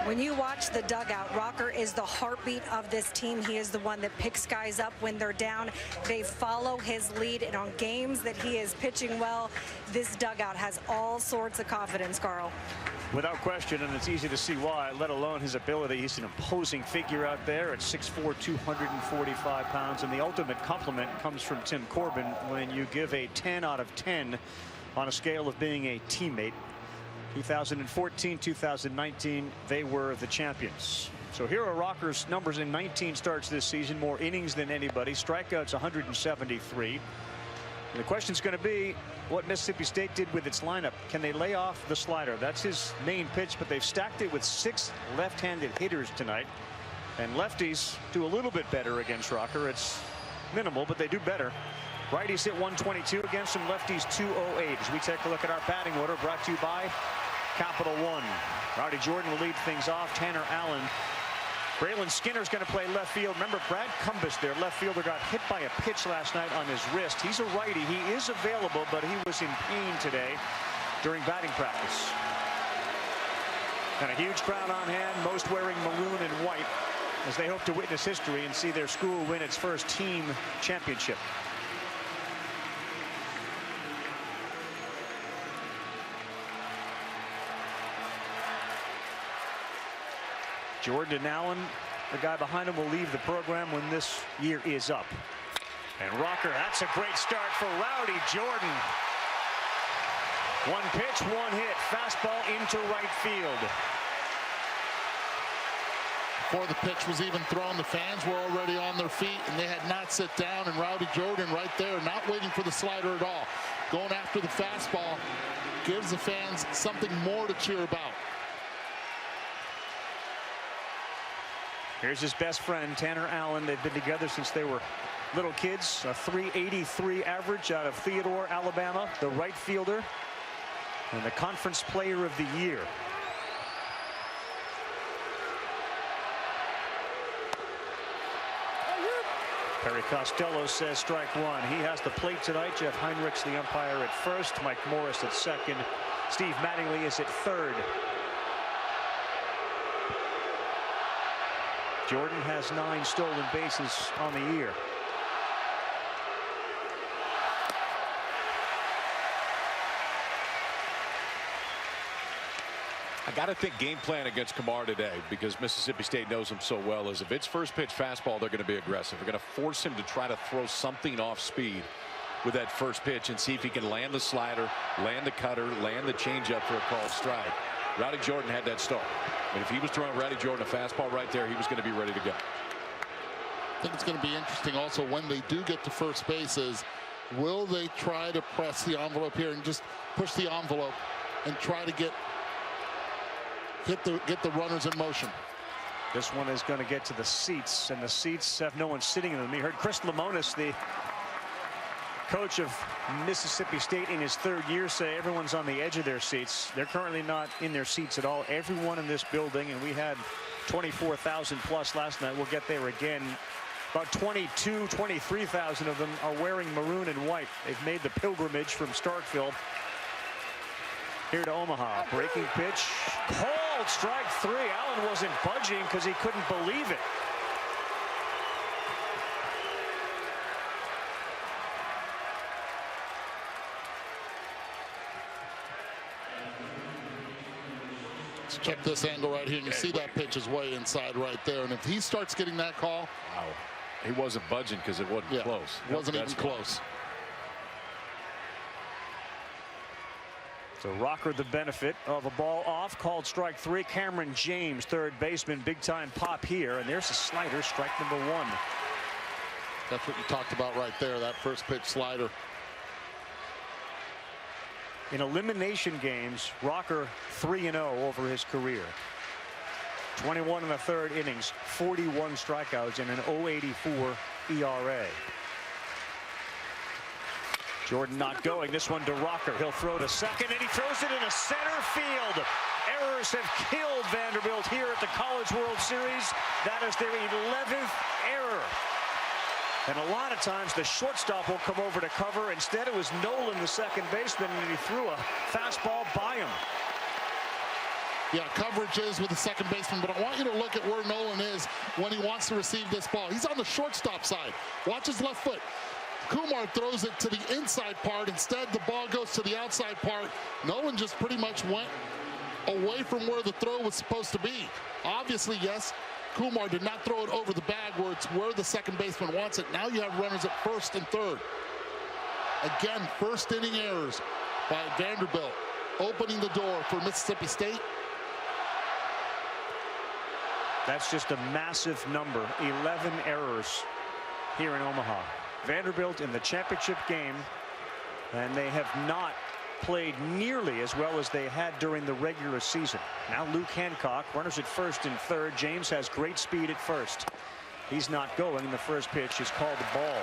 When you watch the dugout, Rocker is the heartbeat of this team. He is the one that picks guys up when they're down. They follow his lead, and on games that he is pitching well, this dugout has all sorts of confidence, Carl. Without question, and it's easy to see why, let alone his ability. He's an imposing figure out there at 6'4", 245 pounds. And the ultimate compliment comes from Tim Corbin when you give a 10 out of 10 on a scale of being a teammate. 2014, 2019, they were the champions. So here are Rocker's numbers in 19 starts this season, more innings than anybody, strikeouts 173. And the question's going to be what Mississippi State did with its lineup. Can they lay off the slider? That's his main pitch, but they've stacked it with 6 left-handed hitters tonight. And lefties do a little bit better against Rocker. It's minimal, but they do better. Righties hit 122 against him, lefties 208. As we take a look at our batting order, brought to you by Capital One. Rowdy Jordan will lead things off. Tanner Allen. Braylon Skinner's going to play left field. Remember, Brad Cumbas, their left fielder, got hit by a pitch last night on his wrist. He's a righty. He is available, but he was in pain today during batting practice. And a huge crowd on hand, most wearing maroon and white, as they hope to witness history and see their school win its first team championship. Jordan and Allen, the guy behind him, will leave the program when this year is up. And Rocker, that's a great start for Rowdy Jordan. One pitch, one hit, fastball into right field. Before the pitch was even thrown, the fans were already on their feet, and they had not sit down. And Rowdy Jordan right there, not waiting for the slider at all, going after the fastball, gives the fans something more to cheer about. Here's his best friend, Tanner Allen. They've been together since they were little kids. A .383 average out of Theodore, Alabama, the right fielder, and the Conference Player of the Year. Perry Costello says strike one. He has the plate tonight. Jeff Heinrichs, the umpire, at first. Mike Morris at second. Steve Mattingly is at third. Jordan has 9 stolen bases on the year. I got to think game plan against Kamar today, because Mississippi State knows him so well, is if it's first pitch fastball, they're going to be aggressive. They're going to force him to try to throw something off speed with that first pitch and see if he can land the slider, land the cutter, land the changeup for a called strike. Rowdy Jordan had that start. And if he was throwing Rowdy Jordan a fastball right there, he was going to be ready to go. I think it's going to be interesting also when they do get to first base is, will they try to press the envelope here and just push the envelope and try to get the runners in motion? This one is going to get to the seats, and the seats have no one sitting in them. You heard Chris Lemonis, the coach of Mississippi State in his 3rd year, say everyone's on the edge of their seats. They're currently not in their seats at all. Everyone in this building, and we had 24,000 plus last night. We'll get there again. About 23,000 of them are wearing maroon and white. They've made the pilgrimage from Starkville here to Omaha. Breaking pitch, called strike 3. Allen wasn't budging because he couldn't believe it. Check this angle right here, and you see that pitch is way inside right there. And if he starts getting that call, wow, he wasn't budging because it wasn't close. It wasn't even close. So Rocker the benefit of a ball off, called strike 3. Cameron James, third baseman, big time pop here, and there's a slider, strike number 1. That's what you talked about right there, that first pitch slider. In elimination games, Rocker 3-0 over his career. 21 1/3 innings, 41 strikeouts, and an .084 ERA. Jordan not going. This one to Rocker. He'll throw to second, and he throws it into center field. Errors have killed Vanderbilt here at the College World Series. That is their 11th error. And a lot of times the shortstop will come over to cover. Instead, it was Nolan, the second baseman, and he threw a fastball by him. Yeah, coverage is with the second baseman, but I want you to look at where Nolan is when he wants to receive this ball. He's on the shortstop side. Watch his left foot. Kumar throws it to the inside part. Instead, the ball goes to the outside part. Nolan just pretty much went away from where the throw was supposed to be. Obviously, yes, Kumar did not throw it over the bag where it's where the second baseman wants it. Now you have runners at first and third. Again, first inning errors by Vanderbilt, opening the door for Mississippi State. That's just a massive number. 11 errors here in Omaha. Vanderbilt in the championship game, and they have not played nearly as well as they had during the regular season. Now Luke Hancock, runners at first and third. James has great speed at first. He's not going. The first pitch is called a ball.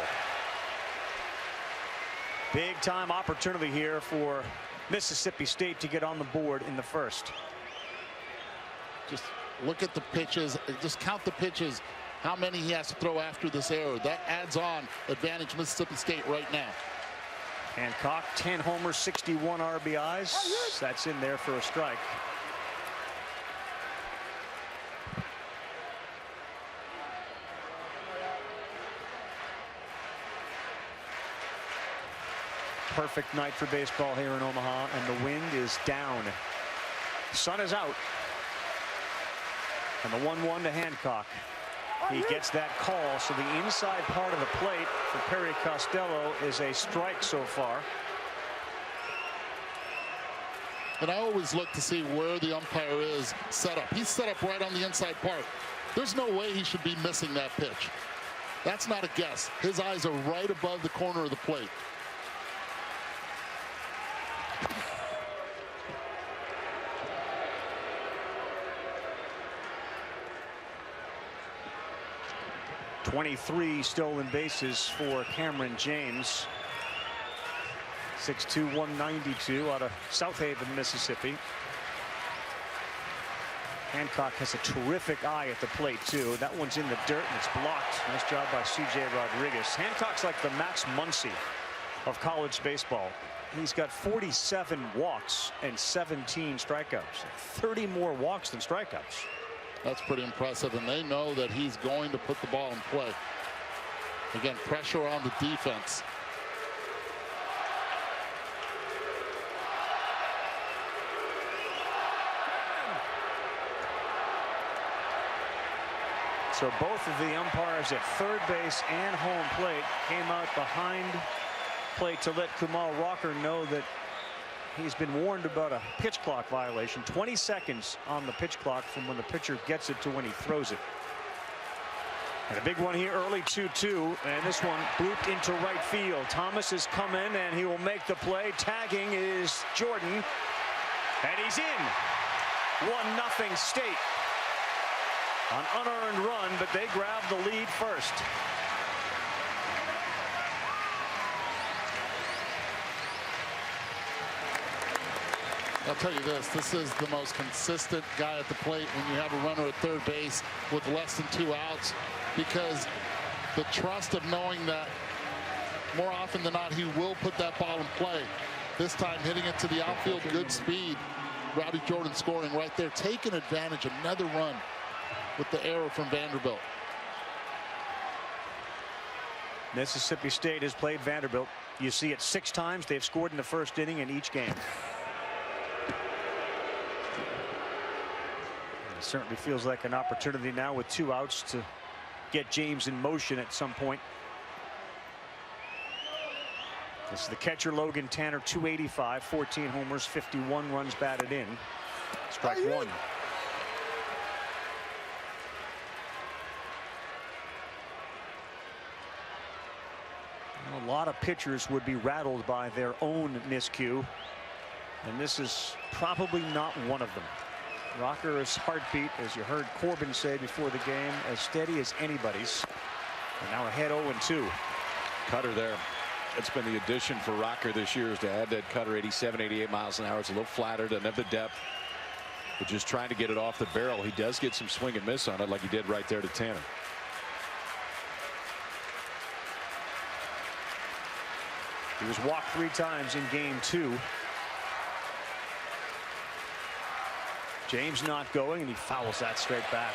Big time opportunity here for Mississippi State to get on the board in the first. Just look at the pitches. Just count the pitches. How many he has to throw after this error. That adds on advantage Mississippi State right now. Hancock, 10 homers, 61 RBIs. That's in there for a strike. Perfect night for baseball here in Omaha, and the wind is down. Sun is out. And the 1-1 to Hancock. He gets that call, so the inside part of the plate for Perry Costello is a strike so far. And I always look to see where the umpire is set up. He's set up right on the inside part. There's no way he should be missing that pitch. That's not a guess. His eyes are right above the corner of the plate. .23 stolen bases for Cameron James. 6'2", 192 out of South Haven, Mississippi. Hancock has a terrific eye at the plate too. That one's in the dirt and it's blocked. Nice job by C.J. Rodriguez. Hancock's like the Max Muncy of college baseball. He's got 47 walks and 17 strikeouts. 30 more walks than strikeouts. That's pretty impressive, and they know that he's going to put the ball in play. Again, pressure on the defense. So both of the umpires at third base and home plate came out behind plate to let Kumal Rocker know that he's been warned about a pitch clock violation. 20 seconds on the pitch clock from when the pitcher gets it to when he throws it. And a big one here early, 2-2, and this one blooped into right field. Thomas has come in and he will make the play. Tagging is Jordan, and he's in. 1-0 State. An unearned run, but they grab the lead first. I'll tell you this is the most consistent guy at the plate when you have a runner at third base with less than 2 outs, because the trust of knowing that more often than not he will put that ball in play. This time hitting it to the outfield, good speed. Robbie Jordan scoring right there, taking advantage, another run with the error from Vanderbilt. Mississippi State has played Vanderbilt. You see it 6 times. They've scored in the first inning in each game. It certainly feels like an opportunity now with 2 outs to get James in motion at some point. This is the catcher, Logan Tanner, 285, 14 homers, 51 runs batted in. Strike one. A lot of pitchers would be rattled by their own miscue, and this is probably not one of them. Rocker's heartbeat, as you heard Corbin say before the game, as steady as anybody's. And now ahead 0-2. Cutter there. It's been the addition for Rocker this year, is to add that cutter. 87, 88 miles an hour. It's a little flatter, doesn't have the depth, but just trying to get it off the barrel. He does get some swing and miss on it, like he did right there to Tanner. He was walked 3 times in game 2. James not going, and he fouls that straight back.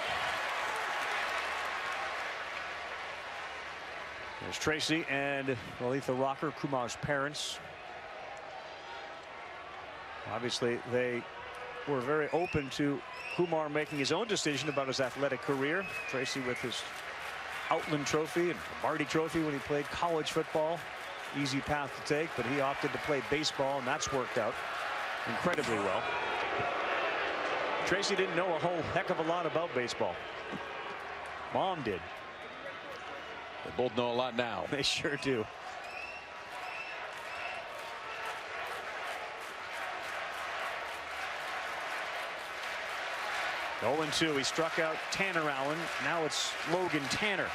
There's Tracy and Lalitha Rocker, Kumar's parents. Obviously, they were very open to Kumar making his own decision about his athletic career. Tracy with his Outland Trophy and Marty Trophy when he played college football. Easy path to take, but he opted to play baseball, and that's worked out incredibly well. Tracy didn't know a whole heck of a lot about baseball. Mom did. They both know a lot now. They sure do. Oh, 0-2. He struck out Tanner Allen. Now it's Logan Tanner.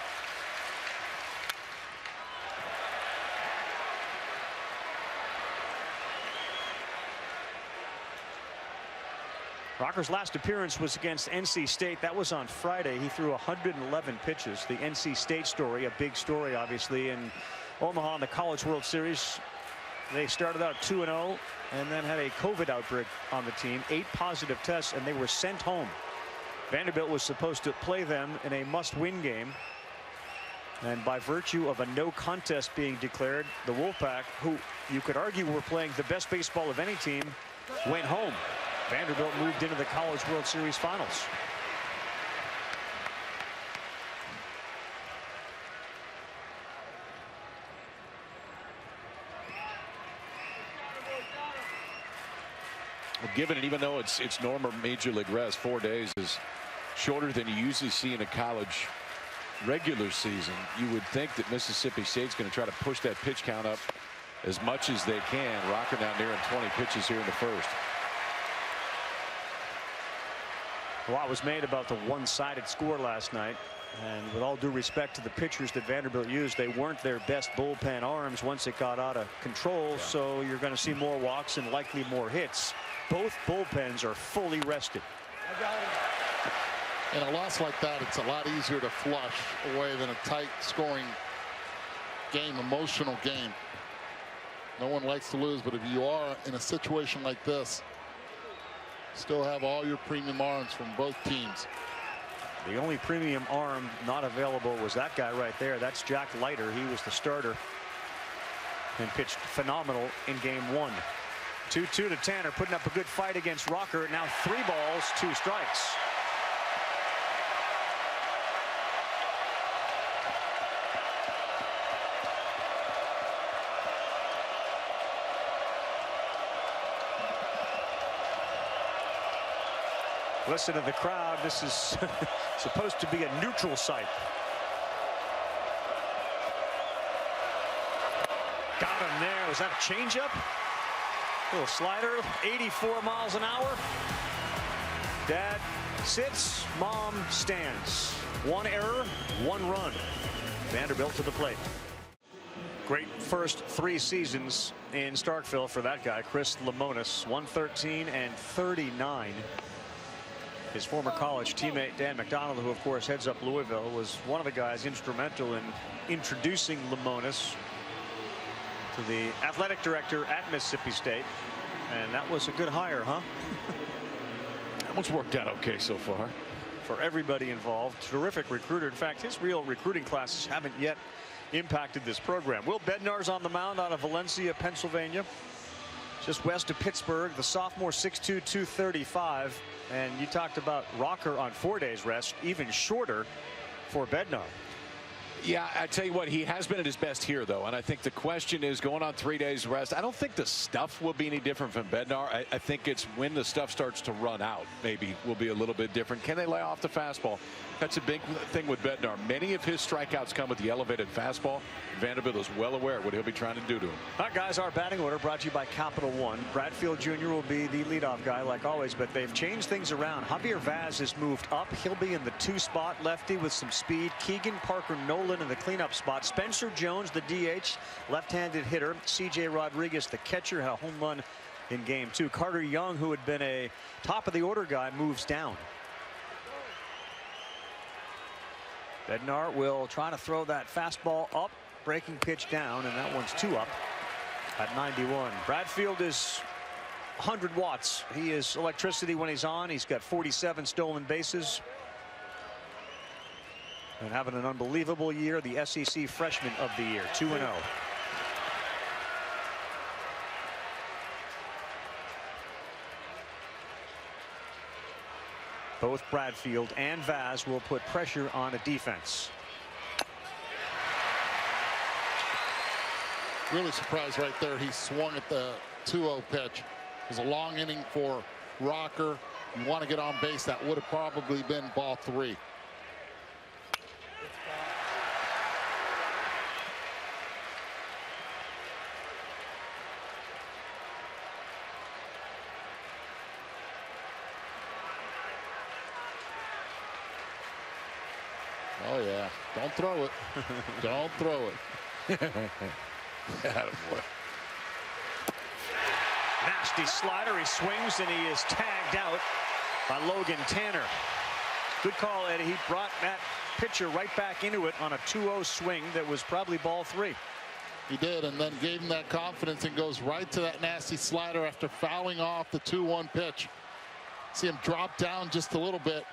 Rocker's last appearance was against NC State. That was on Friday. He threw 111 pitches. The NC State story, a big story, obviously, in Omaha in the College World Series. They started out 2-0 and then had a COVID outbreak on the team. 8 positive tests, and they were sent home. Vanderbilt was supposed to play them in a must-win game. And by virtue of a no contest being declared, the Wolfpack, who you could argue were playing the best baseball of any team, went home. Vanderbilt moved into the College World Series Finals. Well, given it, even though it's normal major league rest, 4 days is shorter than you usually see in a college regular season. You would think that Mississippi State's going to try to push that pitch count up as much as they can. Rocker now nearing 20 pitches here in the first. A lot was made about the one-sided score last night, and with all due respect to the pitchers that Vanderbilt used, they weren't their best bullpen arms once it got out of control. So you're going to see more walks and likely more hits. Both bullpens are fully rested. In a loss like that, it's a lot easier to flush away than a tight scoring game, emotional game. No one likes to lose, but if you are in a situation like this, still have all your premium arms from both teams. The only premium arm not available was that guy right there. That's Jack Leiter. He was the starter and pitched phenomenal in game 1. 2-2 to Tanner, putting up a good fight against Rocker. Now 3 balls, 2 strikes. Listen to the crowd. This is supposed to be a neutral site. Got him there. Was that a changeup? Little slider. 84 miles an hour. Dad sits. Mom stands. 1 error, 1 run. Vanderbilt to the plate. Great first 3 seasons in Starkville for that guy, Chris Lemonis. 113 and 39. His former college teammate Dan McDonald, who of course heads up Louisville, was one of the guys instrumental in introducing Lemonis to the athletic director at Mississippi State. And that was a good hire, huh? That one's worked out okay so far. For everybody involved. Terrific recruiter. In fact, his real recruiting classes haven't yet impacted this program. Will Bednar's on the mound out of Valencia, Pennsylvania. Just west of Pittsburgh. The sophomore, 6'2", 235. And you talked about Rocker on 4 days rest, even shorter for Bednar. Yeah, I tell you what, he has been at his best here, though. And I think the question is, going on 3 days rest, I don't think the stuff will be any different from Bednar. I think it's when the stuff starts to run out, maybe will be a little bit different. Can they lay off the fastball? That's a big thing with Bednar. Many of his strikeouts come with the elevated fastball. Vanderbilt is well aware of what he'll be trying to do to him. All right, guys, our batting order brought to you by Capital One. Bradfield Jr. will be the leadoff guy like always, but they've changed things around. Javier Vaz has moved up. He'll be in the 2 spot, lefty with some speed. Keegan Parker Nolan in the cleanup spot. Spencer Jones, the DH, left-handed hitter. CJ Rodriguez, the catcher, had a home run in game 2. Carter Young, who had been a top of the order guy, moves down. Bednar will try to throw that fastball up, breaking pitch down, and that one's 2 up at 91. Bradfield is 100 watts. He is electricity when he's on. He's got 47 stolen bases. And having an unbelievable year. The SEC Freshman of the Year, 2-0. Both Bradfield and Vaz will put pressure on a defense. Really surprised right there. He swung at the 2-0 pitch. It was a long inning for Rocker. You want to get on base. That would have probably been ball 3. Oh, yeah. Don't throw it. Don't throw it. Attaboy. Nasty slider. He swings and he is tagged out by Logan Tanner. Good call, Eddie. He brought that pitcher right back into it on a 2-0 swing that was probably ball 3. He did, and then gave him that confidence and goes right to that nasty slider after fouling off the 2-1 pitch. See him drop down just a little bit.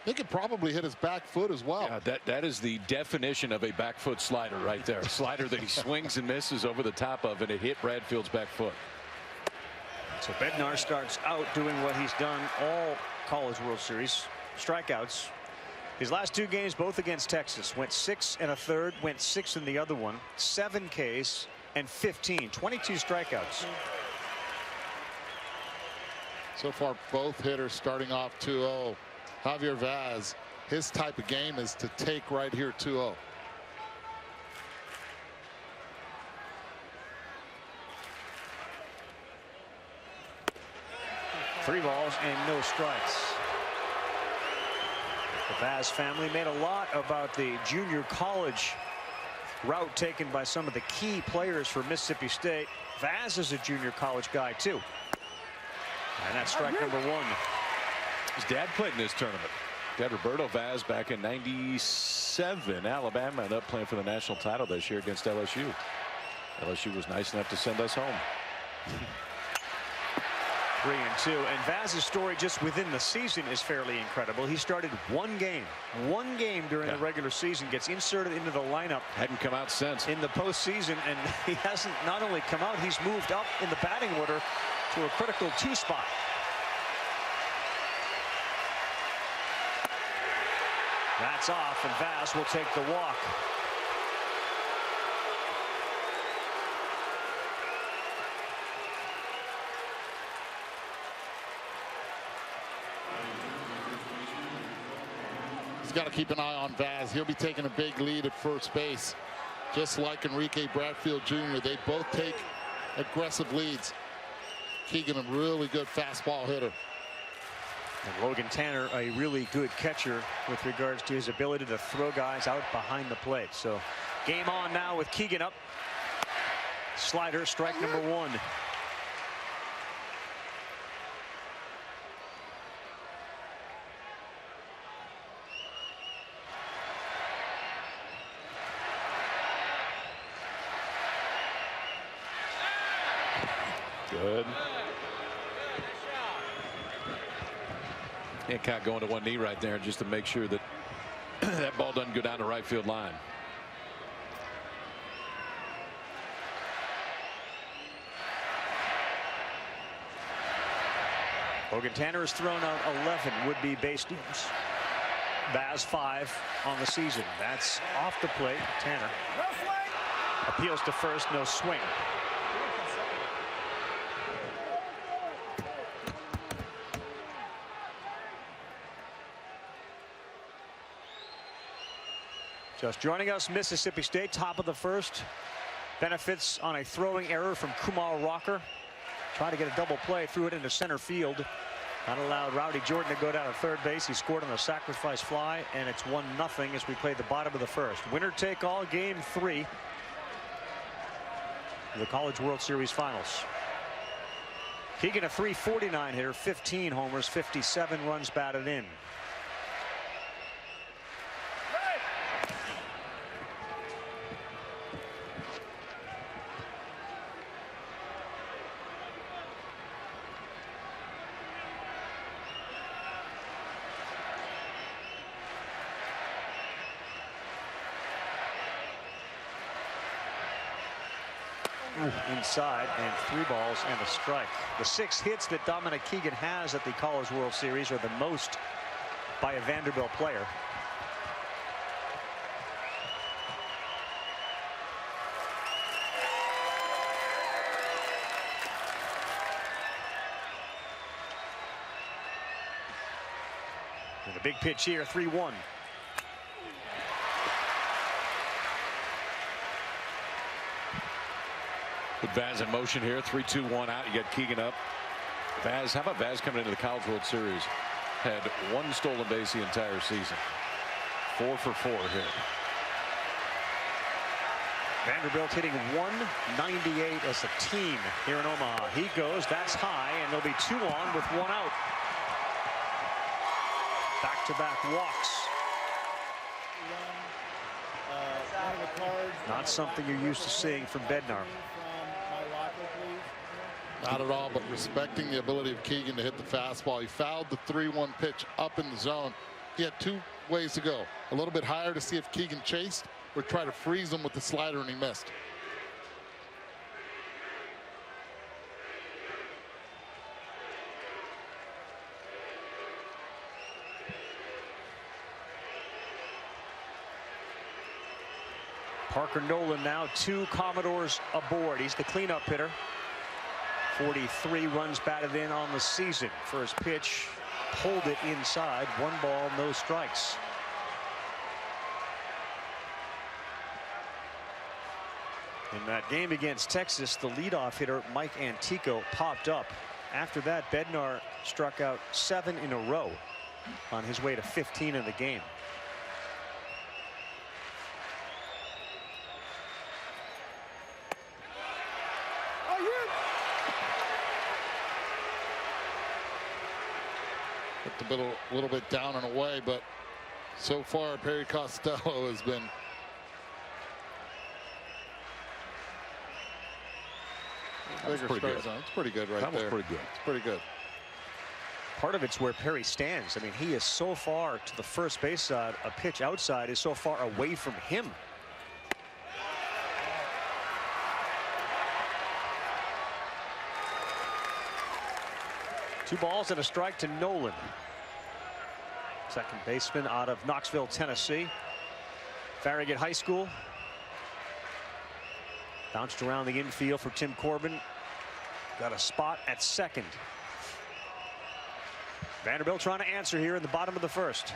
They could probably hit his back foot as well. Yeah, that is the definition of a back foot slider right there. A slider that he swings and misses over the top of, and it hit Bradfield's back foot. So Bednar starts out doing what he's done all College World Series, strikeouts. His last 2 games, both against Texas, went 6 1/3, went 6 in the other one, 7 Ks and 15, 22 strikeouts. So far, both hitters starting off 2-0. Javier Vaz, his type of game is to take right here 2-0. Three balls and no strikes. The Vaz family made a lot about the junior college route taken by some of the key players for Mississippi State. Vaz is a junior college guy too. And that's strike number 1. His dad played in this tournament. Dad Roberto Vaz back in '97. Alabama ended up playing for the national title this year against LSU. LSU was nice enough to send us home. 3-2. And Vaz's story just within the season is fairly incredible. He started one game during the regular season, gets inserted into the lineup. Hadn't come out since. In the postseason, and he hasn't not only come out, he's moved up in the batting order to a critical 2 spot. That's off, and Vaz will take the walk. He's got to keep an eye on Vaz. He'll be taking a big lead at first base. Just like Enrique Bradfield Jr., they both take aggressive leads. Keegan, a really good fastball hitter. And Logan Tanner, a really good catcher with regards to his ability to throw guys out behind the plate. So game on now with Keegan up. Slider, strike number 1. Good. Hancock going to one knee right there just to make sure that that ball doesn't go down the right field line. Logan Tanner has thrown out 11 would-be base stealers. Vaz 5 on the season. That's off the plate. Tanner appeals to first, no swing. Just joining us, Mississippi State, top of the first. Benefits on a throwing error from Kumar Rocker. Trying to get a double play, threw it into center field. That allowed Rowdy Jordan to go down to third base. He scored on a sacrifice fly, and it's 1-0 as we play the bottom of the first. Winner take all, game 3 of the College World Series Finals. Keegan, a .349 hitter, 15 homers, 57 runs batted in. inside, and 3 balls and a strike. The 6 hits that Dominic Keegan has at the College World Series are the most by a Vanderbilt player. And a big pitch here, 3-1. With Vaz in motion here, 3-2-1 out. You got Keegan up. Vaz, how about Vaz coming into the College World Series? Had 1 stolen base the entire season. 4 for 4 here. Vanderbilt hitting 198 as a team here in Omaha. He goes, that's high, and there'll be 2 on with 1 out. Back-to-back walks. Not something you're used to seeing from Bednar. Not at all, but respecting the ability of Keegan to hit the fastball. He fouled the 3-1 pitch up in the zone. He had 2 ways to go. A little bit higher to see if Keegan chased or try to freeze him with the slider, and he missed. Parker Nolan now 2 Commodores aboard. He's the cleanup hitter. 43 runs batted in on the season. First pitch, pulled it inside. 1 ball, no strikes. In that game against Texas, the leadoff hitter Mike Antico popped up. After that, Bednar struck out 7 in a row on his way to 15 in the game. A little bit down and away, but so far Perry Costello has been That's pretty good. It's pretty good right there. That was pretty good. It's pretty good. Part of it's where Perry stands. I mean, he is so far to the first base side. A pitch outside is so far away from him. Two balls and a strike to Nolan. Second baseman out of Knoxville, Tennessee. Farragut High School. Bounced around the infield for Tim Corbin. Got a spot at second. Vanderbilt trying to answer here in the bottom of the first.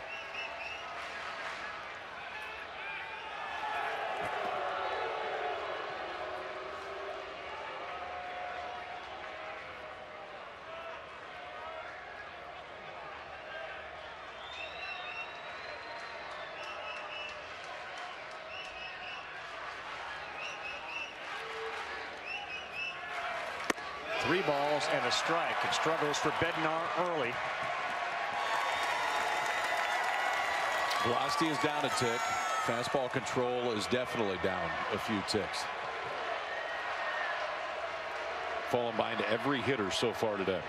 Three balls and a strike. It struggles for Bednar early. Velocity is down a tick. Fastball control is definitely down a few ticks. Falling behind every hitter so far today.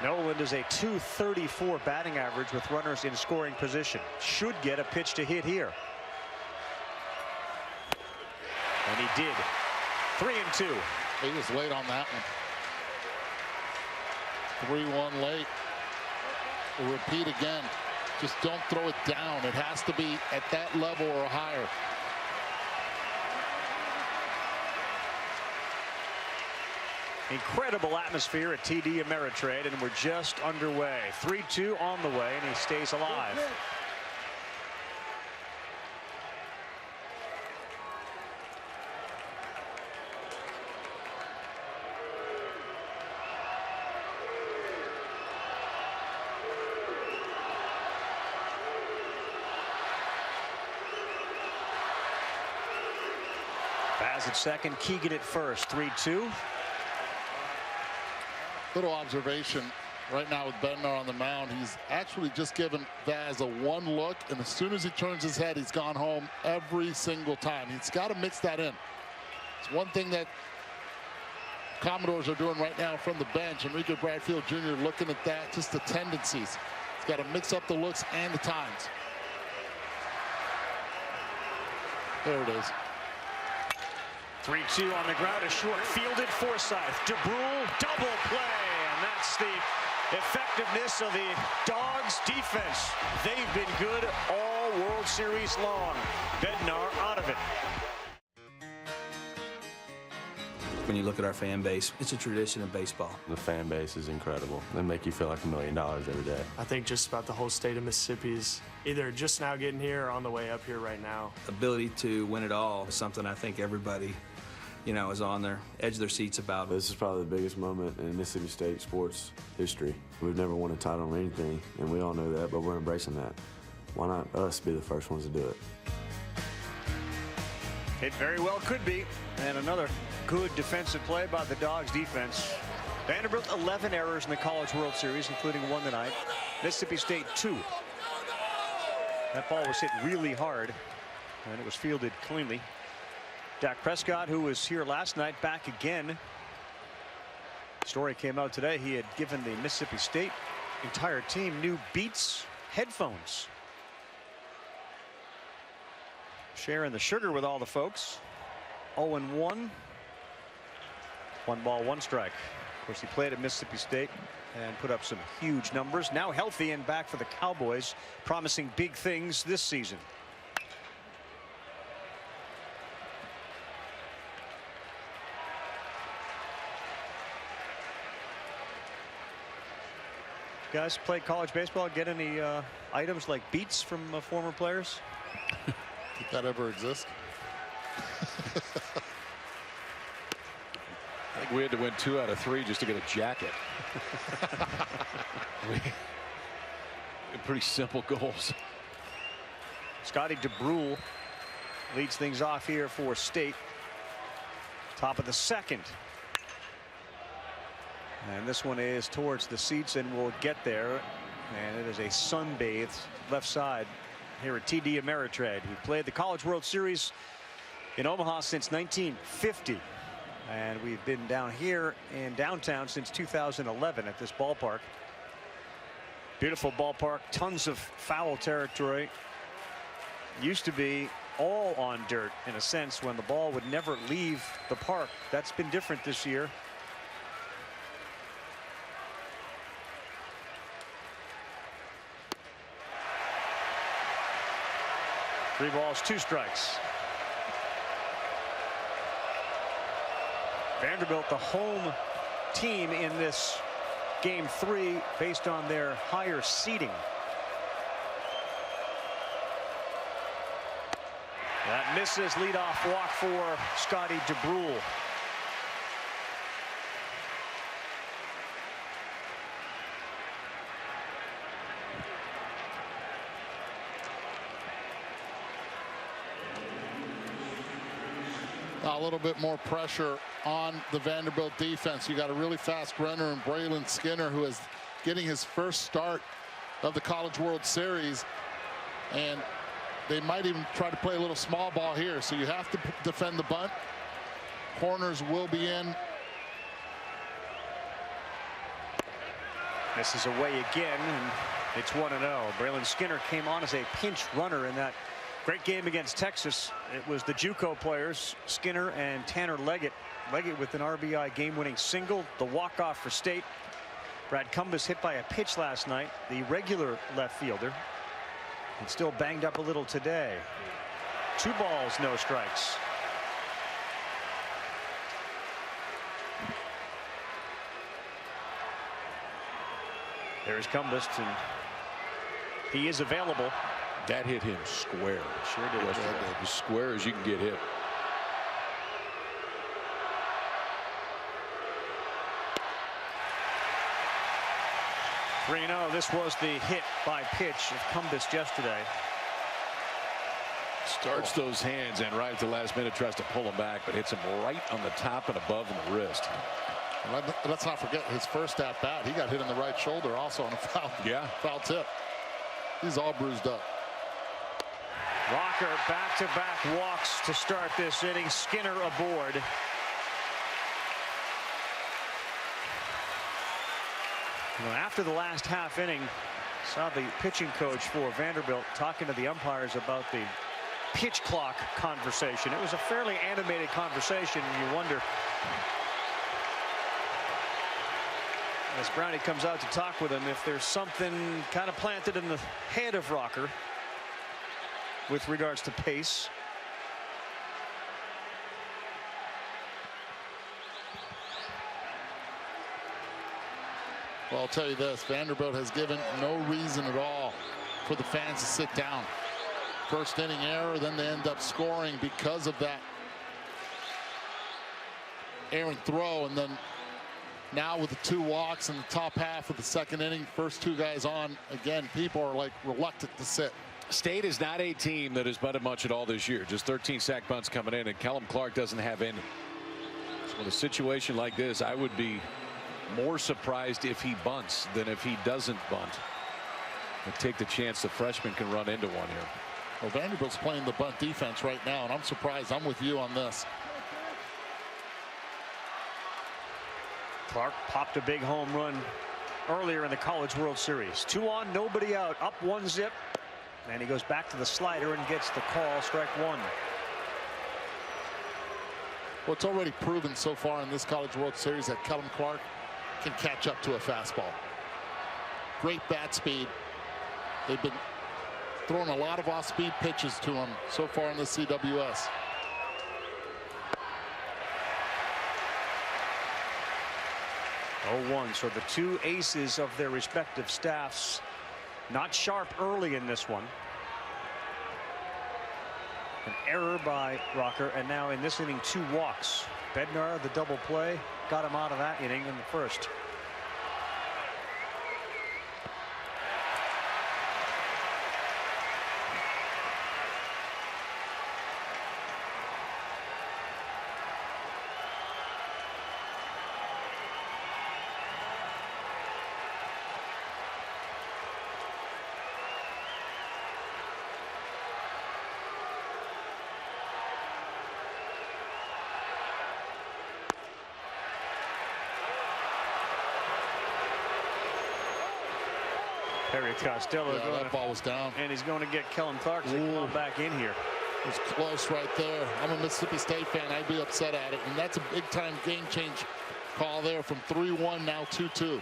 Nolan is a .234 batting average with runners in scoring position. Should get a pitch to hit here. And he did. 3-2. He was late on that one. 3-1 late. We'll repeat again. Just don't throw it down. It has to be at that level or higher. Incredible atmosphere at TD Ameritrade, and we're just underway. 3-2 on the way, and he stays alive. Baz at second, Keegan at first. 3-2. Little observation right now with Bednar on the mound. He's actually just given Vaz a 1 look, and as soon as he turns his head, he's gone home every single time. He's got to mix that in. It's one thing that Commodores are doing right now from the bench. Enrique Bradfield Jr. looking at that, just the tendencies. He's got to mix up the looks and the times. There it is. 3-2 on the ground, a short fielded Forsythe. DeBrule double play, and that's the effectiveness of the Dogs defense. They've been good all World Series long. Bednar out of it. When you look at our fan base, it's a tradition of baseball. The fan base is incredible. They make you feel like $1 million every day. I think just about the whole state of Mississippi is either just now getting here or on the way up here right now. Ability to win it all is something I think everybody, is on their edge of their seats about. This is probably the biggest moment in Mississippi State sports history. We've never won a title or anything, and we all know that, but we're embracing that. Why not us be the first ones to do it? It very well could be. And another good defensive play by the Dogs defense. Vanderbilt 11 errors in the College World Series, including one tonight. Mississippi State 2. That ball was hit really hard, and it was fielded cleanly. Dak Prescott, who was here last night, back again. Story came out today. He had given the Mississippi State entire team new Beats headphones. Sharing the sugar with all the folks. 0-1. 1 ball, 1 strike. Of course, he played at Mississippi State and put up some huge numbers. Now healthy and back for the Cowboys, promising big things this season. You guys play college baseball? Get any items like Beats from former players? Did that ever exist? I think we had to win 2 out of 3 just to get a jacket. Pretty simple goals. Scotty DeBrule leads things off here for State. Top of the 2nd. And this one is towards the seats, and we'll get there. And it is a sun-bathed left side here at TD Ameritrade. We played the College World Series in Omaha since 1950. And we've been down here in downtown since 2011 at this ballpark. Beautiful ballpark, tons of foul territory. Used to be all on dirt in a sense, when the ball would never leave the park. That's been different this year. Three balls, 2 strikes. Vanderbilt, the home team in this game 3, based on their higher seeding. That misses. Leadoff walk for Scotty DeBrule. A little bit more pressure on the Vanderbilt defense. You got a really fast runner in Braylon Skinner, who is getting his first start of the College World Series, and they might even try to play a little small ball here. So you have to defend the bunt. Corners will be in. Misses away again, and it's 1-0. Braylon Skinner came on as a pinch runner in that great game against Texas. It was the JUCO players, Skinner and Tanner Leggett. Leggett with an RBI game-winning single, the walk-off for State. Brad Cumbas hit by a pitch last night, the regular left fielder, and still banged up a little today. 2 balls, no strikes. There's Cumbas, and he is available. That hit him square. Sure did. As square as you can get hit. This was the hit by pitch of Cumbas yesterday. Starts those hands, and right at the last minute tries to pull him back, but hits him right on the top and above in the wrist. Let's not forget his first at bat. He got hit in the right shoulder also on a foul tip. He's all bruised up. Rocker back-to-back walks to start this inning. Skinner aboard. After the last half inning, saw the pitching coach for Vanderbilt talking to the umpires about the pitch clock conversation. It was a fairly animated conversation, and you wonder, as Brownie comes out to talk with him, if there's something kind of planted in the head of Rocker with regards to pace. Well, I'll tell you this, Vanderbilt has given no reason at all for the fans to sit down. First inning error, then they end up scoring because of that errant throw, and then now with the 2 walks in the top half of the second inning, first 2 guys on, again, people are like reluctant to sit. State is not a team that has bunted much at all this year. Just 13 sack bunts coming in, and Kellum Clark doesn't have any. So in a situation like this, I would be more surprised if he bunts than if he doesn't bunt. And take the chance the freshman can run into one here. Well, Vanderbilt's playing the bunt defense right now, and I'm surprised. I'm with you on this. Clark popped a big home run earlier in the College World Series. 2 on, nobody out, up 1-zip, and he goes back to the slider and gets the call, strike 1. Well, it's already proven so far in this College World Series that Kellum Clark can catch up to a fastball. Great bat speed. They've been throwing a lot of off-speed pitches to him so far in the CWS. Oh, 1. So the 2 aces of their respective staffs not sharp early in this one. An error by Rocker, and now in this inning 2 walks. Bednar, the double play, got him out of that inning in the first. Perry Costello, Yeah, that ball was down. And he's going to get Kellum Clark to come on back in here. It was close right there. I'm a Mississippi State fan. I'd be upset at it. And that's a big-time game change call there from 3-1, now 2-2.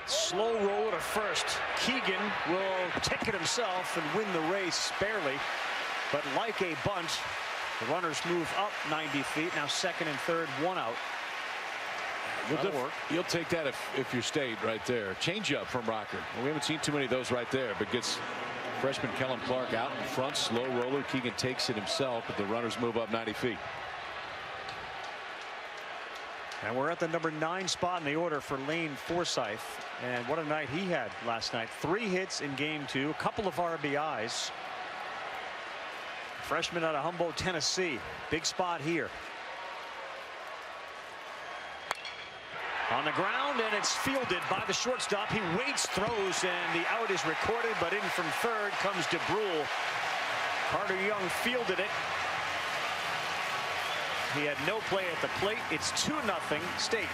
Slow roll to first. Keegan will take it himself and win the race barely. But like a bunt, the runners move up 90 feet. Now second and third, 1 out. You'll take that if you're State right there. Change up from Rocker. Well, we haven't seen too many of those right there, but gets freshman Kellum Clark out in front. Slow roller. Keegan takes it himself, but the runners move up 90 feet. And we're at the number 9 spot in the order for Lane Forsythe. And what a night he had last night. 3 hits in game 2, a couple of RBIs. Freshman out of Humboldt, Tennessee. Big spot here. On the ground, and it's fielded by the shortstop. He waits, throws, and the out is recorded, but in from third comes DeBrule. Carter Young fielded it. He had no play at the plate. It's 2-0 State.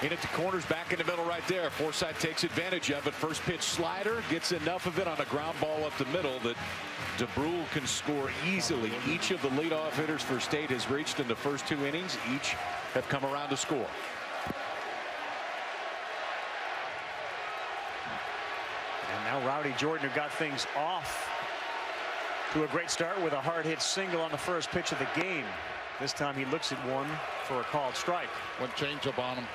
In at the corners, back in the middle right there. Forsythe takes advantage of it. First pitch slider, gets enough of it on a ground ball up the middle that DeBrule can score easily. Each of the leadoff hitters for State has reached in the first 2 innings. Each have come around to score. And now Rowdy Jordan, who got things off to a great start with a hard hit single on the first pitch of the game. This time he looks at one for a called strike. One changeup on him.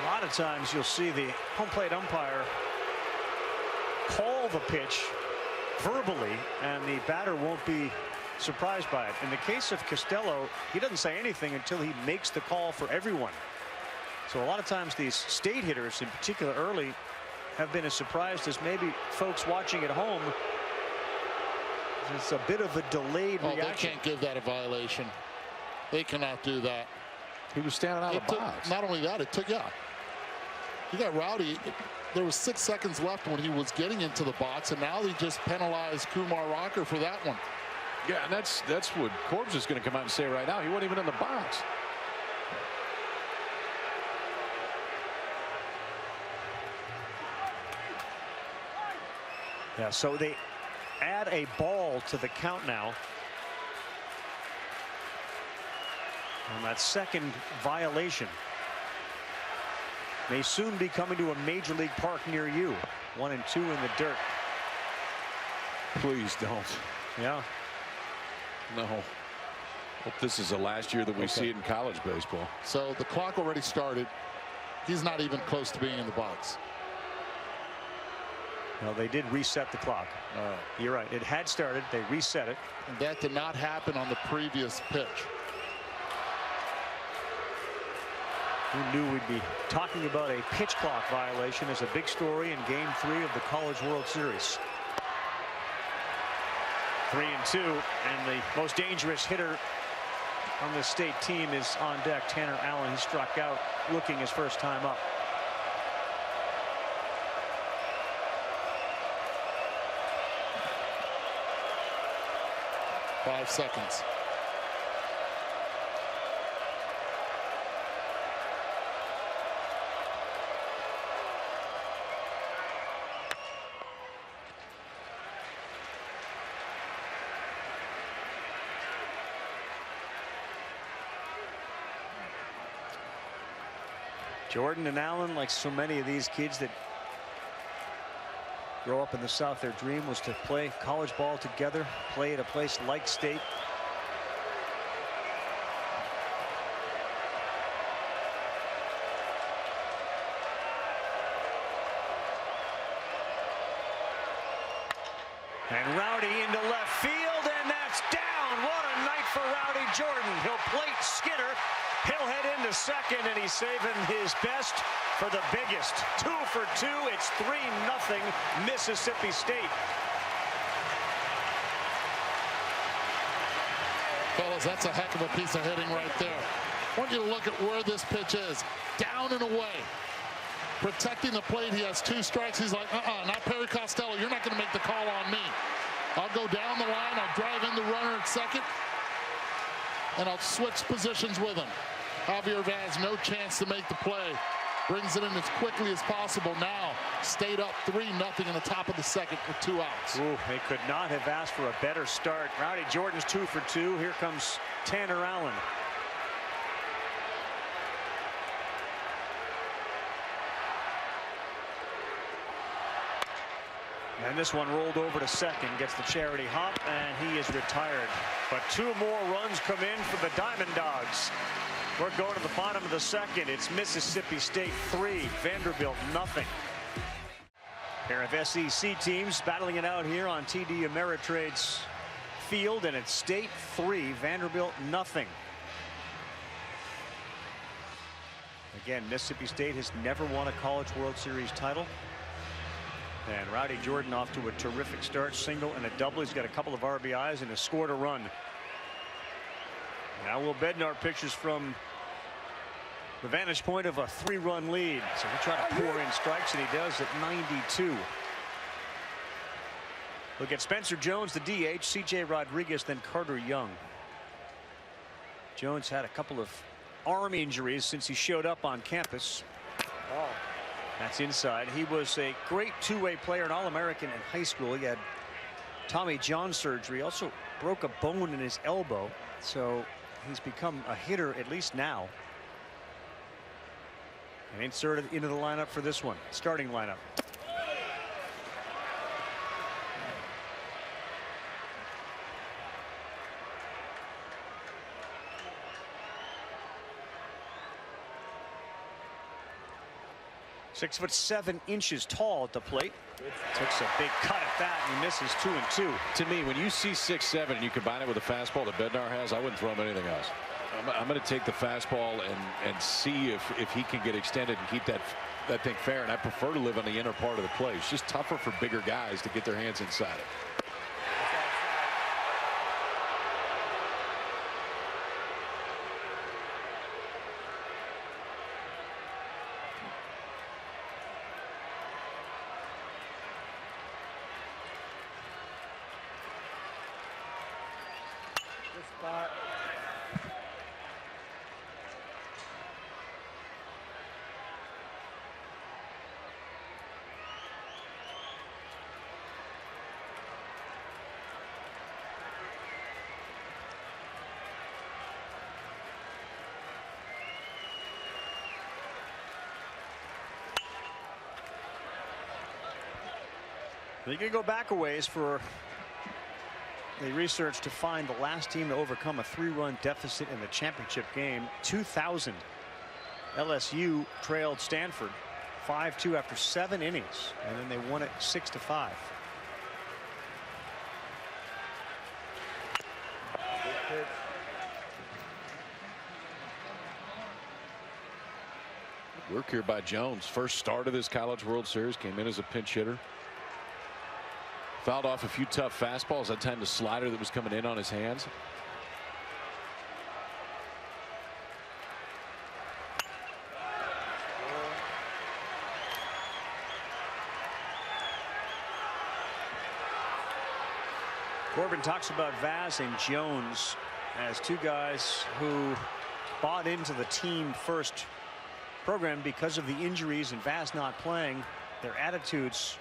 A lot of times you'll see the home plate umpire call the pitch verbally, and the batter won't be surprised by it. In the case of Costello, he doesn't say anything until he makes the call for everyone. So a lot of times these State hitters, in particular early, have been as surprised as maybe folks watching at home. It's a bit of a delayed reaction. They can't give that a violation. They cannot do that. He was standing out of the box. Not only that, it took, yeah. You got Rowdy. There was 6 seconds left when he was getting into the box, and now they just penalized Kumar Rocker for that one. Yeah, and that's what Corbs is going to come out and say right now. He wasn't even in the box. Yeah, so they add a ball to the count now. On that second violation. May soon be coming to a major league park near you. 1 and 2 in the dirt. Please don't. Yeah. No. Hope this is the last year that we see it in college baseball. So the clock already started. He's not even close to being in the box. Well, they did reset the clock. You're right. It had started. They reset it. And that did not happen on the previous pitch. Who knew we'd be talking about a pitch clock violation as a big story in Game 3 of the College World Series. 3 and 2, and the most dangerous hitter on the state team is on deck. Tanner Allen. He struck out looking his first time up. Five seconds. Jordan and Allen, like so many of these kids that grow up in the South, their dream was to play college ball together, play at a place like State. And Rowdy into left field, and that's down. What a night for Rowdy Jordan. He'll plate Skinner. He'll head into second, and he's saving his best for the biggest. 2 for 2. It's 3-0 Mississippi State. Fellas, that's a heck of a piece of hitting right there. I want you to look at where this pitch is. Down and away. Protecting the plate. He has 2 strikes. He's like, not Perry Costello. You're not going to make the call on me. I'll go down the line. I'll drive in the runner at second. And I'll switch positions with him. Javier Vaz, no chance to make the play. Brings it in as quickly as possible. Now, State up 3-0 in the top of the second with 2 outs. Ooh, they could not have asked for a better start. Rowdy Jordan's 2 for 2. Here comes Tanner Allen. And this one rolled over to second, gets the charity hop, and he is retired. But 2 more runs come in for the Diamond Dogs. We're going to the bottom of the second. It's Mississippi State 3, Vanderbilt 0. Pair of SEC teams battling it out here on TD Ameritrade's field, and it's State 3, Vanderbilt 0. Again, Mississippi State has never won a College World Series title. And Rowdy Jordan off to a terrific start. Single and a double. He's got a couple of RBIs and has scored a run. Now Will Bednar pitches from the vantage point of a 3-run lead. So he'll try to pour in strikes, and he does at 92. Look at Spencer Jones, the DH, C.J. Rodriguez, then Carter Young. Jones had a couple of arm injuries since he showed up on campus. That's inside. He was a great two-way player, an All-American in high school. He had Tommy John surgery, also broke a bone in his elbow. So he's become a hitter, at least now. And inserted into the lineup for this one, starting lineup. "6'7" tall at the plate. Takes a big cut at that and misses 2 and 2. To me, when you see 6'7" and you combine it with the fastball that Bednar has, I wouldn't throw him anything else. I'm going to take the fastball and see if he can get extended and keep that thing fair. And I prefer to live on the inner part of the plate. It's just tougher for bigger guys to get their hands inside it. You can go back a ways for the research to find the last team to overcome a 3-run deficit in the championship game. 2000, LSU trailed Stanford 5-2 after 7 innings, and then they won it 6-5. Work here by Jones. First start of this College World Series, came in as a pinch hitter. Fouled off a few tough fastballs. That time the slider that was coming in on his hands. Corbin talks about Vaz and Jones as two guys who bought into the team first program because of the injuries and Vaz not playing. Their attitudes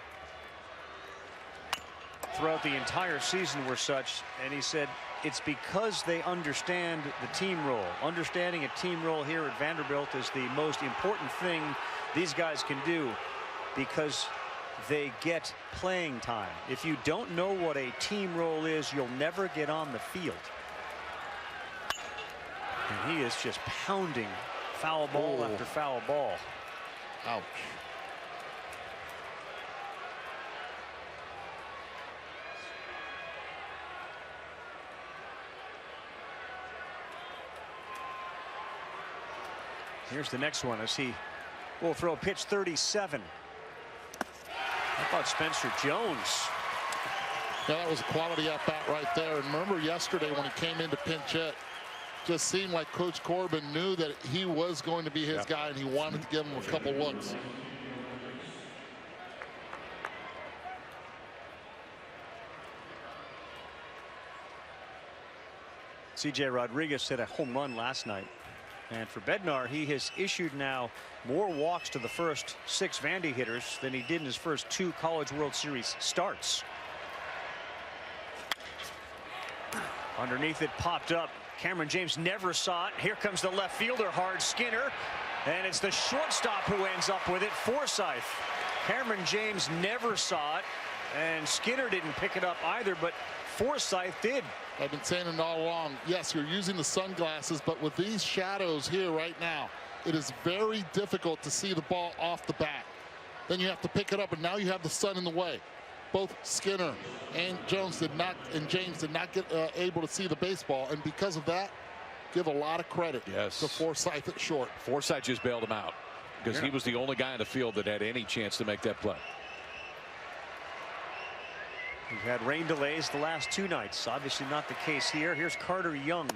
throughout the entire season were such, and he said it's because they understand the team role. Understanding a team role here at Vanderbilt is the most important thing these guys can do, because they get playing time. If you don't know what a team role is, you'll never get on the field. And he is just pounding foul ball after foul ball. Ouch. Here's the next one as he will throw pitch 37. How about Spencer Jones? Yeah, that was a quality at bat right there. And remember yesterday when he came in to pinch hit, just seemed like Coach Corbin knew that he was going to be his guy, and he wanted to give him a couple looks. C.J. Rodriguez hit a home run last night. And for Bednar, he has issued now more walks to the first 6 Vandy hitters than he did in his first 2 College World Series starts. Underneath it popped up. Cameron James never saw it. Here comes the left fielder, Hard Skinner. And it's the shortstop who ends up with it, Forsythe. Cameron James never saw it, and Skinner didn't pick it up either, but Forsythe did. I've been saying it all along. Yes, you're using the sunglasses, but with these shadows here right now, it is very difficult to see the ball off the bat. Then you have to pick it up, and now you have the sun in the way. Both Skinner and James did not get able to see the baseball, and because of that, give a lot of credit to Forsythe at short. Forsythe just bailed him out because he was the only guy in the field that had any chance to make that play. We've had rain delays the last 2 nights. Obviously not the case here. Here's Carter Young.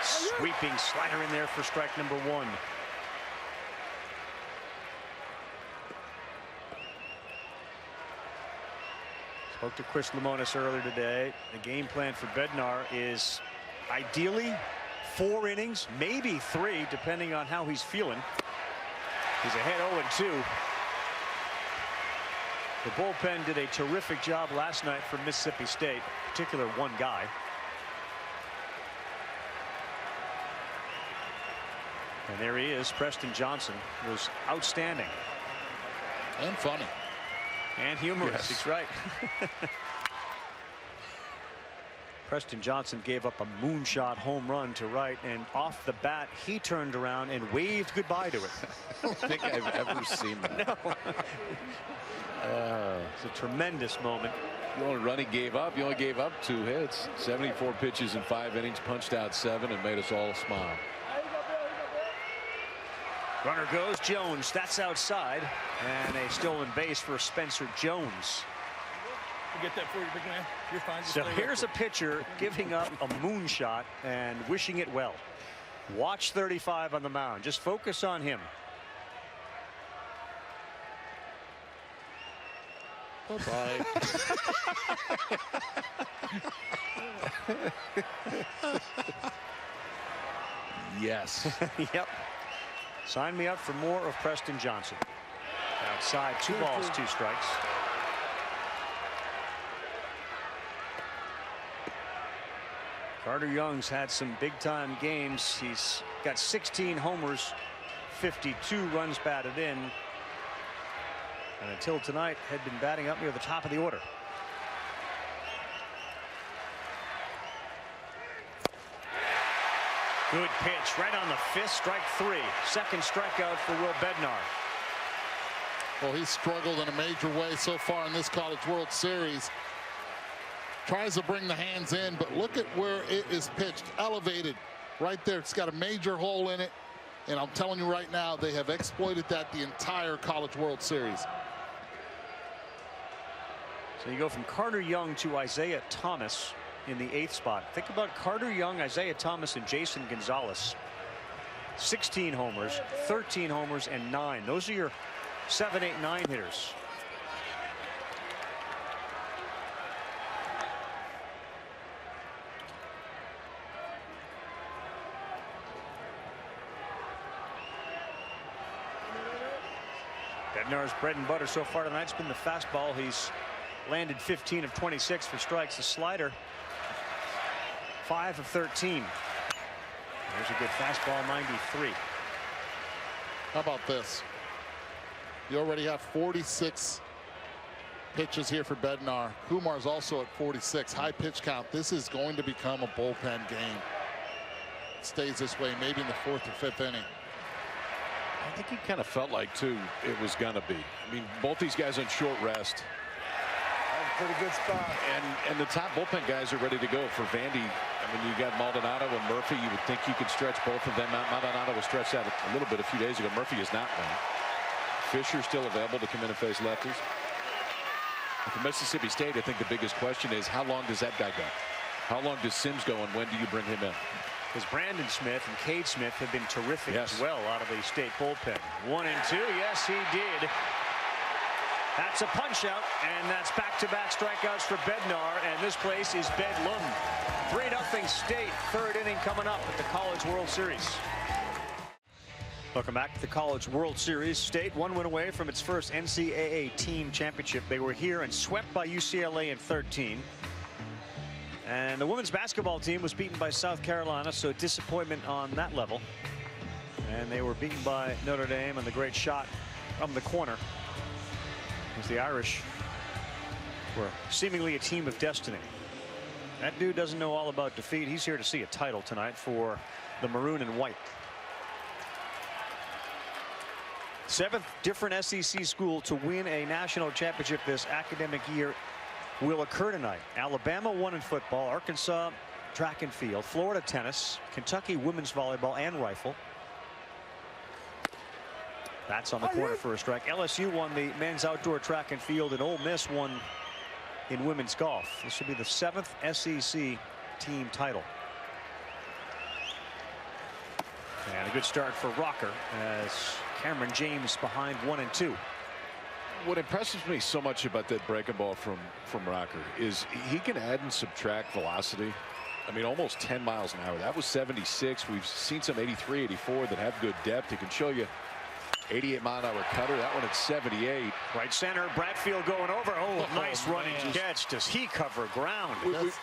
Sweeping slider in there for strike number 1. Spoke to Chris Lemonis earlier today. The game plan for Bednar is ideally 4 innings, maybe 3, depending on how he's feeling. He's ahead 0-2. The bullpen did a terrific job last night for Mississippi State, in particular one guy. And there he is. Preston Johnson was outstanding. And funny. And humorous. He's right. Preston Johnson gave up a moonshot home run to right, and off the bat he turned around and waved goodbye to it. I don't think I've ever seen that. No. It's a tremendous moment. The only run he gave up, 2 hits. 74 pitches in 5 innings, punched out 7, and made us all smile. Runner goes. Jones, that's outside, and a stolen base for Spencer Jones. Get that for you, big man. You're fine. So here's a pitcher giving up a moonshot and wishing it well. Watch 35 on the mound. Just focus on him. Bye-bye. Yes. Yep. Sign me up for more of Preston Johnson. Outside, 2 balls, 2 strikes. Carter Young's had some big-time games. He's got 16 homers, 52 runs batted in, and until tonight had been batting up near the top of the order. Good pitch right on the fist. Strike 3. Second strikeout for Will Bednar. Well, he's struggled in a major way so far in this College World Series. Tries to bring the hands in, but look at where it is pitched. Elevated right there. It's got a major hole in it. And I'm telling you right now, they have exploited that the entire College World Series. So you go from Carter Young to Isaiah Thomas in the 8th spot. Think about Carter Young, Isaiah Thomas, and Jason Gonzalez. 16 homers, 13 homers, and 9. Those are your 7, 8, 9 hitters. Bednar's bread and butter so far tonight's been the fastball. He's landed 15 of 26 for strikes. The slider, 5 of 13. There's a good fastball, 93. How about this? You already have 46 pitches here for Bednar. Kumar's also at 46. High pitch count. This is going to become a bullpen game. It stays this way maybe in the 4th or 5th inning. I think he kind of felt like, too, it was going to be. I mean, both these guys on short rest. Pretty good spot. And the top bullpen guys are ready to go for Vandy. I mean, you got Maldonado and Murphy. You would think you could stretch both of them out. Maldonado was stretched out a little bit a few days ago. Murphy is not one. Fisher still available to come in and face lefties. And for Mississippi State, I think the biggest question is how long does that guy go? How long does Sims go, and when do you bring him in? Because Brandon Smith and Cade Smith have been terrific Yes. as well out of the state bullpen. 1 and 2. Yes, he did. That's a punch out, and that's back-to-back strikeouts for Bednar, and this place is Bedlam. 3-0 State. 3rd inning coming up at the College World Series. Welcome back to the College World Series. State 1 win away from its first NCAA team championship. They were here and swept by UCLA in 13. And the women's basketball team was beaten by South Carolina, so disappointment on that level. And they were beaten by Notre Dame on the great shot from the corner. As the Irish were seemingly a team of destiny. That dude doesn't know all about defeat. He's here to see a title tonight for the maroon and white. 7th different SEC school to win a national championship this academic year will occur tonight. Alabama won in football, Arkansas track and field, Florida tennis, Kentucky women's volleyball and rifle. That's on the corner for a strike. LSU won the men's outdoor track and field, and Ole Miss won in women's golf. This will be the 7th SEC team title. And a good start for Rocker as Cameron James behind 1 and 2. What impresses me so much about that breaking ball from Rocker is he can add and subtract velocity. I mean, almost 10 miles an hour. That was 76. We've seen some 83, 84 that have good depth. He can show you 88-mile-an-hour cutter. That one at 78. Right center, Bradfield going over. Oh, nice running catch. Does he cover ground?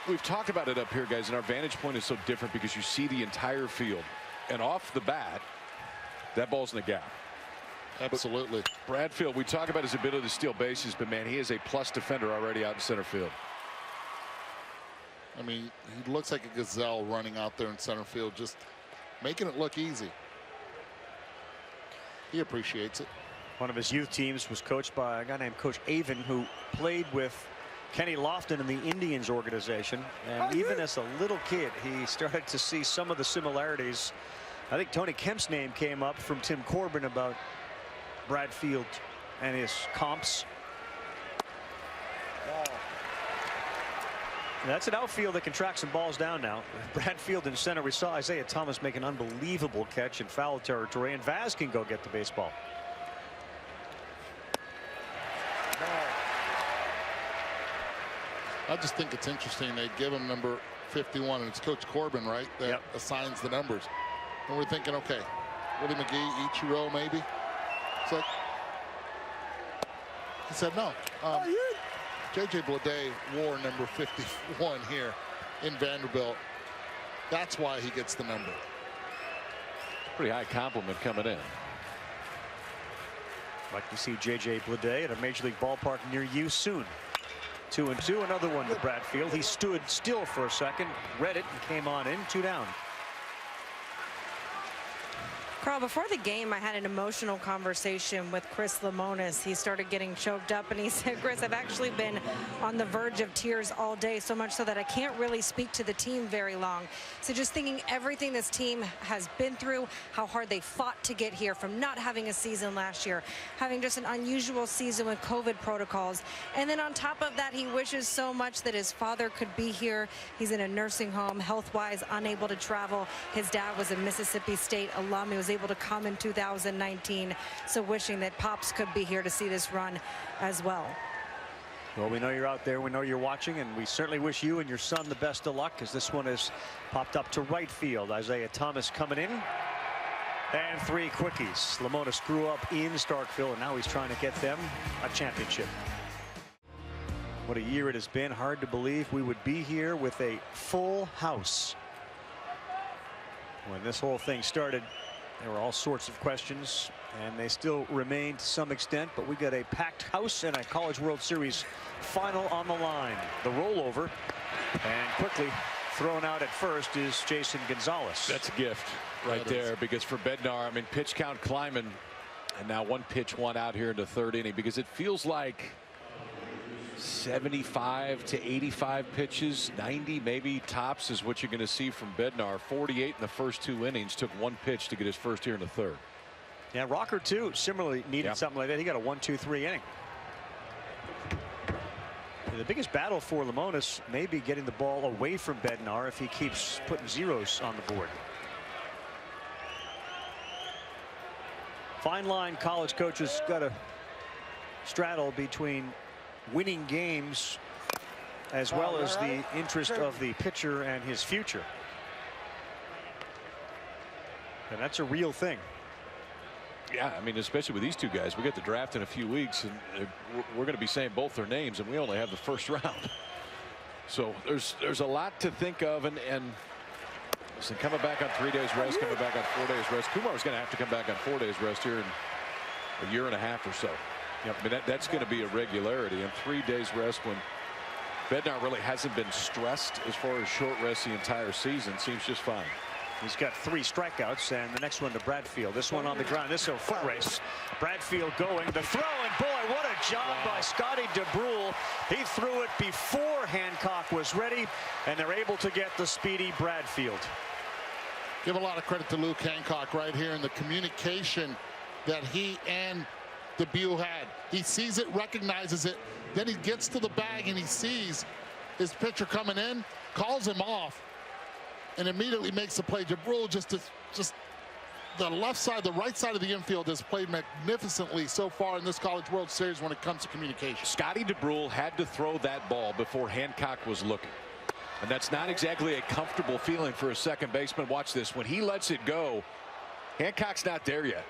We've talked about it up here, guys, and our vantage point is so different because you see the entire field. And off the bat, that ball's in the gap. Absolutely. But Bradfield, we talk about his ability to steal bases, but man, he is a plus defender already out in center field. I mean, he looks like a gazelle running out there in center field, just making it look easy. He appreciates it. One of his youth teams was coached by a guy named Coach Avon, who played with Kenny Lofton in the Indians organization. And even as a little kid, he started to see some of the similarities. I think Tony Kemp's name came up from Tim Corbin about Bradfield and his comps. That's an outfield that can track some balls down now. Bradfield in center. We saw Isaiah Thomas make an unbelievable catch in foul territory, and Vaz can go get the baseball. I just think it's interesting they give him number 51, and it's Coach Corbin, right, that assigns the numbers. And we're thinking, okay, Willie McGee, Ichiro, maybe. So he said no. J.J. Bleday wore number 51 here in Vanderbilt. That's why he gets the number. Pretty high compliment coming in. Like to see J.J. Bleday at a Major League ballpark near you soon. 2-2, another one to Bradfield. He stood still for a second, read it, and came on in. 2 down. Carl, before the game, I had an emotional conversation with Chris Lemonis. He started getting choked up, and he said, Chris, I've actually been on the verge of tears all day, so much so that I can't really speak to the team very long. So just thinking everything this team has been through, how hard they fought to get here, from not having a season last year, having just an unusual season with COVID protocols. And then on top of that, he wishes so much that his father could be here. He's in a nursing home, health-wise, unable to travel. His dad was a Mississippi State alum. He was able to come in 2019, so wishing that Pops could be here to see this run as well. Well, we know you're out there, we know you're watching, and we certainly wish you and your son the best of luck, as this one has popped up to right field. Isaiah Thomas coming in, and 3 quickies. Lemonis grew up in Starkville, and now he's trying to get them a championship. What a year it has been. Hard to believe we would be here with a full house. When this whole thing started, there were all sorts of questions, and they still remain to some extent, but we got a packed house and a College World Series final on the line. The rollover, and quickly thrown out at first is Jason Gonzalez. That's a gift right there, because for Bednar, I mean, pitch count climbing, and now 1 pitch, 1 out here in the 3rd inning, because it feels like 75 to 85 pitches, 90 maybe tops is what you're going to see from Bednar. 48 in the first 2 innings, took 1 pitch to get his first here in the 3rd. Yeah, Rocker too similarly needed something like that. He got a 1-2-3 inning. And the biggest battle for Lemonis may be getting the ball away from Bednar if he keeps putting zeros on the board. Fine line college coaches got to straddle between winning games as well as the interest of the pitcher and his future. And that's a real thing. Yeah, I mean, especially with these 2 guys, we get the draft in a few weeks, and we're going to be saying both their names, and we only have the 1st round. So there's a lot to think of, and listen, coming back on 3 days rest, coming back on 4 days rest. Kumar's going to have to come back on 4 days rest here in a year and a half or so. Yep. I mean, that's going to be a regularity, and 3 days rest when Bednar really hasn't been stressed as far as short rest the entire season. Seems just fine. He's got 3 strikeouts, and the next one to Bradfield. This one on the ground. This is a foot race. Bradfield going. The throw, and boy, what a job by Scotty DeBrule. He threw it before Hancock was ready, and they're able to get the speedy Bradfield. Give a lot of credit to Luke Hancock right here in the communication that he and DeBrule had. He sees it, recognizes it, then he gets to the bag and he sees his pitcher coming in, calls him off, and immediately makes the play. DeBrule just the left side, the right side of the infield has played magnificently so far in this College World Series when it comes to communication. Scotty DeBrule had to throw that ball before Hancock was looking. And that's not exactly a comfortable feeling for a second baseman. Watch this. When he lets it go, Hancock's not there yet.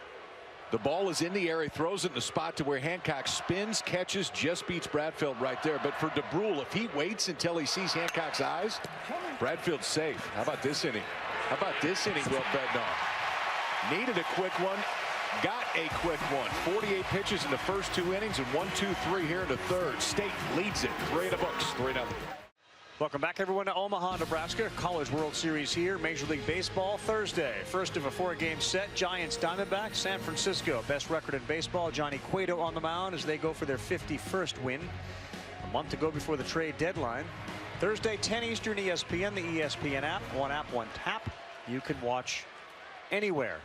The ball is in the air. He throws it in the spot to where Hancock spins, catches, just beats Bradfield right there. But for DeBrule, if he waits until he sees Hancock's eyes, Bradfield's safe. How about this inning? How about this inning, Will Bednar? Needed a quick one. Got a quick one. 48 pitches in the first 2 innings and 1-2-3 here in the 3rd. State leads it. 3 in the books. 3-0. Welcome back, everyone, to Omaha, Nebraska. College World Series here. Major League Baseball Thursday. First of a 4-game set. Giants, Diamondbacks, San Francisco. Best record in baseball. Johnny Cueto on the mound as they go for their 51st win. A month to go before the trade deadline. Thursday, 10 Eastern, ESPN, the ESPN app. 1 app, 1 tap. You can watch anywhere.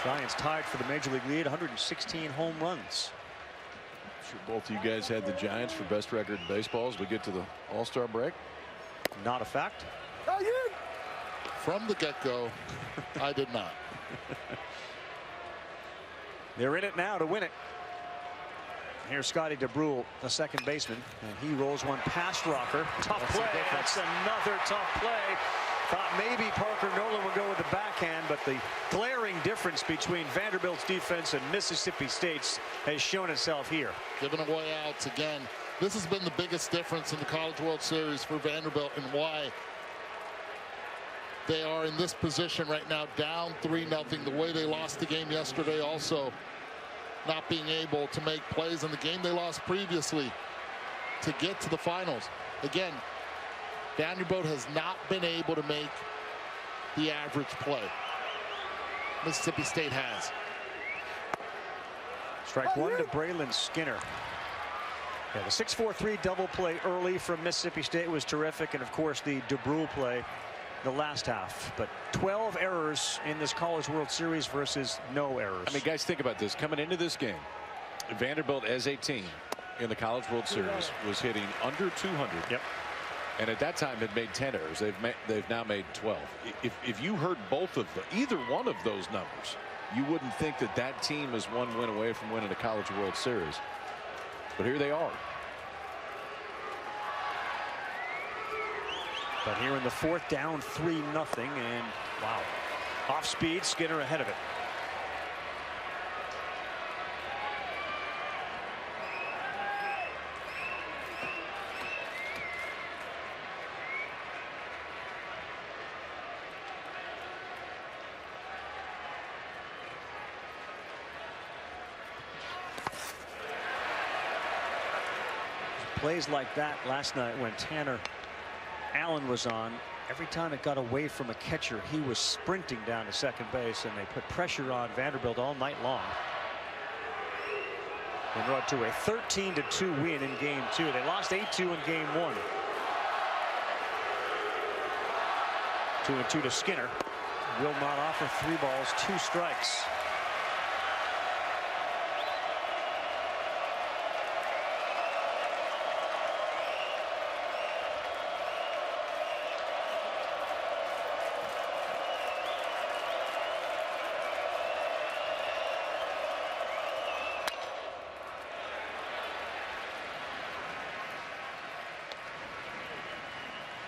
Giants tied for the Major League lead, 116 home runs. Sure both of you guys had the Giants for best record in baseball as we get to the All-Star break. Not a fact. From the get-go, I did not. They're in it now to win it. Here's Scotty DeBrule, the second baseman, and he rolls one past Rocker. Tough play. That's another tough play. Thought maybe Parker Nolan would go with the backhand, but the glaring difference between Vanderbilt's defense and Mississippi State's has shown itself here. Giving away outs again. This has been the biggest difference in the College World Series for Vanderbilt, and why they are in this position right now, down 3-0. The way they lost the game yesterday, also not being able to make plays in the game they lost previously to get to the finals. Again, Vanderbilt has not been able to make the average play. Mississippi State has. Strike one to Braylon Skinner. Yeah, the 6-4-3 double play early from Mississippi State was terrific, and of course the DeBrule play the last half. But 12 errors in this College World Series versus no errors. I mean, guys, think about this. Coming into this game, Vanderbilt as a team in the College World Series was hitting under 200. Yep. And at that time had made 10 errors. They've now made 12. If you heard both of them, either one of those numbers, you wouldn't think that that team is one win away from winning a College World Series. But here they are. But here in the fourth, down 3-0, and wow, off speed, Skinner ahead of it. Plays like that last night when Tanner Allen was on. Every time it got away from a catcher, he was sprinting down to second base, and they put pressure on Vanderbilt all night long. And brought to a 13-2 win in game 2. They lost 8-2 in game 1. 2-2 to Skinner. Will not offer 3 balls, 2 strikes.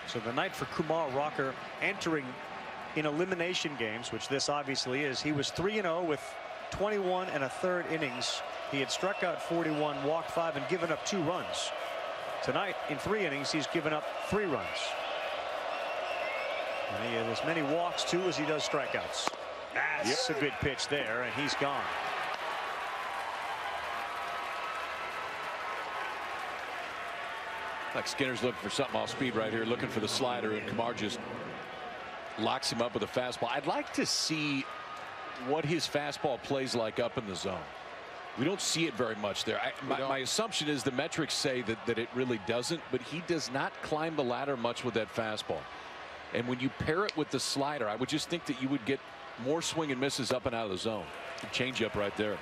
So the night for Kumar Rocker entering in elimination games, which this obviously is. He was 3-0 with 21 1/3 innings. He had struck out 41, walked 5, and given up 2 runs. Tonight, in 3 innings, he's given up 3 runs. And he had as many walks, too, as he does strikeouts. That's a good pitch there, and he's gone. Like Skinner's looking for something off speed right here, looking for the slider, and Kumar just locks him up with a fastball. I'd like to see what his fastball plays like up in the zone. We don't see it very much there. My assumption is the metrics say that it really doesn't, but he does not climb the ladder much with that fastball. And when you pair it with the slider, I would just think that you would get more swing and misses up and out of the zone. The changeup right there.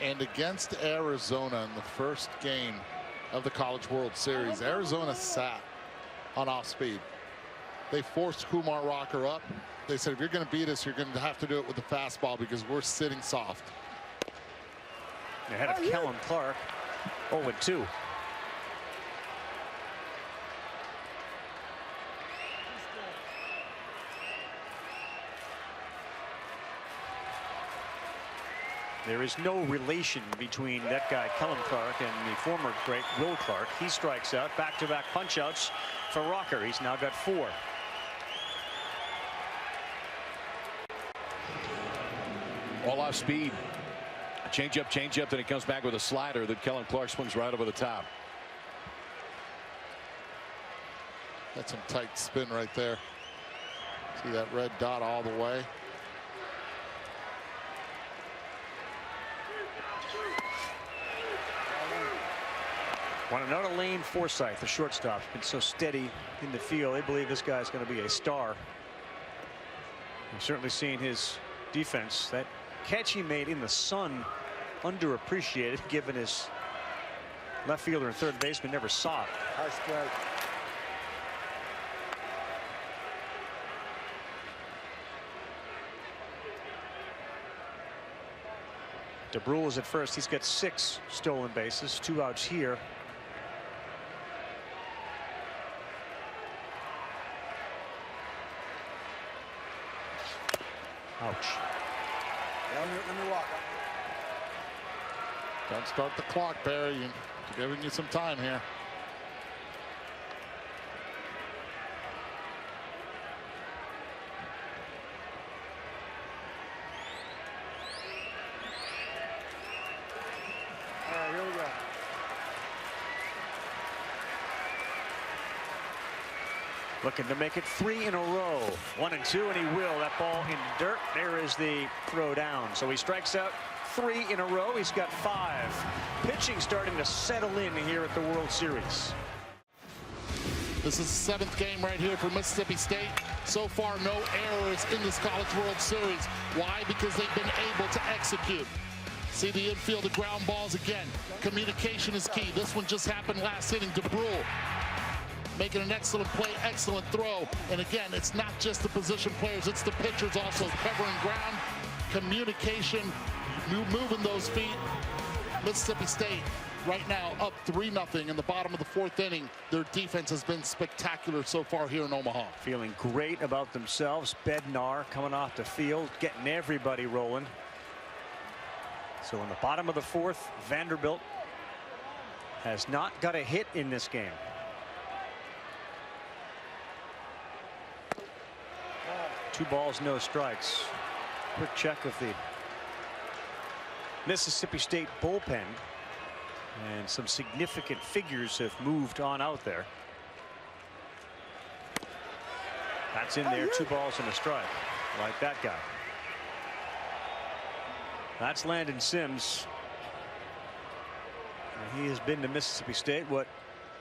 And against Arizona in the first game of the College World Series, Arizona sat on off speed. They forced Kumar Rocker up. They said, if you're going to beat us, you're going to have to do it with the fastball because we're sitting soft. Ahead of Kellen Clark, 0-2. There is no relation between that guy, Kellen Clark, and the former great Will Clark. He strikes out, back-to-back punch-outs for Rocker. He's now got 4. All off speed. Changeup, then he comes back with a slider that Kellen Clark swings right over the top. That's some tight spin right there. See that red dot all the way. Want to know to Lane Forsythe, the shortstop, been so steady in the field. They believe this guy's going to be a star. We've certainly seen his defense. That catch he made in the sun, underappreciated, given his left fielder and third baseman never saw it. High strike. DeBrule is at first. He's got 6 stolen bases, 2 outs here. Ouch. Yeah, let me walk. Don't start the clock, Barry. You're giving you some time here. All right, here we go. Looking to make it 3 in a row. 1 and 2, and he will. That ball in dirt. There is the throw down. So he strikes out 3 in a row. He's got 5. Pitching starting to settle in here at the World Series. This is the 7th game right here for Mississippi State. So far, no errors in this College World Series. Why? Because they've been able to execute. See the infield, the ground balls again. Communication is key. This one just happened last inning. DeBrule making an excellent play, excellent throw. And again, it's not just the position players, it's the pitchers also covering ground, communication, moving those feet. Mississippi State right now up 3-0 in the bottom of the 4th inning. Their defense has been spectacular so far here in Omaha. Feeling great about themselves. Bednar coming off the field, getting everybody rolling. So in the bottom of the 4th, Vanderbilt has not got a hit in this game. Two balls, no strikes. Quick check of the Mississippi State bullpen. And some significant figures have moved on out there. That's in there. 2 balls and a strike. Like that guy. That's Landon Sims. And he has been to Mississippi State what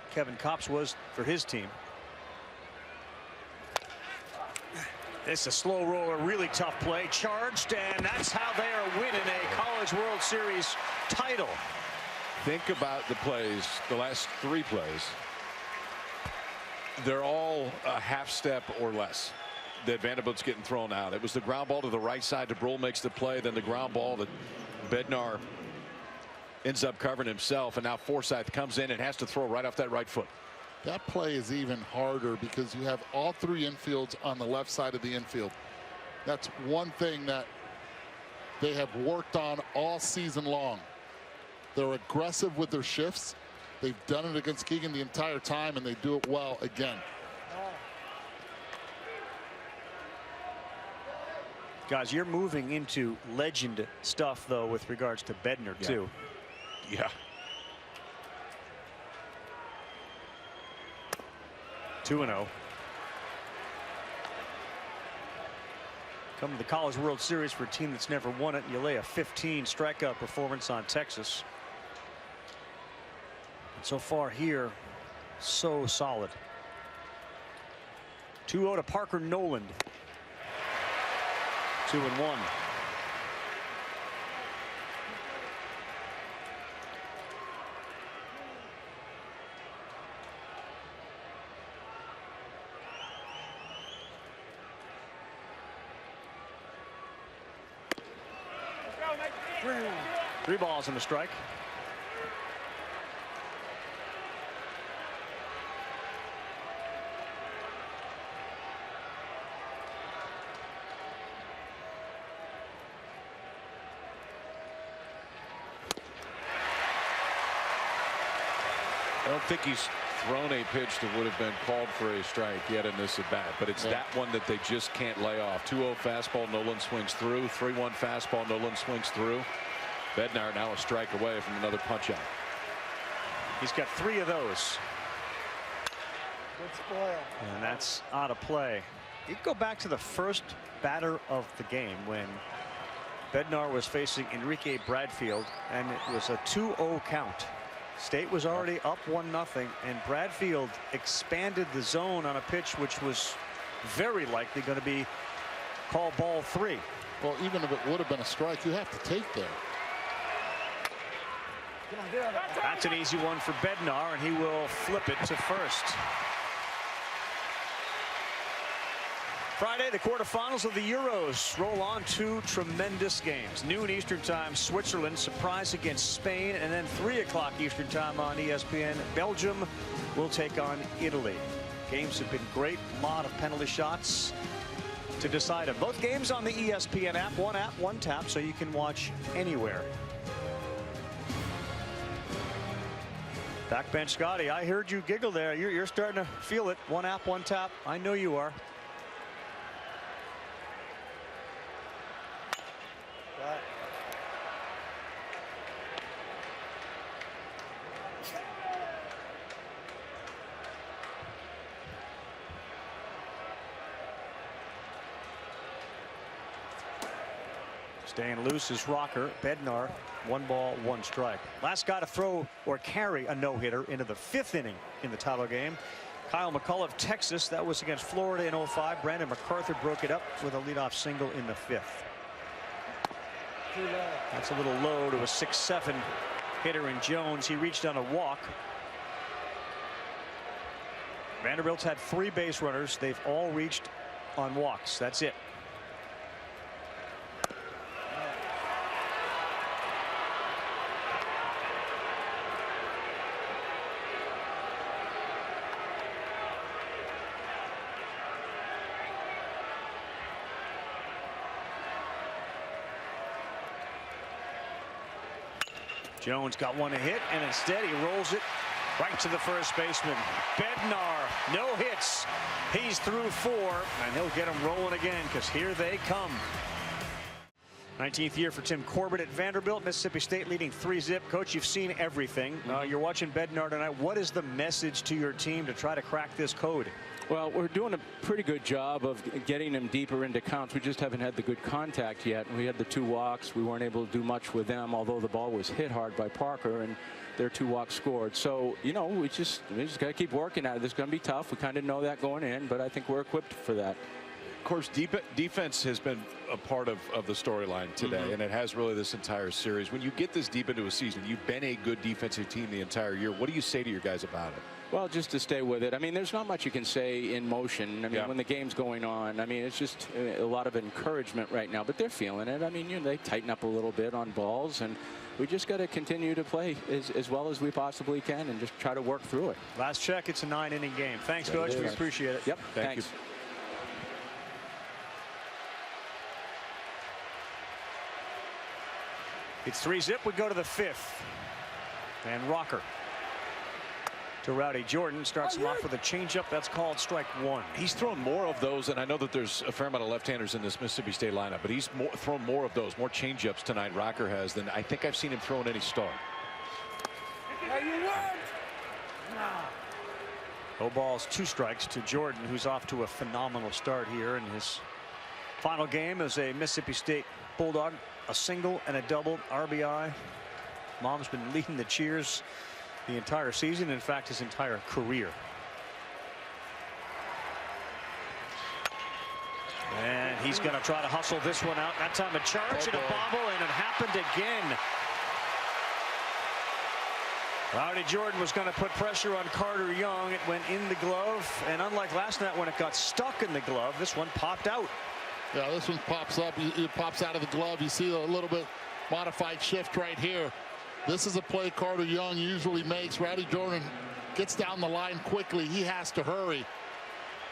Kevin Kopps was for his team. It's a slow roller, really tough play, charged, and that's how they are winning a College World Series title. Think about the plays, the last 3 plays. They're all a half step or less that Vanderbilt's getting thrown out. It was the ground ball to the right side. DeBrule makes the play, then the ground ball that Bednar ends up covering himself, and now Forsythe comes in and has to throw right off that right foot. That play is even harder because you have all 3 infields on the left side of the infield. That's one thing that they have worked on all season long. They're aggressive with their shifts. They've done it against Keegan the entire time, and they do it well again. Guys, you're moving into legend stuff, though, with regards to Bednar, too. Yeah. 2-0. Come to the College World Series for a team that's never won it. You lay a 15 strikeout performance on Texas. And so far here, so solid. 2-0 to Parker Noland. 2-1. Three balls and a strike. I don't think he's thrown a pitch that would have been called for a strike yet in this at bat, but it's that one that they just can't lay off. 2-0 fastball, Nolan swings through. 3-1 fastball, Nolan swings through. Bednar now a strike away from another punch out. He's got 3 of those. Good spoil. And that's out of play. You go back to the first batter of the game when Bednar was facing Enrique Bradfield, and it was a 2-0 count. State was already up 1-0, and Bradfield expanded the zone on a pitch which was very likely going to be called ball 3. Well, even if it would have been a strike, you have to take there. That's an easy one for Bednar, and he will flip it to first. Friday, the quarterfinals of the Euros roll on. 2 tremendous games. Noon Eastern Time, Switzerland surprise against Spain, and then 3 o'clock Eastern Time on ESPN, Belgium will take on Italy. Games have been great. A lot of penalty shots to decide them. Both games on the ESPN app, one tap, so you can watch anywhere. Backbench Scotty, I heard you giggle there. You're starting to feel it. One app, one tap. I know you are. Staying loose is Rocker. Bednar, 1 ball, 1 strike. Last guy to throw or carry a no-hitter into the 5th inning in the title game. Kyle McCullough of Texas. That was against Florida in 05. Brandon MacArthur broke it up with a leadoff single in the 5th. That's a little low to a 6-7 hitter in Jones. He reached on a walk. Vanderbilt's had 3 base runners. They've all reached on walks. That's it. Jones got one to hit, and instead he rolls it right to the first baseman. Bednar, no hits. He's through 4, and he'll get them rolling again, because here they come. 19th year for Tim Corbett at Vanderbilt. Mississippi State leading 3-zip. Coach, you've seen everything. You're watching Bednar tonight. What is the message to your team to try to crack this code? Well, we're doing a pretty good job of getting them deeper into counts. We just haven't had the good contact yet. We had the 2 walks. We weren't able to do much with them, although the ball was hit hard by Parker, and their 2 walks scored. So, you know, we just got to keep working at it. It's going to be tough. We kind of know that going in, but I think we're equipped for that. Of course, defense has been a part of the storyline today, and it has really this entire series. When you get this deep into a season, you've been a good defensive team the entire year. What do you say to your guys about it? Well, just to stay with it. I mean, there's not much you can say in motion. I mean, when the game's going on, I mean, it's just a lot of encouragement right now, but they're feeling it. I mean, you know, they tighten up a little bit on balls, and we just got to continue to play as well as we possibly can and just try to work through it. Last check, it's a 9-inning game. Thanks, Coach. We appreciate it. Yep. Thank you. It's 3-zip. We go to the 5th. And Rocker to Rowdy Jordan starts him off with a changeup. That's called strike 1. He's thrown more of those, and I know that there's a fair amount of left-handers in this Mississippi State lineup, but he's thrown more of those, more changeups tonight, Rocker has, than I think I've seen him throw in any start. No balls, 2 strikes to Jordan, who's off to a phenomenal start here in his final game as a Mississippi State Bulldog. A single and a double, RBI. Mom's been leading the cheers the entire season, in fact his entire career. And he's going to try to hustle this one out. That time a charge and a bobble, and it happened again. Rowdy Jordan was going to put pressure on Carter Young. It went in the glove, and unlike last night when it got stuck in the glove, this one popped out. Yeah, this one pops up. It pops out of the glove. You see a little bit modified shift right here. This is a play Carter Young usually makes. Rowdy Jordan gets down the line quickly. He has to hurry.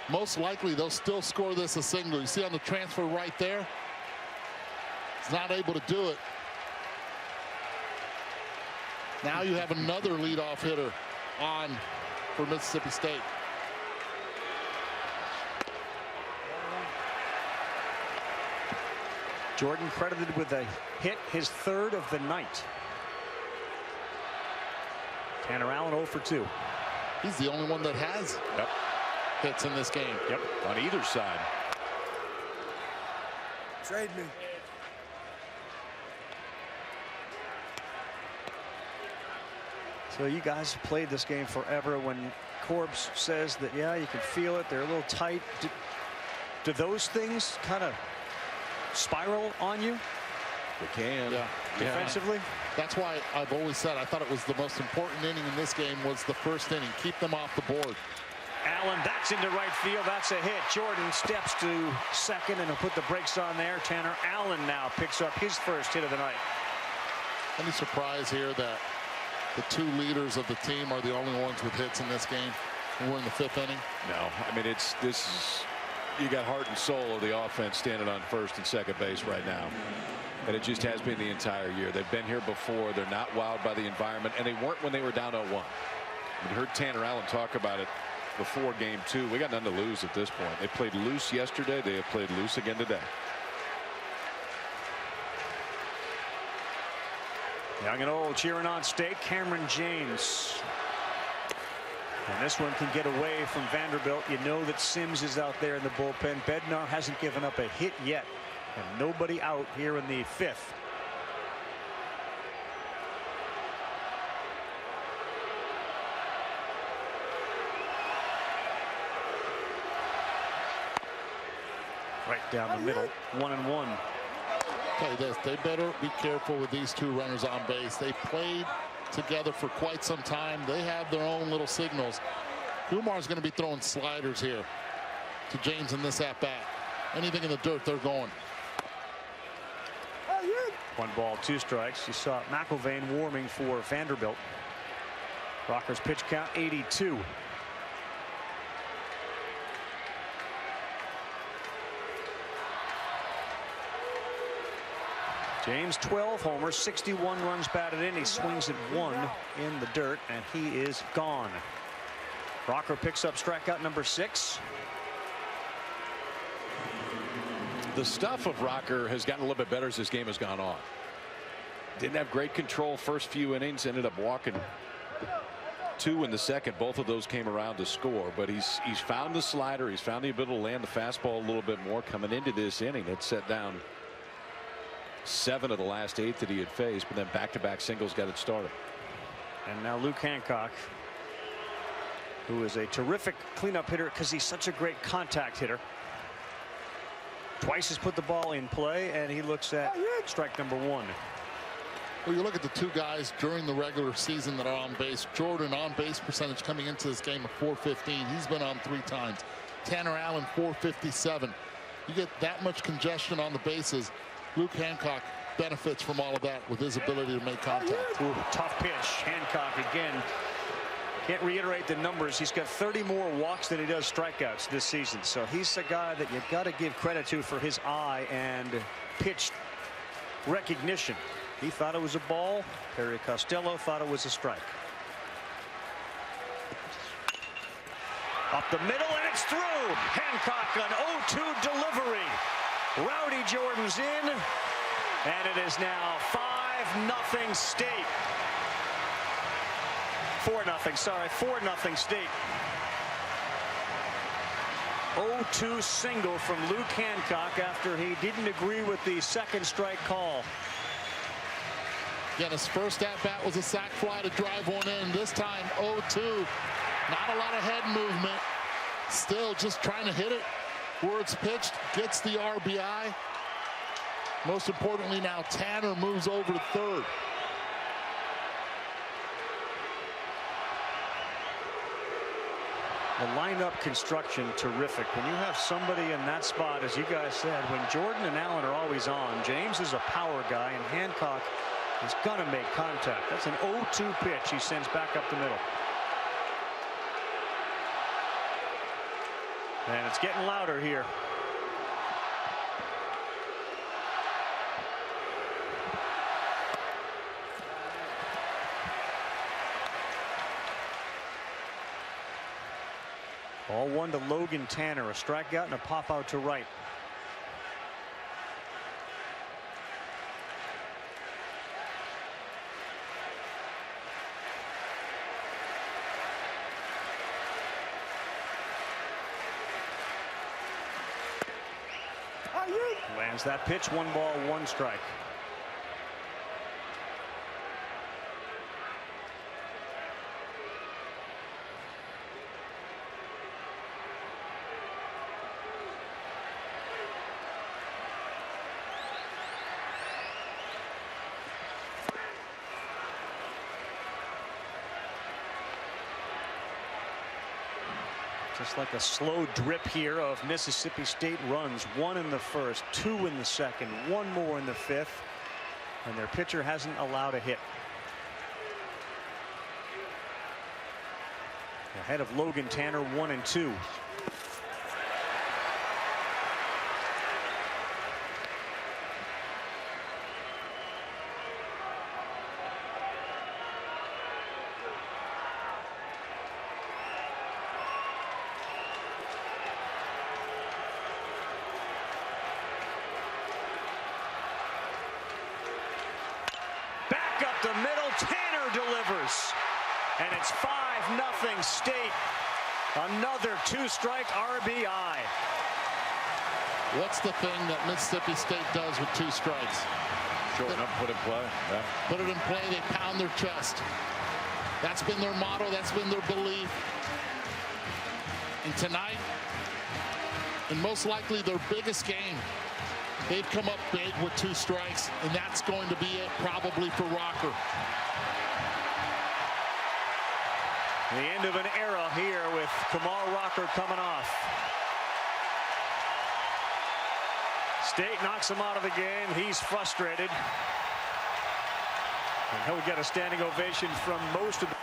Most likely, they'll still score this a single. You see on the transfer right there? He's not able to do it. Now you have another leadoff hitter on for Mississippi State. Jordan credited with a hit, his 3rd of the night. Tanner Allen 0 for 2. He's the only one that has hits in this game. Yep, on either side. Trade me. So you guys played this game forever. When Corbs says that, yeah, you can feel it, they're a little tight. Do those things kind of spiral on you? They can. Yeah. Defensively? That's why I've always said I thought it was the most important inning in this game was the first inning. Keep them off the board. Allen, that's into right field. That's a hit. Jordan steps to second and he'll put the brakes on there. Tanner Allen now picks up his first hit of the night. Any surprise here that the two leaders of the team are the only ones with hits in this game? We're in the 5th inning. No, I mean, you got heart and soul of the offense standing on first and second base right now. And it just has been the entire year. They've been here before. They're not wowed by the environment, and they weren't when they were down 0-1. We heard Tanner Allen talk about it before game 2. We got nothing to lose at this point. They played loose yesterday. They have played loose again today. Young and old cheering on State. Cameron James. And this one can get away from Vanderbilt. You know that Sims is out there in the bullpen. Bednar hasn't given up a hit yet. And nobody out here in the 5th. Right down the middle. 1-1. Tell you this, they better be careful with these two runners on base. They played together for quite some time. They have their own little signals. Kumar's going to be throwing sliders here to James in this at-bat. Anything in the dirt, they're going. 1 ball, 2 strikes. You saw McIlvain warming for Vanderbilt. Rocker's pitch count 82. James 12 homers, 61 runs batted in. He swings at 1 in the dirt, and he is gone. Rocker picks up strikeout number 6. The stuff of Rocker has gotten a little bit better as this game has gone on. Didn't have great control first few innings. Ended up walking 2 in the second. Both of those came around to score. But he's found the slider. He's found the ability to land the fastball a little bit more coming into this inning. It set down 7 of the last 8 that he had faced, but then back-to-back singles got it started. And now Luke Hancock, who is a terrific cleanup hitter because he's such a great contact hitter. Twice has put the ball in play, and he looks at strike number 1. Well, you look at the two guys during the regular season that are on base. Jordan on base percentage coming into this game of .415. He's been on 3 times. Tanner Allen .457. You get that much congestion on the bases. Luke Hancock benefits from all of that with his ability to make contact. Ooh, tough pitch. Hancock again. Can't reiterate the numbers. He's got 30 more walks than he does strikeouts this season. So he's a guy that you've got to give credit to for his eye and pitch recognition. He thought it was a ball. Perry Costello thought it was a strike. Up the middle, and it's through. Hancock on 0-2 delivery. Rowdy Jordan's in, and it is now 5-0 State. 4-0, sorry, 4-0 State. 0-2 single from Luke Hancock after he didn't agree with the second strike call. Again, his first at-bat was a sac fly to drive one in. This time 0-2. Not a lot of head movement. Still just trying to hit it where it's pitched. Gets the RBI. Most importantly now, Tanner moves over to third. The lineup construction terrific. When you have somebody in that spot, as you guys said, when Jordan and Allen are always on, James is a power guy, and Hancock is going to make contact. That's an 0-2 pitch he sends back up the middle. And it's getting louder here. Ball 1 to Logan Tanner, a strikeout and a pop out to right. Lands that pitch, 1 ball, 1 strike. Just like a slow drip here of Mississippi State runs. 1 in the first, 2 in the second, 1 more in the fifth, and their pitcher hasn't allowed a hit. Ahead of Logan Tanner, 1 and 2. Back up the middle, Tanner delivers. And it's 5-0 State. Another 2-strike RBI. What's the thing that Mississippi State does with 2 strikes? Shorten up, put in play. Yeah. Put it in play, they pound their chest. That's been their motto, that's been their belief. And tonight, and most likely their biggest game, they've come up big with 2 strikes, and that's going to be it probably for Rocker. The end of an era here with Kamal Rocker coming off. State knocks him out of the game. He's frustrated. And he'll get a standing ovation from most of the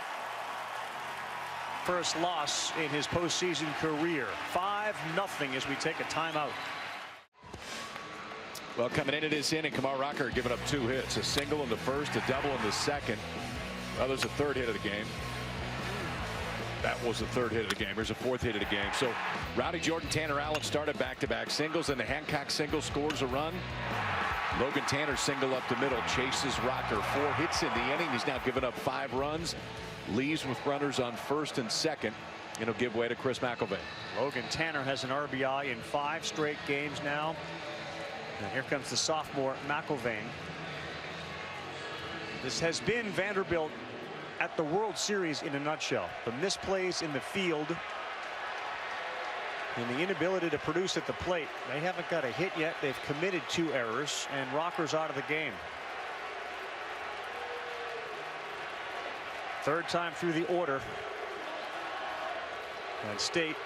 first loss in his postseason career. 5-0 as we take a timeout. Well, coming into this inning, Kamal Rocker giving up 2 hits. A single in the first, a double in the second. Well, there's a 3rd hit of the game. That was the 3rd hit of the game. There's a 4th hit of the game. So Rowdy Jordan, Tanner Allen started back-to-back singles, and the Hancock single scores a run. Logan Tanner single up the middle, chases Rocker. 4 hits in the inning. He's now given up 5 runs. Leaves with runners on first and second. And he'll give way to Chris McElvain. Logan Tanner has an RBI in 5 straight games now. And here comes the sophomore McElvain. This has been Vanderbilt at the World Series in a nutshell. The misplays in the field and the inability to produce at the plate. They haven't got a hit yet. They've committed 2 errors, and Rocker's out of the game. 3rd time through the order. And State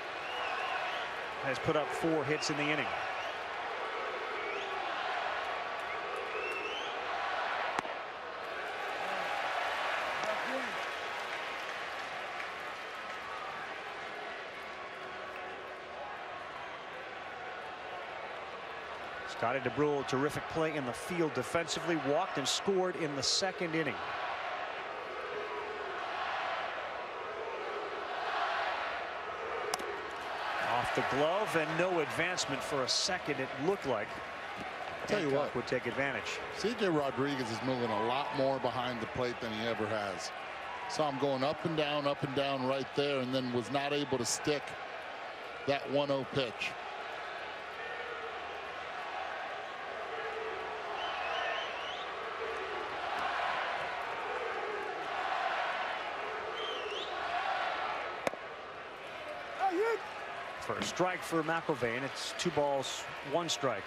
has put up 4 hits in the inning. Scotty DeBrule, terrific play in the field defensively, walked and scored in the 2nd inning. Off the glove and no advancement for a second. It looked like Tell you what, would take advantage. C.J. Rodriguez is moving a lot more behind the plate than he ever has. Saw him going up and down right there, and then was not able to stick that 1-0 pitch. For a strike for McElvain, it's 2 balls, 1 strike.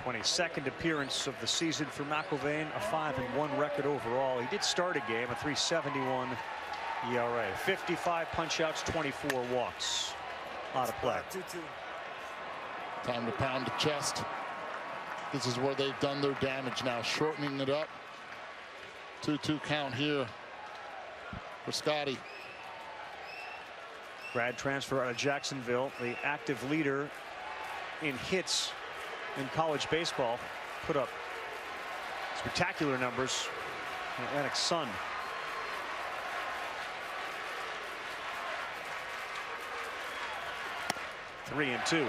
'22nd appearance of the season for McElvain, a 5-1 record overall. He did start a game, a 3.71 ERA, 55 punch-outs, 24 walks. A lot of play. Time to pound the chest. This is where they've done their damage now, shortening it up. 2-2 count here for Scotty. Grad transfer out of Jacksonville, the active leader in hits in college baseball, put up spectacular numbers in Atlantic Sun. Three and 2.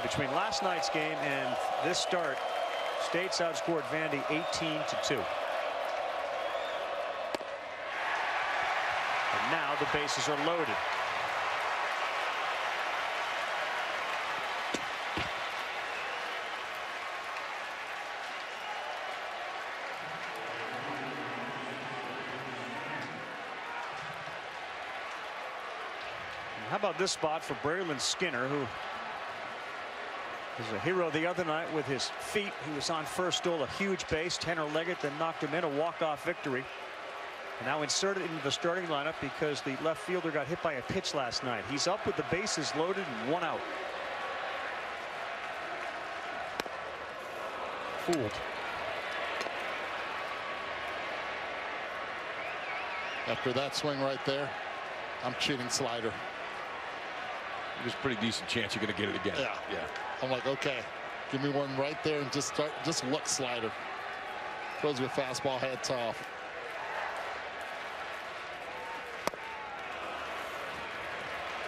Between last night's game and this start, State's outscored Vandy 18-2. And now the bases are loaded. How about this spot for Braylon Skinner, who was a hero the other night with his feet. He was on first, stole a huge base, Tanner-Leggett, then knocked him in, a walk-off victory. And now inserted into the starting lineup because the left fielder got hit by a pitch last night. He's up with the bases loaded and 1 out. Fooled. After that swing right there, I'm cheating slider. There's a pretty decent chance you're going to get it again. Yeah. I'm like, okay, give me one right there and just look slider. Throws your fastball, heads off.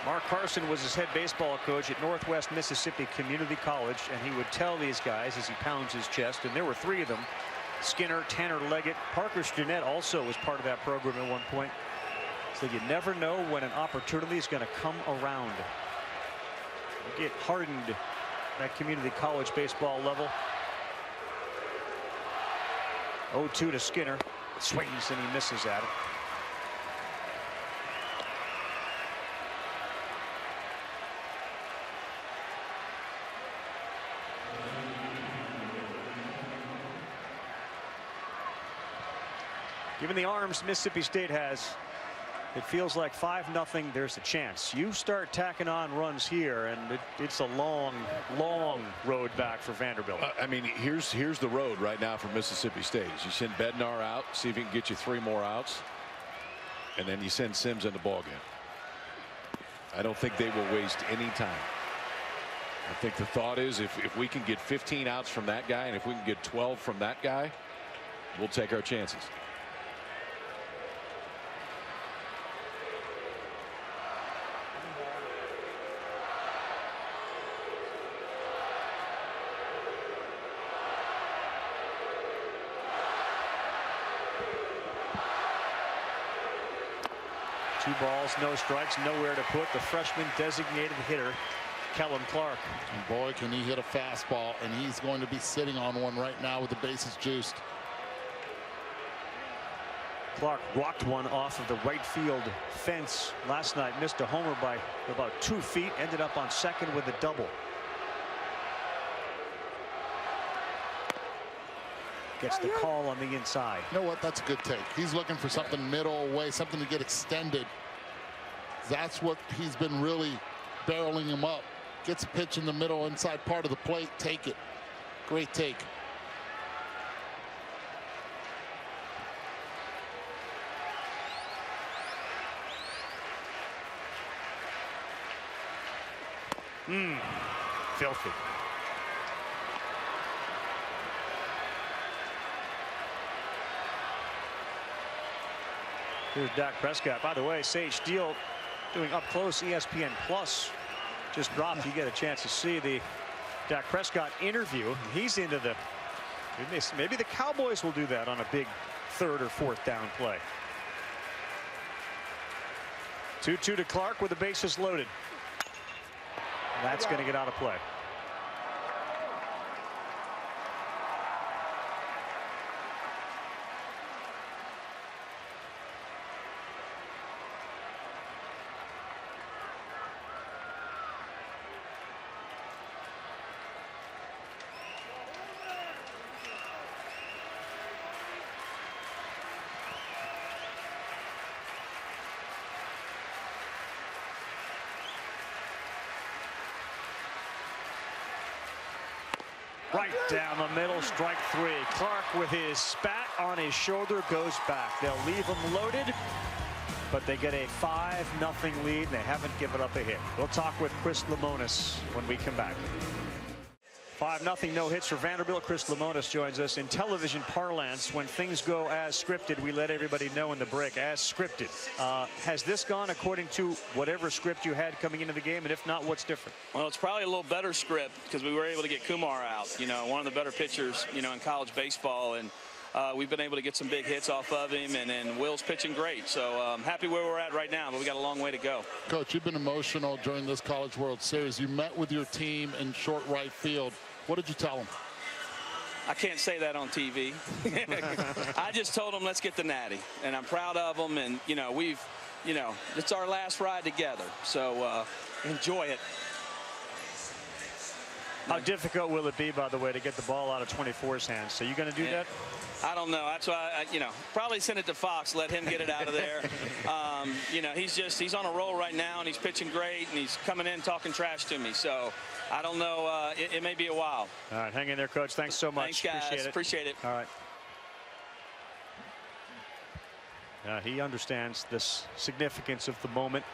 Mark Carson was his head baseball coach at Northwest Mississippi Community College, and he would tell these guys as he pounds his chest, and there were 3 of them, Skinner, Tanner-Leggett, Parker Stinnett also was part of that program at one point. So you never know when an opportunity is going to come around. You get hardened at community college baseball level. 0-2 to Skinner. Swings and he misses at it. Given the arms Mississippi State has, it feels like 5-0. There's a chance. You start tacking on runs here, and it's a long, long road back for Vanderbilt. I mean, here's the road right now for Mississippi State. You send Bednar out, see if he can get you 3 more outs, and then you send Sims in the ballgame. I don't think they will waste any time. I think the thought is if we can get 15 outs from that guy, and if we can get 12 from that guy, we'll take our chances. Two balls, no strikes, nowhere to put the freshman designated hitter, Kellen Clark. And boy, can he hit a fastball, and he's going to be sitting on one right now with the bases juiced. Clark walked one off of the right field fence last night, missed a homer by about 2 feet, ended up on second with a double. Gets the call on the inside. You know what? That's a good take. He's looking for something middle away, something to get extended. That's what he's been really barreling him up. Gets a pitch in the middle inside part of the plate. Take it. Great take. Filthy. Here's Dak Prescott. By the way, Sage Steele doing up close ESPN Plus just dropped. You get a chance to see the Dak Prescott interview. He's into the maybe the Cowboys will do that on a big 3rd or 4th down play. 2-2 to Clark with the bases loaded. That's going to get out of play. Right down the middle, strike 3. Clark with his spat on his shoulder goes back. They'll leave him loaded, but they get a 5-0 lead, and they haven't given up a hit. We'll talk with Chris Lemonis when we come back. 5-0 no hits for Vanderbilt. Chris Lemonis joins us. In television parlance, when things go as scripted, we let everybody know in the break, as scripted. Has this gone according to whatever script you had coming into the game? And if not, what's different? Well, it's probably a little better script because we were able to get Kumar out, one of the better pitchers, in college baseball. And we've been able to get some big hits off of him, and Will's pitching great. So I'm happy where we're at right now, but we got a long way to go. Coach, you've been emotional during this College World Series. You met with your team in short right field. What did you tell them? I can't say that on TV. I just told them, let's get the natty. And I'm proud of them. And, we've you know, it's our last ride together. So enjoy it. How difficult will it be, by the way, to get the ball out of 24's hands? So you going to do that? I don't know. That's why you know, probably send it to Fox, let him get it out of there. You know, he's on a roll right now, and he's pitching great, and he's coming in talking trash to me. So I don't know. It may be a while. All right, hang in there, Coach. Thanks so much. Thanks, guys. Appreciate it. All right. He understands this significance of the moment.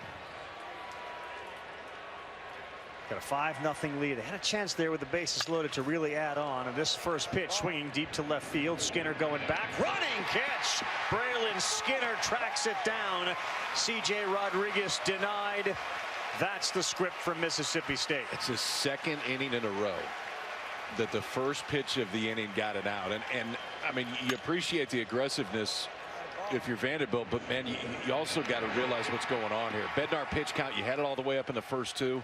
Got a 5-0 lead. They had a chance there with the bases loaded to really add on. And this first pitch swinging deep to left field. Skinner going back. Running catch. Braylon Skinner tracks it down. C.J. Rodriguez denied. That's the script from Mississippi State. It's the second inning in a row that the first pitch of the inning got it out. And I mean, you appreciate the aggressiveness if you're Vanderbilt, but man, you also got to realize what's going on here. Bednar pitch count, you had it all the way up in the first two.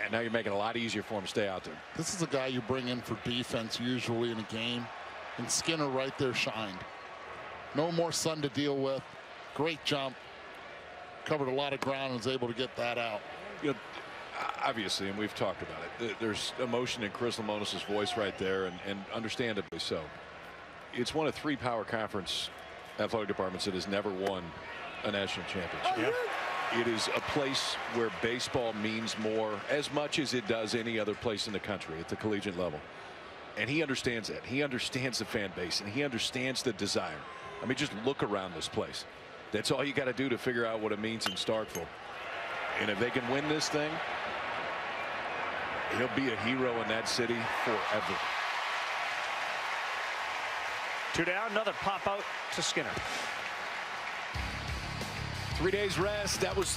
And now you're making it a lot easier for him to stay out there. This is a guy you bring in for defense usually in a game. And Skinner right there shined. No more sun to deal with. Great jump. Covered a lot of ground and was able to get that out. You know, obviously, and we've talked about it, there's emotion in Chris Lemonis' voice right there, and understandably so. It's one of 3 power conference athletic departments that has never won a national championship. Yep. It is a place where baseball means more, as much as it does any other place in the country at the collegiate level. And he understands that. He understands the fan base, and he understands the desire. I mean, just look around this place. That's all you got to do to figure out what it means in Starkville. And if they can win this thing, he'll be a hero in that city forever. 2 down, another pop out to Skinner. 3 days rest. That was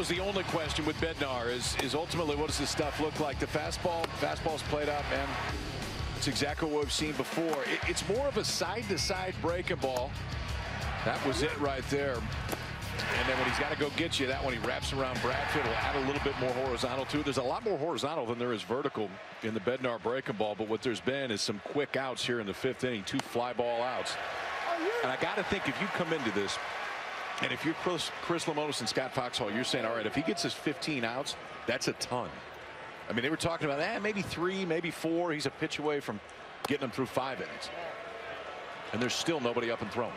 the only question with Bednar is ultimately what does this stuff look like? The fastball's played out, man. It's exactly what we've seen before. It's more of a side-to-side breaking ball. That was it right there. And then when he's got to go get you, that one he wraps around Bradfield, will add a little bit more horizontal to it. There's a lot more horizontal than there is vertical in the Bednar breaking ball, but what there's been is some quick outs here in the 5th inning, 2 fly ball outs. And I got to think if you come into this, and if you're Chris Lemonis and Scott Foxhall, you're saying, all right, if he gets his 15 outs, that's a ton. I mean, they were talking about maybe 3, maybe 4. He's a pitch away from getting them through 5 innings. And there's still nobody up and throwing.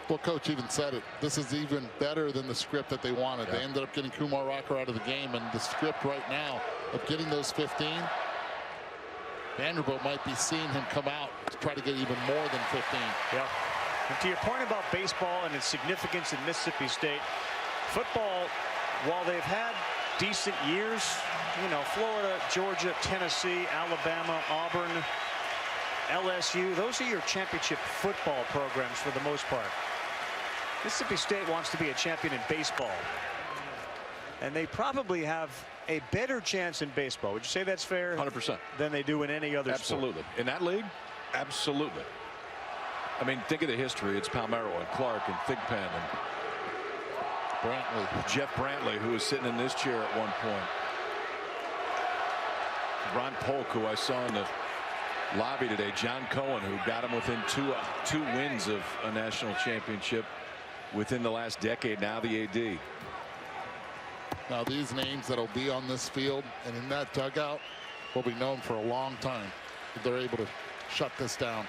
Well, Coach even said it. This is even better than the script that they wanted. Yeah. They ended up getting Kumar Rocker out of the game, and the script right now of getting those 15, Vanderbilt might be seeing him come out to try to get even more than 15. Yeah. And to your point about baseball and its significance in Mississippi State, football, while they've had decent years, you know, Florida, Georgia, Tennessee, Alabama, Auburn, LSU, those are your championship football programs for the most part. Mississippi State wants to be a champion in baseball. And they probably have a better chance in baseball. Would you say that's fair? 100%. Than they do in any other Absolutely. sport? In that league? Absolutely. I mean, think of the history. It's Palmero and Clark and Thigpen and Brantley. Jeff Brantley, who was sitting in this chair at one point. Ron Polk, who I saw in the lobby today. John Cohen, who got him within two wins of a national championship within the last decade. Now the AD. Now these names that'll be on this field and in that dugout will be known for a long time if they're able to shut this down.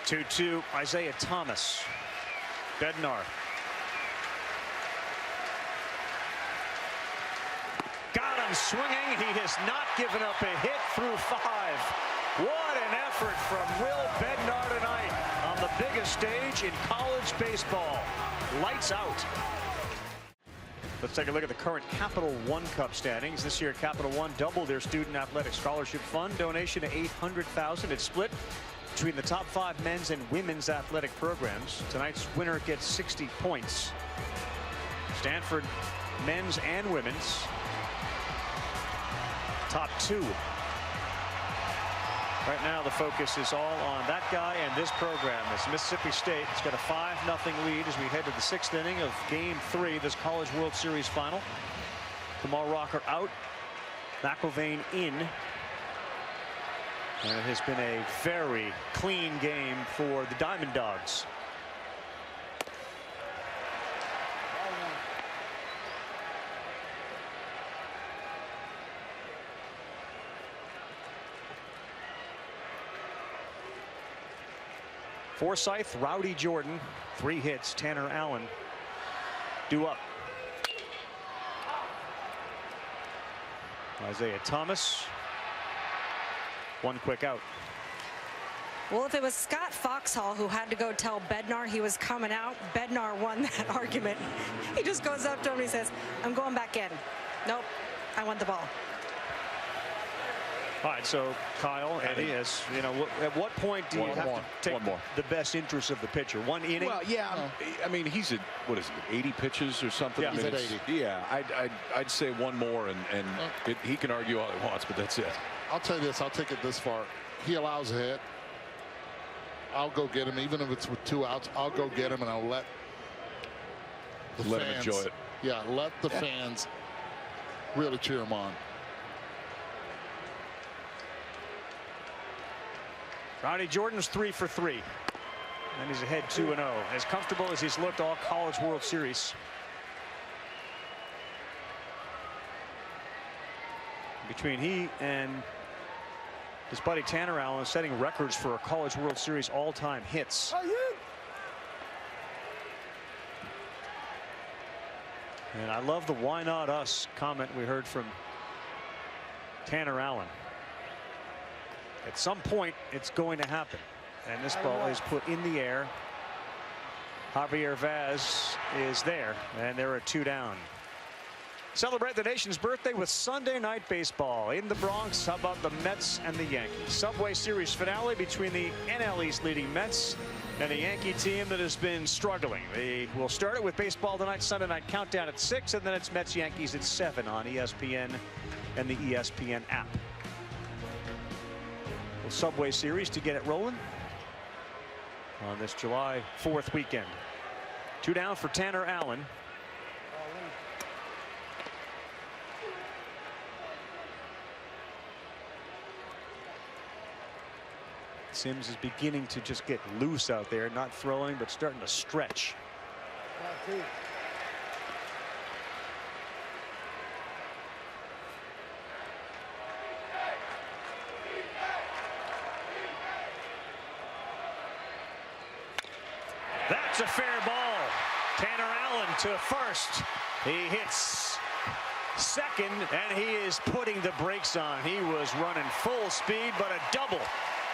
2-2, Isaiah Thomas. Bednar. Got him swinging. He has not given up a hit through 5. What an effort from Will Bednar tonight on the biggest stage in college baseball. Lights out. Let's take a look at the current Capital One Cup standings. This year, Capital One doubled their student athletic scholarship fund donation to $800,000. It's split between the top 5 men's and women's athletic programs. Tonight's winner gets 60 points. Stanford men's and women's top 2. Right now the focus is all on that guy and this program. As Mississippi State has got a 5-0 lead as we head to the 6th inning of Game 3, this College World Series final. Kumar Rocker out, McIlvain in. And it has been a very clean game for the Diamond Dogs. Forsythe, Rowdy Jordan, 3 hits. Tanner Allen due up. Isaiah Thomas, 1 quick out. Well, if it was Scott Foxhall who had to go tell Bednar he was coming out, Bednar won that argument. He just goes up to him and he says, I'm going back in. Nope, I want the ball. All right, so Kyle, Eddie, as you know, at what point do you have to take the best interest of the pitcher? 1 inning? Well, yeah. I mean, he's at, what is it, 80 pitches or something? Yeah, I mean, he's at 80. Yeah, I'd say 1 more, and he can argue all he wants, but that's it. I'll tell you this. I'll take it this far. He allows a hit. I'll go get him, even if it's with 2 outs. I'll go get him, and I'll let the fans him enjoy it. Yeah, let the fans really cheer him on. Rowdy Jordan's 3 for 3. And he's ahead 2-0. As comfortable as he's looked all College World Series. Between he and his buddy Tanner Allen setting records for a College World Series all-time hits. And I love the "why not us" comment we heard from Tanner Allen. At some point, it's going to happen. And this ball is put in the air. Javier Vaz is there, and there are 2 down. Celebrate the nation's birthday with Sunday night baseball in the Bronx. How about the Mets and the Yankees? Subway Series finale between the NL East leading Mets and a Yankee team that has been struggling. They will start it with baseball tonight, Sunday night countdown at 6, and then it's Mets Yankees at 7 on ESPN and the ESPN app. Subway Series to get it rolling on this July 4th weekend. 2 down for Tanner Allen. Sims is beginning to just get loose out there, not throwing, but starting to stretch. That's a fair ball. Tanner Allen to first. He hits second, and he is putting the brakes on. He was running full speed, but a double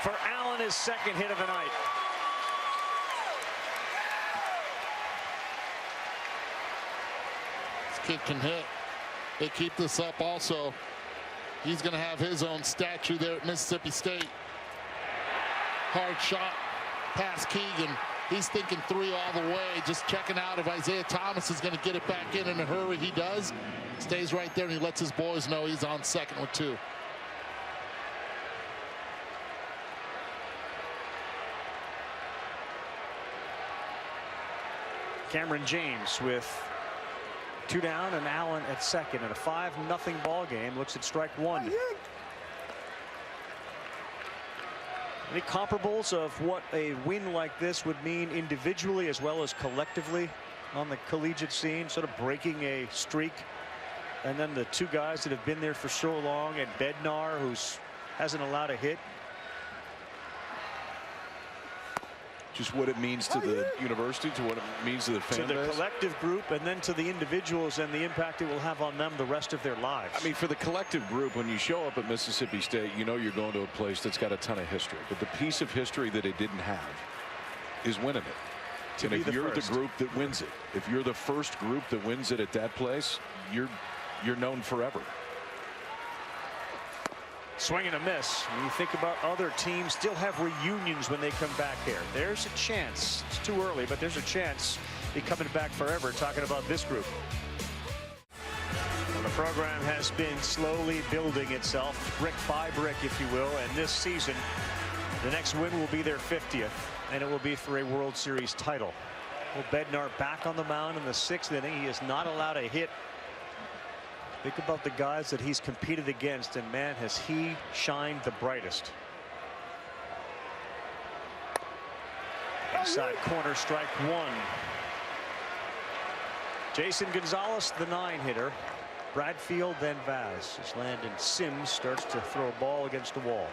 for Allen, his 2nd hit of the night. This kid can hit. They keep this up also. He's going to have his own statue there at Mississippi State. Hard shot past Keegan. He's thinking 3 all the way, just checking out if Isaiah Thomas is going to get it back in a hurry. He does. Stays right there, and he lets his boys know he's on second with 2. Cameron James with 2 down and Allen at second in a 5-0 ball game. Looks at strike 1. Any comparables of what a win like this would mean individually as well as collectively on the collegiate scene, sort of breaking a streak? And then the 2 guys that have been there for so long, and Bednar, who's hasn't allowed a hit. Just what it means to the university, to what it means to the fan base. To the collective group, and then to the individuals and the impact it will have on them the rest of their lives. I mean, for the collective group, when you show up at Mississippi State, you know you're going to a place that's got a ton of history. But the piece of history that it didn't have is winning it. And if you're the group that wins it, if you're the first group that wins it at that place, you're known forever. Swing and a miss. When you think about other teams still have reunions when they come back here. There's a chance. It's too early, but there's a chance to be coming back forever. Talking about this group. Well, the program has been slowly building itself, brick by brick, if you will. And this season, the next win will be their 50th, and it will be for a World Series title. Well, Bednar back on the mound in the 6th inning. He is not allowed a hit. Think about the guys that he's competed against, and man, has he shined the brightest. Inside corner, strike 1. Jason Gonzalez, the 9-hitter. Bradfield, then Vaz. As Landon Sims starts to throw a ball against the wall.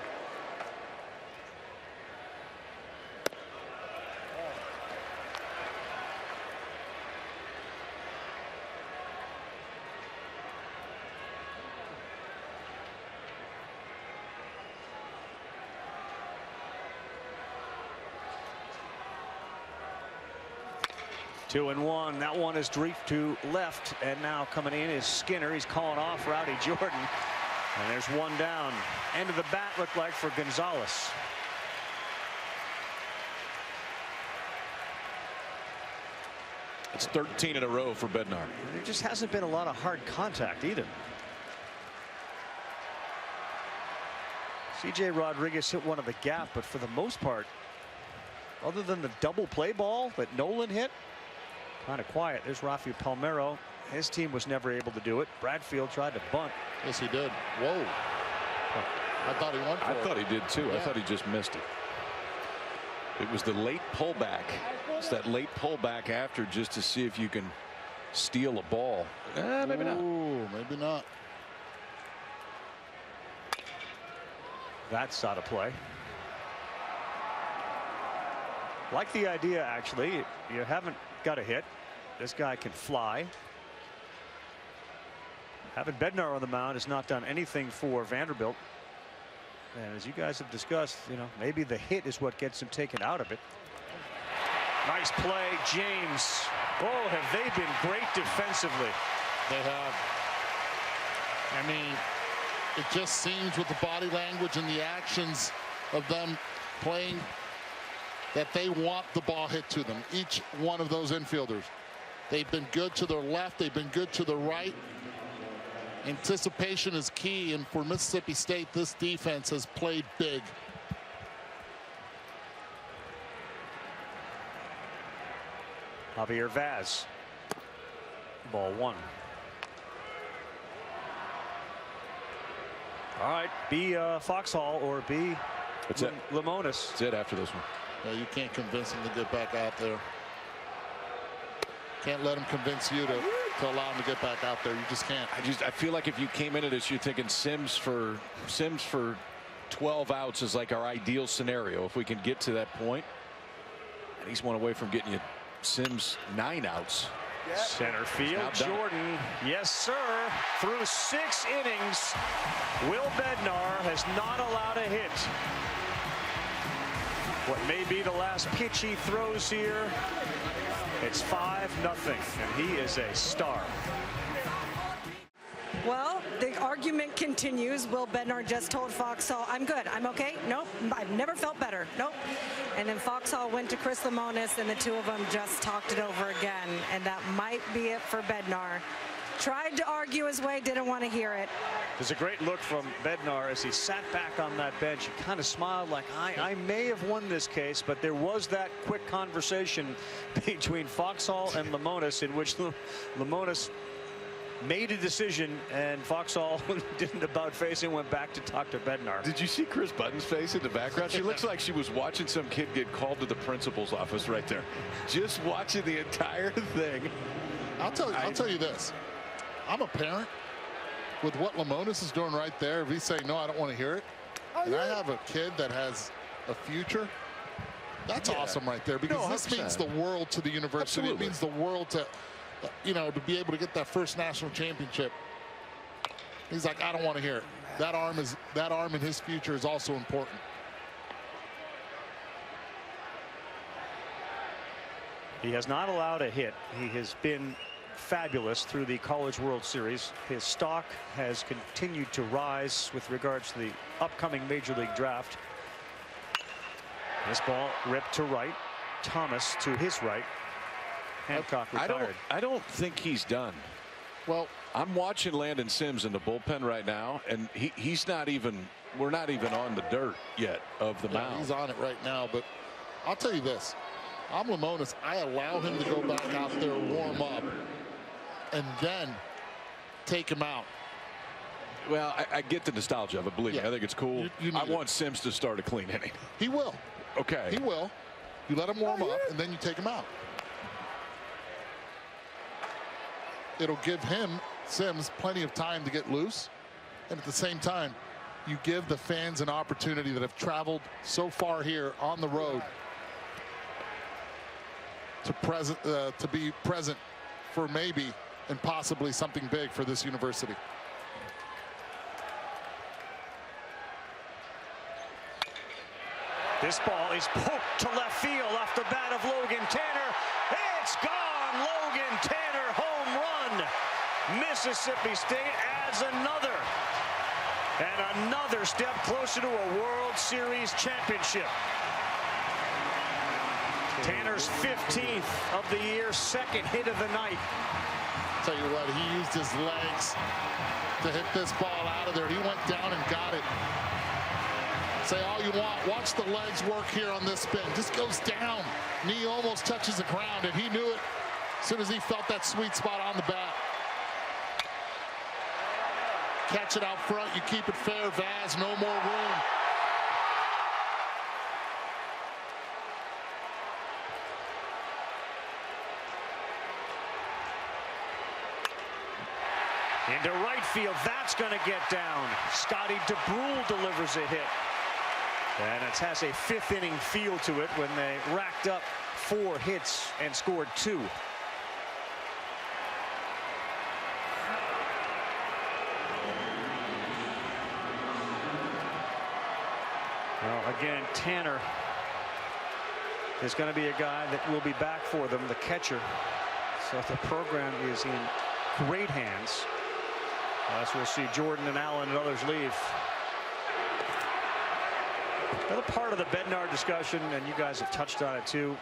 2-1. That one is drifted to left, and now coming in is Skinner. He's calling off Rowdy Jordan, and there's one down. End of the bat looked like for Gonzalez. It's 13 in a row for Bednar. There just hasn't been a lot of hard contact either. C.J. Rodriguez hit one of the gap, but for the most part, other than the double play ball that Nolan hit, kind of quiet. There's Rafi Palmeiro. His team was never able to do it. Bradfield tried to bunt. Yes, he did. Whoa. I thought he went for it. I thought he did too. Yeah. I thought he just missed it. It was the late pullback. It's that late pullback after, just to see if you can steal a ball. Maybe not. Ooh, maybe not. That's out of play. Like the idea, actually. You haven't got a hit. This guy can fly. Having Bednar on the mound has not done anything for Vanderbilt. And as you guys have discussed, you know, maybe the hit is what gets him taken out of it. Nice play, James. Oh, have they been great defensively? They have. I mean, it just seems with the body language and the actions of them playing that they want the ball hit to them. Each one of those infielders. They've been good to their left. They've been good to the right. Anticipation is key, and for Mississippi State, this defense has played big. Javier Vaz. Ball one. All right, B Foxhall or B Lemonis. That's it after this one. Yeah, you can't convince him to get back out there. Can't let him convince you to allow him to get back out there. You just can't. I feel like if you came into this, you're thinking Sims for 12 outs is like our ideal scenario if we can get to that point. And he's one away from getting you Sims 9 outs. Yep. Center field, Jordan. Yes, sir. Through 6 innings, Will Bednar has not allowed a hit. What may be the last pitch he throws here. It's 5-0, and he is a star. Well, the argument continues. Will Bednar just told Foxhall, I'm good, I'm okay. Nope, I've never felt better. Nope. And then Foxhall went to Chris Lemonis, and the two of them just talked it over again. And that might be it for Bednar. Tried to argue his way, didn't want to hear it. There's a great look from Bednar as he sat back on that bench. He kind of smiled like, I may have won this case, but there was that quick conversation between Foxhall and Lemonis in which Lemonis made a decision, and Foxhall didn't about face and went back to talk to Bednar. Did you see Chris Button's face in the background? She looks like she was watching some kid get called to the principal's office right there. Just watching the entire thing. I'll tell you this. I'm a parent. With what Lemonis is doing right there, if he's saying, no, I don't want to hear it, and I have a kid that has a future, that's awesome right there, because this means the world to the university. Absolutely. It means the world to, you know, to be able to get that first national championship. He's like, I don't want to hear it. That arm in his future is also important. He has not allowed a hit. He has been fabulous through the College World Series. His stock has continued to rise with regards to the upcoming Major League Draft. This ball ripped to right. Thomas to his right. Hancock retired. I don't think he's done. Well, I'm watching Landon Sims in the bullpen right now, and he's not even, we're not even on the dirt yet of the mound. He's on it right now, but I'll tell you this. I'm Lemonis. I allow him to go back out there, warm up, and then take him out. Well, I get the nostalgia of it, believe me. I think it's cool. I want Sims to start a clean inning. He will. Okay. He will. You let him warm up, and then you take him out. It'll give him, Sims, plenty of time to get loose. And at the same time, you give the fans an opportunity that have traveled so far here on the road to be present for maybe and possibly something big for this university. This ball is poked to left field off the bat of Logan Tanner. It's gone. Mississippi State adds another. And another step closer to a World Series championship. Tanner's 15th of the year, second hit of the night. Tell you what, he used his legs to hit this ball out of there. He went down and got it. Say all you want. Watch the legs work here on this spin. Just goes down. Knee almost touches the ground, and he knew it as soon as he felt that sweet spot on the bat. Catch it out front. You keep it fair, Vaz. No more room. Into right field, that's going to get down. Scotty DeBrule delivers a hit. And it has a fifth inning feel to it when they racked up 4 hits and scored 2. Well, again, Tanner is going to be a guy that will be back for them, the catcher. So the program is in great hands. As we'll see Jordan and Allen and others leave. Another part of the Bednar discussion, and you guys have touched on it too.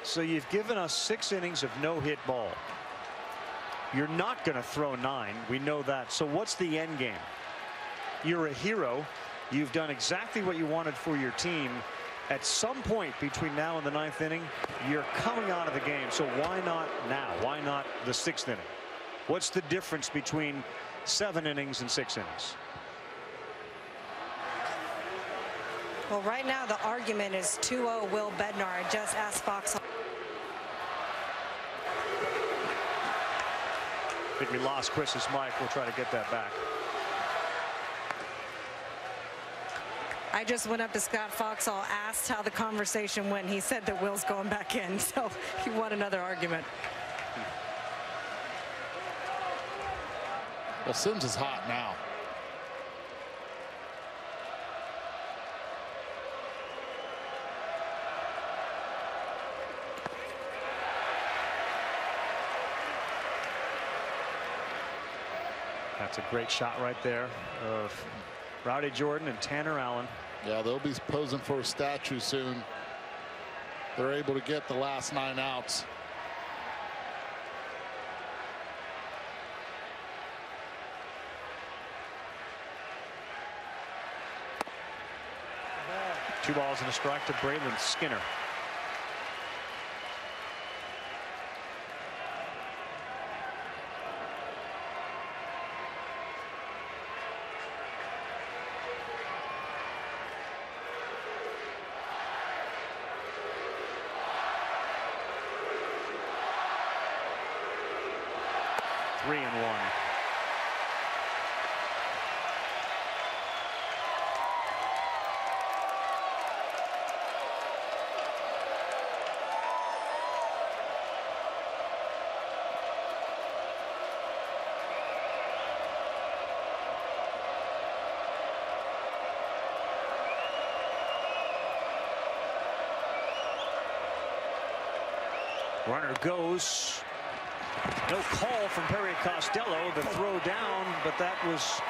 So you've given us 6 innings of no-hit ball. You're not going to throw 9. We know that. So what's the end game? You're a hero. You've done exactly what you wanted for your team. At some point between now and the 9th inning, you're coming out of the game. So why not now? Why not the 6th inning? What's the difference between 7 innings and 6 innings? Well, right now the argument is 2-0 Will Bednar. I just asked Fox. I think we lost Chris's mic. We'll try to get that back. I just went up to Scott Foxall, asked how the conversation went. He said that Will's going back in, so he won another argument. Well, Sims is hot now. That's a great shot right there of Rowdy Jordan and Tanner Allen. Yeah, they'll be posing for a statue soon. They're able to get the last 9 outs. Two balls and a strike to Braylon Skinner. Three and one. Runner goes. No call from Perry Costello. The throw down, but that was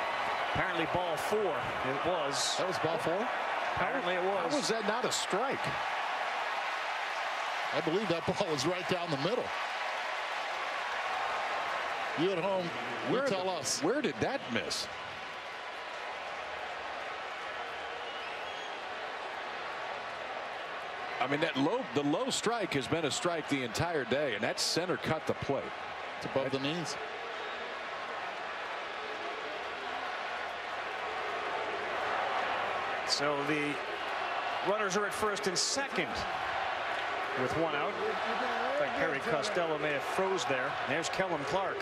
apparently ball 4. It was. That was ball 4? Apparently it was. How was that not a strike? I believe that ball was right down the middle. You at home, tell us. Where did that miss? I mean, the low strike has been a strike the entire day, and that center cut the plate. It's above the knees. So the runners are at first and second with 1 out. In fact, Perry Costello may have froze there. There's Kellum Clark.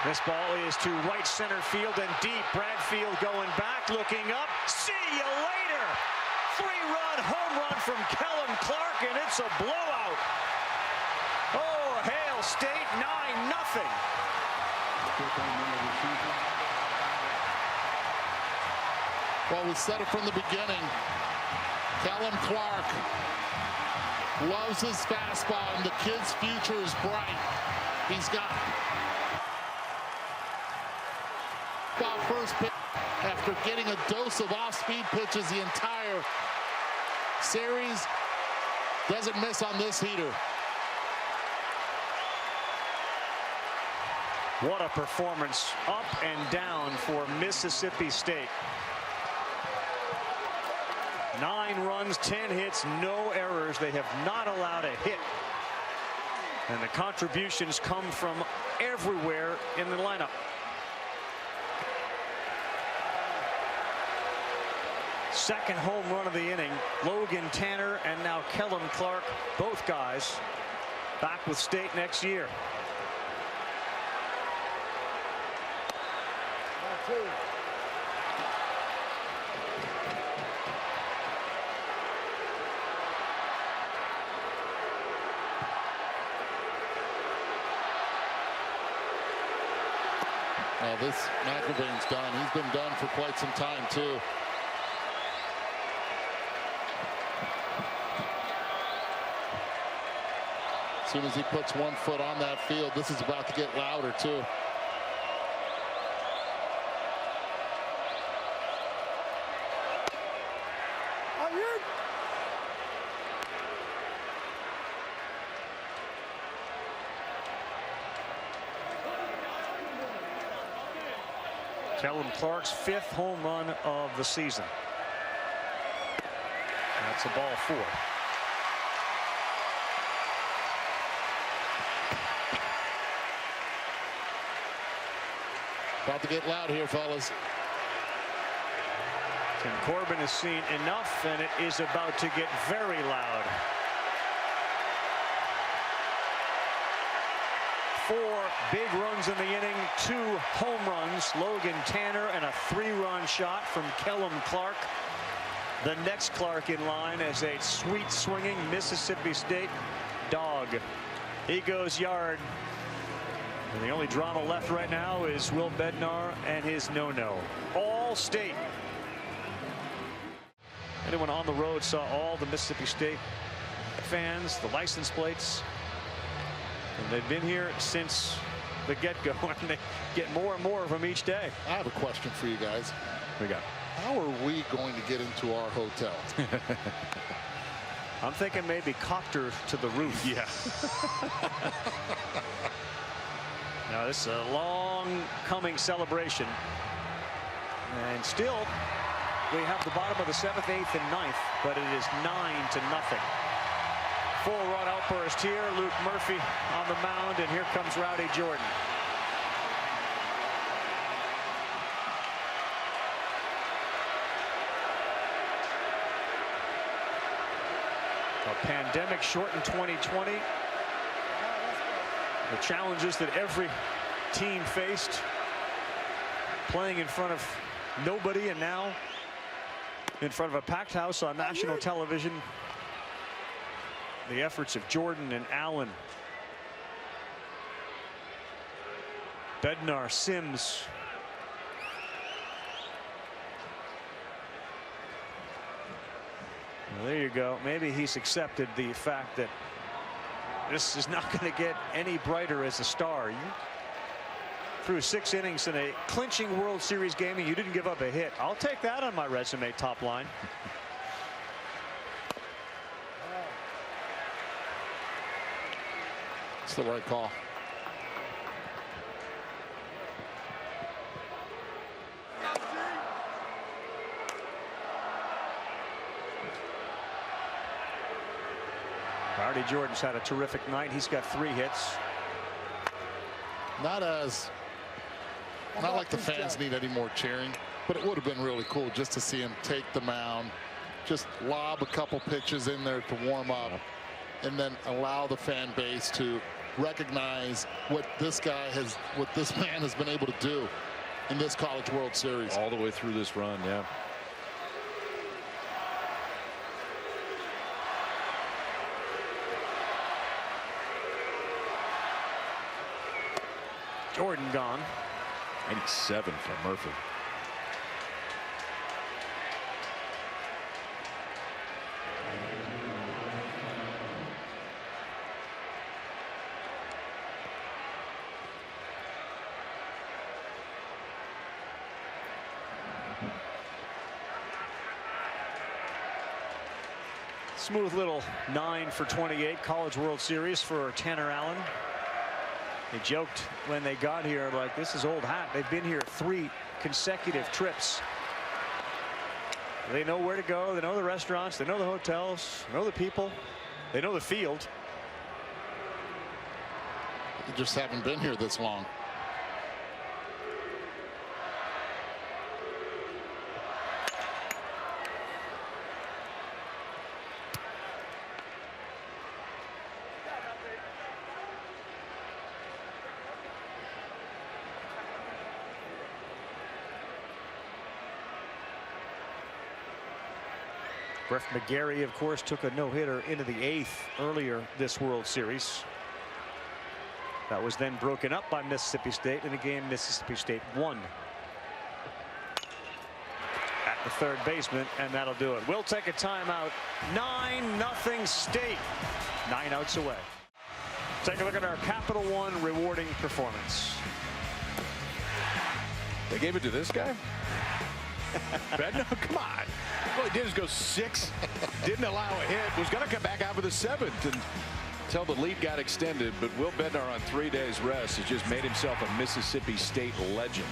This ball is to right center field and deep. Bradfield going back, looking up. See you later. 3-run home run from Kellum Clark, and it's a blowout. Oh, Hail State 9-0. Well, we said it from the beginning. Kellum Clark loves his fastball, and the kid's future is bright. He's got first pitch after getting a dose of off-speed pitches the entire series. Doesn't miss on this heater. What a performance up and down for Mississippi State. 9 runs, 10 hits, no errors. They have not allowed a hit. And the contributions come from everywhere in the lineup. Second home run of the inning. Logan Tanner and now Kellum Clark, both guys back with State next year. Now this McIlvain's done. He's been done for quite some time too. As soon as he puts one foot on that field, this is about to get louder too. Kellum Clark's 5th home run of the season. That's a ball 4. About to get loud here, fellas. Tim Corbin has seen enough, and it is about to get very loud. 4 big runs in the inning, 2 home runs. Logan Tanner and a 3-run shot from Kellum Clark. The next Clark in line as a sweet swinging Mississippi State dog. He goes yard. And the only drama left right now is Will Bednar and his no-no. All State. Anyone on the road saw all the Mississippi State fans, the license plates. And they've been here since the get-go, and they get more and more of them each day. I have a question for you guys. We got. How are we going to get into our hotel? I'm thinking maybe copter to the roof. Yeah. Now this is a long coming celebration, and still we have the bottom of the 7th, 8th, and 9th, but it is 9-0. 4-run outburst here. Luke Murphy on the mound, and here comes Rowdy Jordan. A pandemic shortened 2020. The challenges that every team faced, playing in front of nobody and now in front of a packed house on national television. The efforts of Jordan and Allen, Bednar, Sims. Well, there you go. Maybe he's accepted the fact that this is not going to get any brighter as a star. You threw 6 innings in a clinching World Series game and you didn't give up a hit. I'll take that on my resume, top line. It's the right call. Rowdy Jordan's had a terrific night. He's got 3 hits. Not like the fans need any more cheering, but it would have been really cool just to see him take the mound, just lob a couple pitches in there to warm up, and then allow the fan base to recognize what this man has been able to do in this College World Series. All the way through this run, yeah. Jordan gone. 97 for Murphy. smooth little 9 for 28 College World Series for Tanner Allen. They joked when they got here, like, this is old hat. They've been here 3 consecutive trips. They know where to go. They know the restaurants. They know the hotels. They know the people. They know the field. They just haven't been here this long. Brett McGarry, of course, took a no-hitter into the 8th earlier this World Series. That was then broken up by Mississippi State in a game Mississippi State won. At the third baseman, and that'll do it. We'll take a timeout. 9-0 State. 9 outs away. Take a look at our Capital One rewarding performance. They gave it to this guy? Bednar, come on. All he did is go 6, didn't allow a hit, was going to come back out for the 7th until the lead got extended. But Will Bednar on 3 days rest has just made himself a Mississippi State legend.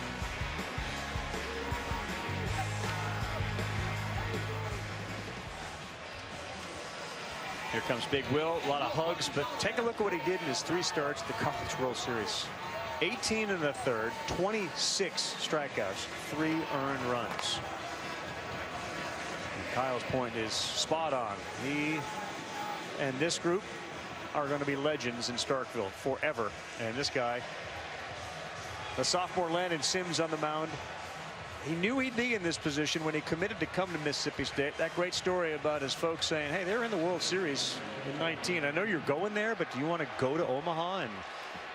Here comes Big Will, a lot of hugs, but take a look at what he did in his 3 starts at the College World Series. 18 in the 3rd, 26 strikeouts, 3 earned runs. And Kyle's point is spot on. He and this group are going to be legends in Starkville forever. And this guy, the sophomore Landon Sims on the mound, he knew he'd be in this position when he committed to come to Mississippi State. That great story about his folks saying, hey, they're in the World Series in 19. I know you're going there, but do you want to go to Omaha and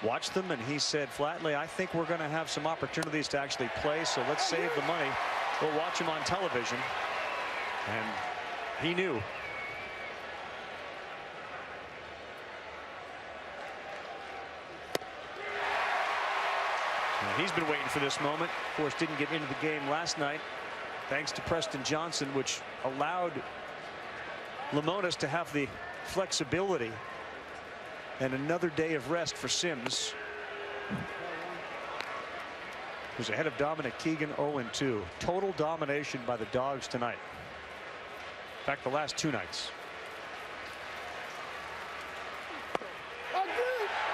watch them? And he said flatly, I think we're going to have some opportunities to actually play, so let's save the money. We'll watch them on television. And he knew. And he's been waiting for this moment. Of course, didn't get into the game last night thanks to Preston Johnson, which allowed Lemonis to have the flexibility. And another day of rest for Sims, who's ahead of Dominic Keegan, 0-2. Total domination by the Dogs tonight. In fact, the last 2 nights.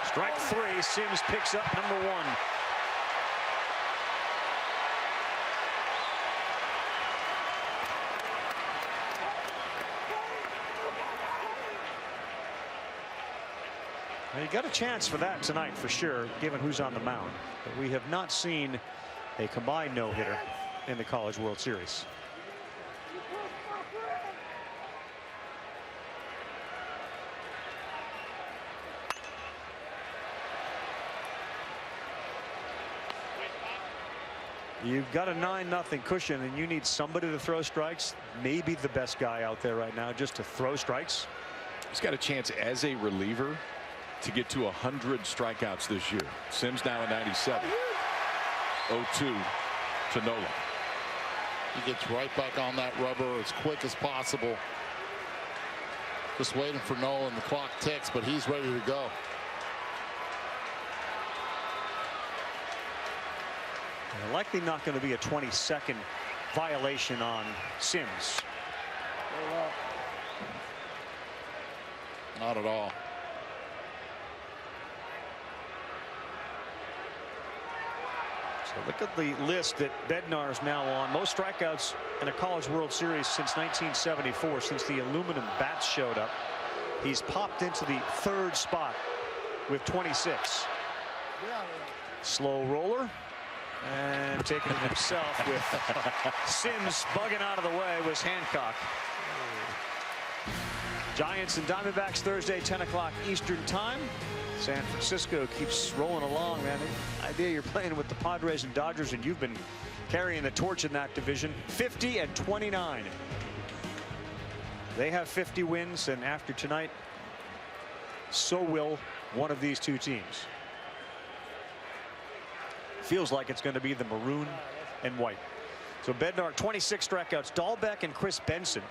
Strike 3. Sims picks up number 1. He got a chance for that tonight for sure, given who's on the mound. But we have not seen a combined no-hitter in the College World Series. You've got a 9-0 cushion, and you need somebody to throw strikes. Maybe the best guy out there right now just to throw strikes. He's got a chance as a reliever to get to 100 strikeouts this year. Sims now at 97. 0-2 to Nola. He gets right back on that rubber as quick as possible. Just waiting for Nola, and the clock ticks, but he's ready to go. Likely not going to be a 20-second violation on Sims. Not at all. So look at the list that Bednar is now on. Most strikeouts in a College World Series since 1974, since the aluminum bats showed up. He's popped into the 3rd spot with 26. Slow roller. And taking it himself with Sims bugging out of the way was Hancock. Giants and Diamondbacks Thursday, 10 o'clock Eastern time. San Francisco keeps rolling along, man. The idea you're playing with the Padres and Dodgers, and you've been carrying the torch in that division. 50-29. They have 50 wins, and after tonight, so will one of these 2 teams. Feels like it's going to be the maroon and white. So Bednar, 26 strikeouts. Dahlbeck and Chris Benson,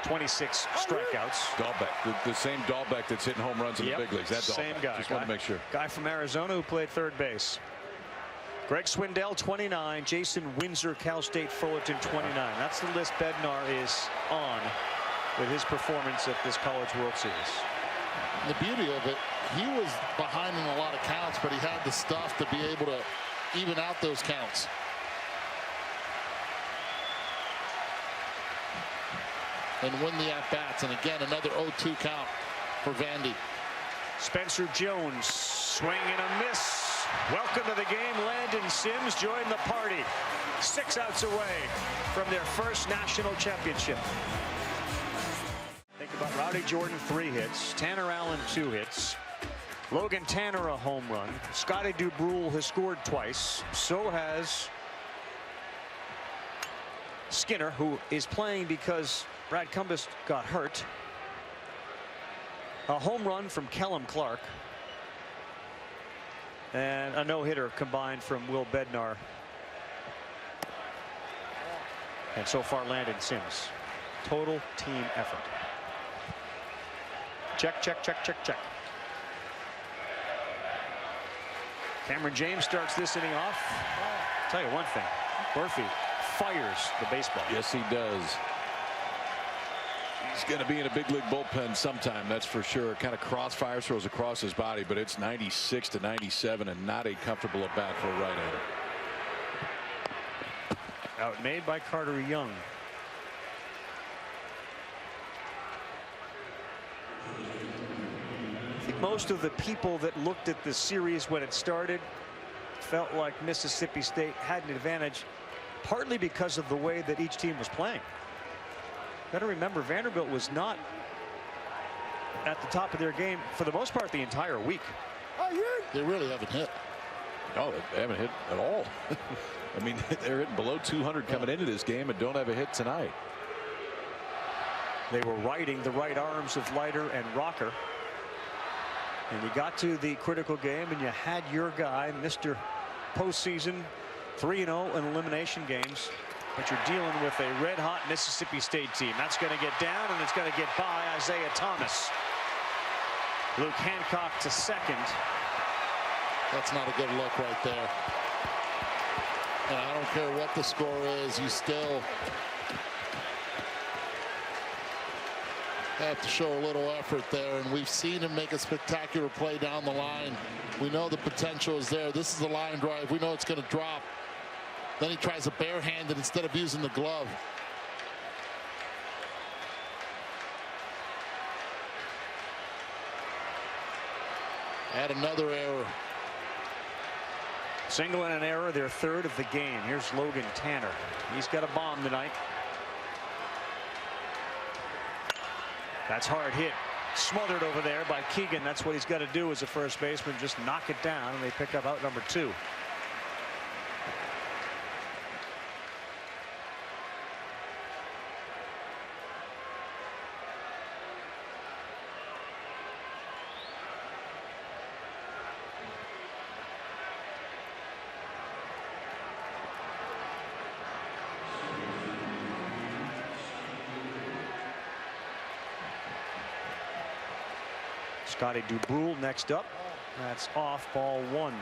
26 strikeouts. Dahlbeck, the same Dahlbeck that's hitting home runs in the big leagues. That same Dahlbeck. guy. Just want to make sure. Guy from Arizona who played third base. Greg Swindell, 29. Jason Windsor, Cal State Fullerton, 29. That's the list Bednar is on with his performance at this College World Series. The beauty of it, he was behind in a lot of counts, but he had the stuff to be able to even out those counts. And win the at-bats. And again, another 0-2 count for Vandy. Spencer Jones, swing and a miss. Welcome to the game. Landon Sims joined the party. 6 outs away from their first national championship. Think about Rowdy Jordan, 3 hits. Tanner Allen, 2 hits. Logan Tanner, a home run. Scotty Dubrule has scored twice. So has Skinner, who is playing because Brad Cumbest got hurt. A home run from Kellum Clark. And a no-hitter combined from Will Bednar. And so far, Landon Sims. Total team effort. Check, check, check, check, check. Cameron James starts this inning off. I'll tell you one thing. Murphy fires the baseball. Yes, he does. He's going to be in a big league bullpen sometime, that's for sure. Kind of crossfire throws across his body, but it's 96 to 97 and not a comfortable at bat for a right-hander. Outmade by Carter Young. I think most of the people that looked at the series when it started felt like Mississippi State had an advantage, partly because of the way that each team was playing. Got to remember, Vanderbilt was not at the top of their game for the most part the entire week. They really haven't hit. No, they haven't hit at all. I mean, they're hitting below 200 coming into this game and don't have a hit tonight. They were riding the right arms of Leiter and Rocker. And you got to the critical game and you had your guy, Mr. Postseason, 3-0 in elimination games. But you're dealing with a red-hot Mississippi State team. That's going to get down, and it's going to get by Isaiah Thomas. Luke Hancock to second. That's not a good look right there. And I don't care what the score is, you still have to show a little effort there. And we've seen him make a spectacular play down the line. We know the potential is there. This is a line drive. We know it's going to drop. Then he tries a barehanded instead of using the glove. Add another error. Single and an error, their third of the game. Here's Logan Tanner. He's got a bomb tonight. That's hard hit. Smothered over there by Keegan. That's what he's got to do as a first baseman, just knock it down, and they pick up out number 2. Scotty Dubrule next up. That's off, ball 1.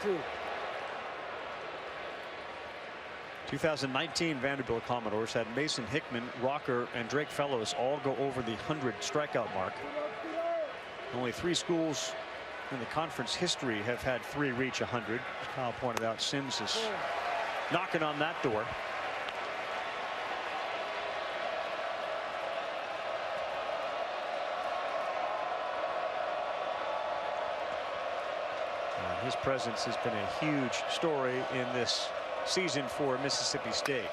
Two. 2019 Vanderbilt Commodores had Mason Hickman, Rocker, and Drake Fellows all go over the 100 strikeout mark. Only 3 schools in the conference history have had 3 reach 100. As Kyle pointed out, Sims is knocking on that door. His presence has been a huge story in this season for Mississippi State.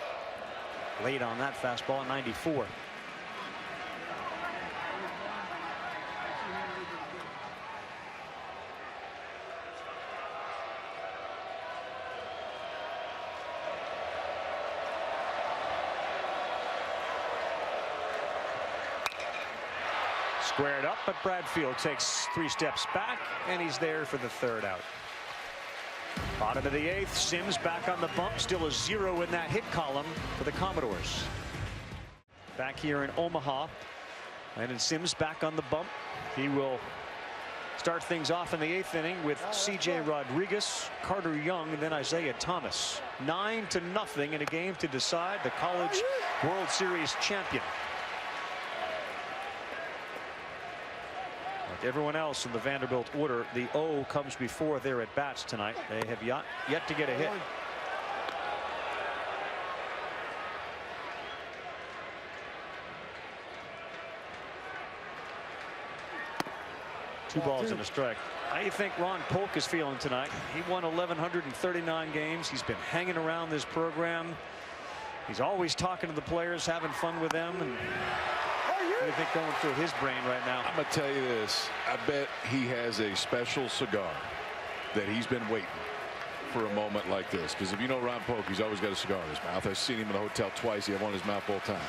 Late on that fastball at 94. Squared up, but Bradfield takes 3 steps back, and he's there for the 3rd out. Bottom of the 8th, Sims back on the bump, still a 0 in that hit column for the Commodores. Back here in Omaha, and Sims back on the bump. He will start things off in the 8th inning with C.J. Rodriguez, Carter Young, and then Isaiah Thomas. 9-0 in a game to decide the College World Series champion. Like everyone else in the Vanderbilt order, the O comes before their at-bats tonight. They have yet to get a hit. 2 balls and a strike. How do you think Ron Polk is feeling tonight? He won 1,139 games. He's been hanging around this program. He's always talking to the players, having fun with them. And what do you think going through his brain right now? I'm going to tell you this. I bet he has a special cigar that he's been waiting for a moment like this. Because if you know Ron Polk, he's always got a cigar in his mouth. I've seen him in the hotel twice. He had one in his mouth both times.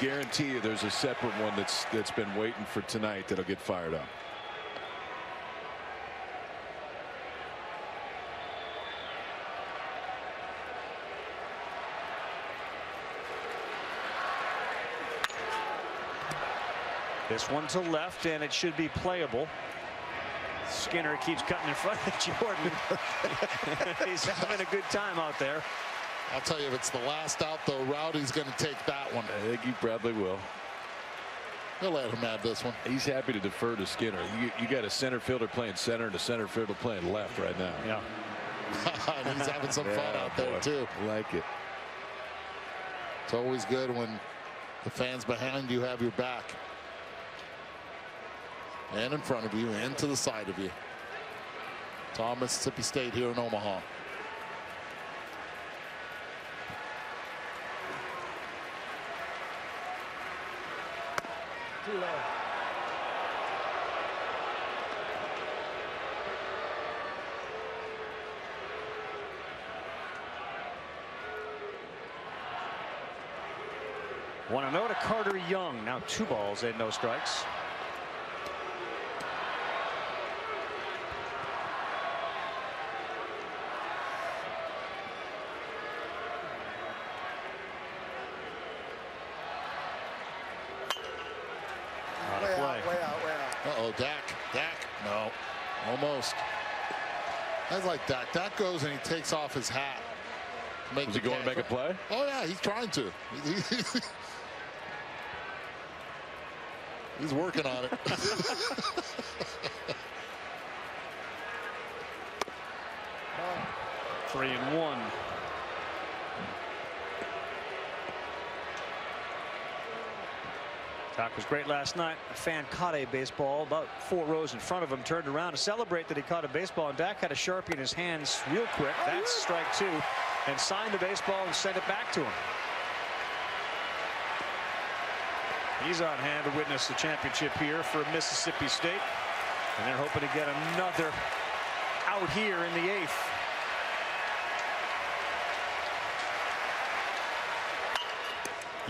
Guarantee you there's a separate one that's been waiting for tonight that'll get fired up. This one to left, and it should be playable. Skinner keeps cutting in front of Jordan. He's having a good time out there. I'll tell you, if it's the last out, though, Rowdy's going to take that one. I think he probably will. He'll let him have this one. He's happy to defer to Skinner. You got a center fielder playing center and a center fielder playing left right now. Yeah. And he's having some fun out there, too. I like it. It's always good when the fans behind you have your back. And in front of you, and to the side of you. It's all Mississippi State here in Omaha. Too low. Want to know to Carter Young. Now 2 balls and no strikes. Uh-oh, Dak. No, almost. That's like Dak. Dak goes and he takes off his hat. Was he going to make a play? Oh, yeah, he's trying to. He's working on it. 3-1. Doc was great last night. A fan caught a baseball about 4 rows in front of him, turned around to celebrate that he caught a baseball, and Dak had a Sharpie in his hands real quick. That's strike 2, and signed the baseball and sent it back to him. He's on hand to witness the championship here for Mississippi State, and they're hoping to get another out here in the 8th.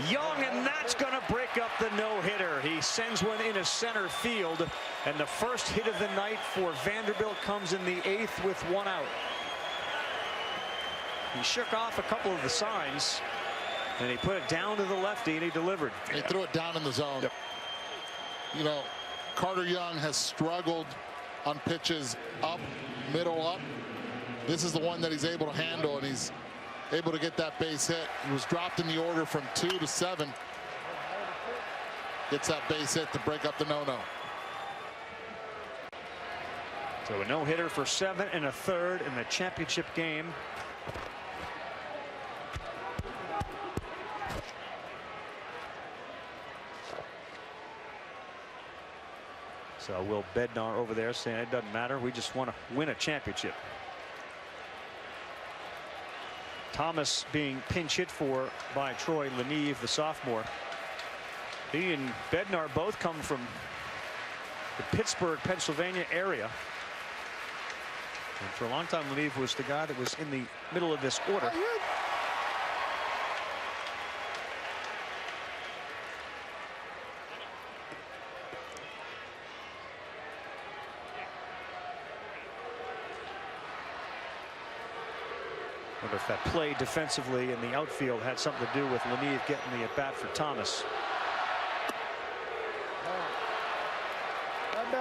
Young, and that's going to break up the no-hitter. He sends one into center field, and the first hit of the night for Vanderbilt comes in the 8th with 1 out. He shook off a couple of the signs, and he put it down to the lefty, and he delivered. He threw it down in the zone. Yep. You know, Carter Young has struggled on pitches up, middle up. This is the one that he's able to handle, and he's able to get that base hit. He was dropped in the order from 2 to 7. Gets that base hit to break up the no-no. So a no-hitter for 7 1/3 in the championship game. So Will Bednar over there saying it doesn't matter. We just want to win a championship. Thomas being pinch hit for by Troy Leneve, the sophomore. He and Bednar both come from the Pittsburgh, Pennsylvania area. And for a long time, Leneve was the guy that was in the middle of this order. I wonder if that play defensively in the outfield had something to do with Leneve getting the at-bat for Thomas.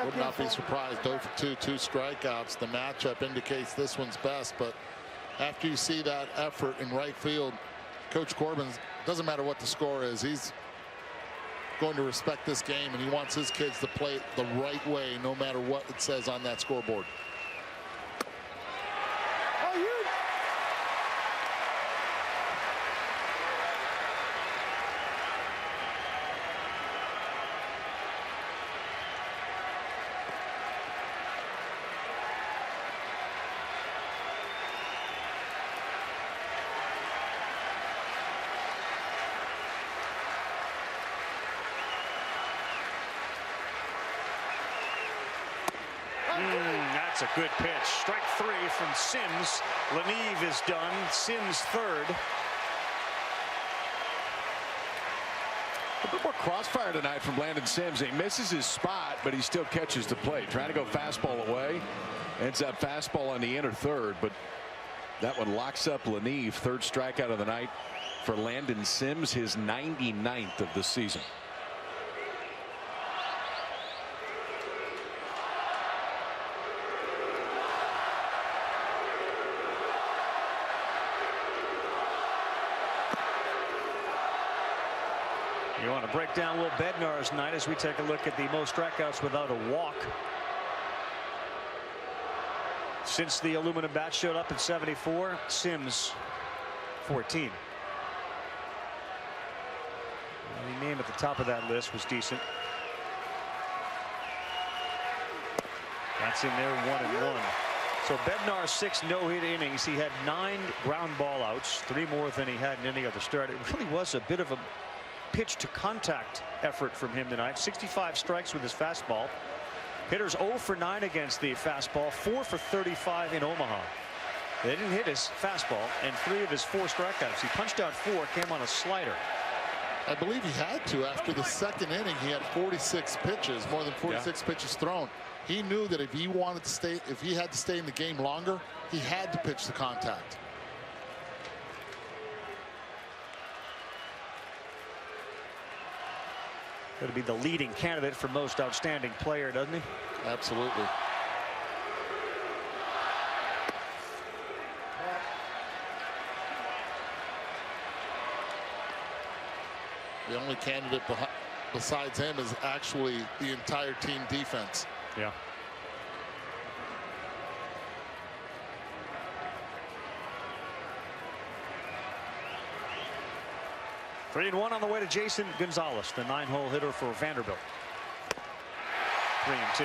Would not be surprised. 0 for 2, 2 strikeouts. The matchup indicates this one's best, but after you see that effort in right field, Coach Corbin, doesn't matter what the score is, he's going to respect this game, and he wants his kids to play it the right way no matter what it says on that scoreboard. That's a good pitch. Strike 3 from Sims. Leneve is done. Sims third. A bit more crossfire tonight from Landon Sims. He misses his spot, but he still catches the plate. Trying to go fastball away. Ends up fastball on the inner third, but that one locks up Leneve. Third strikeout of the night for Landon Sims, his 99th of the season. You want to break down Will Bednar's night as we take a look at the most strikeouts without a walk since the aluminum bat showed up in '74. Sims 14. The name at the top of that list was decent. That's in there, 1-1. So Bednar's 6 no-hit innings. He had 9 ground ball outs, 3 more than he had in any other start. It really was a bit of a pitch to contact effort from him tonight. 65 strikes with his fastball. Hitters 0 for 9 against the fastball, 4 for 35 in Omaha. They didn't hit his fastball, and 3 of his 4 strikeouts. He punched out 4, came on a slider. I believe he had to. After the second inning, he had 46 pitches, more than 46 pitches thrown. He knew that if he wanted to stay, if he had to stay in the game longer, he had to pitch the contact. Going to be the leading candidate for most outstanding player, doesn't he? Absolutely. The only candidate besides him is actually the entire team defense. Yeah. Three and 1 on the way to Jason Gonzalez, the 9-hole hitter for Vanderbilt. 3 and 2.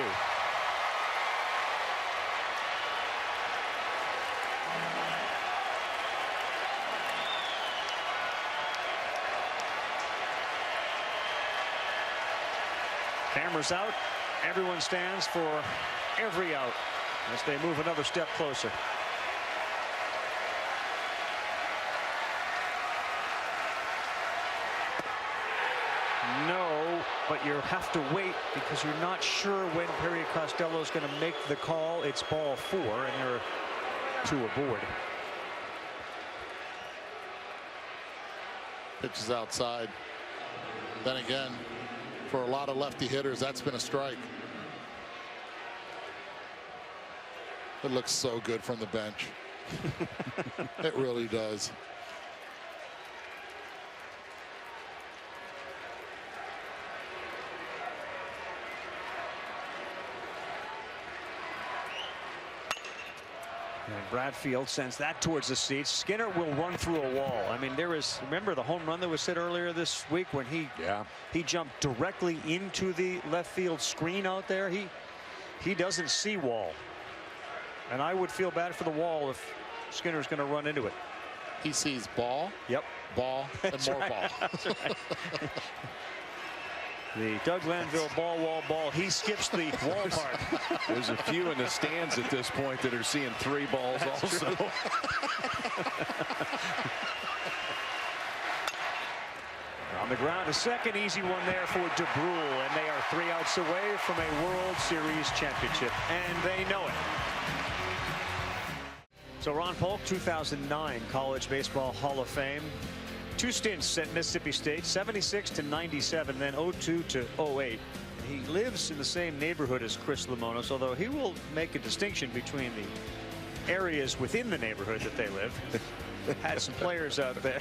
Cameras out. Everyone stands for every out as they move another step closer. No, but you have to wait because you're not sure when Perry Costello is going to make the call. It's ball 4, and there are 2 aboard. Pitches outside. Then again, for a lot of lefty hitters, that's been a strike. It looks so good from the bench. It really does. And Bradfield sends that towards the seats. Skinner will run through a wall. I mean, there is, remember the home run that was hit earlier this week when he jumped directly into the left field screen out there. He doesn't see wall. And I would feel bad for the wall if Skinner's going to run into it. He sees ball, ball, and more ball. That's right. The Doug Lanville ball, wall, ball. He skips the wall part. There's a few in the stands at this point that are seeing 3 balls also. On the ground, a second easy one there for DeBrule, and they are 3 outs away from a World Series championship, and they know it. So Ron Polk, 2009 College Baseball Hall of Fame. 2 stints at Mississippi State, 76 to 97, then 02 to 08. He lives in the same neighborhood as Chris Lemonis, although he will make a distinction between the areas within the neighborhood that they live. Had some players out there.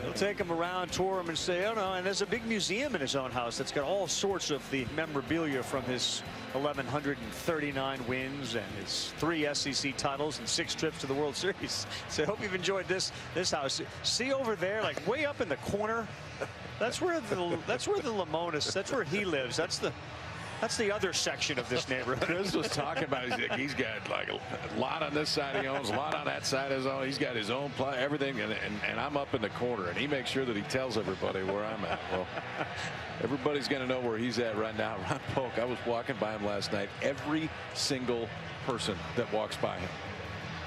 He'll take him around, tour him, and say, oh no, and there's a big museum in his own house that's got all sorts of the memorabilia from his 1,139 wins and his 3 SEC titles and 6 trips to the World Series. So I hope you've enjoyed this house. See over there, like way up in the corner, that's where the Lemonis, that's where he lives. That's the other section of this neighborhood. Chris was talking about he's got like a lot on this side he owns, a lot on that side his own. He's got his own everything, and I'm up in the corner, and he makes sure that he tells everybody where I'm at. Well, everybody's going to know where he's at right now. Ron Polk, I was walking by him last night. Every single person that walks by him,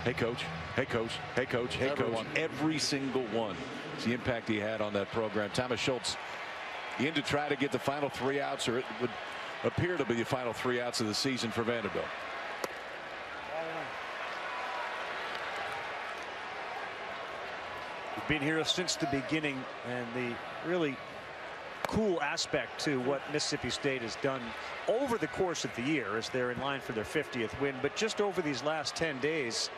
hey coach, hey coach, hey coach, hey Everyone. coach, every single one. It's the impact he had on that program. Thomas Schultz in to try to get the final 3 outs, or it would appear to be the final 3 outs of the season for Vanderbilt. We've been here since the beginning, and the really cool aspect to what Mississippi State has done over the course of the year as they're in line for their 50th win, but just over these last 10 days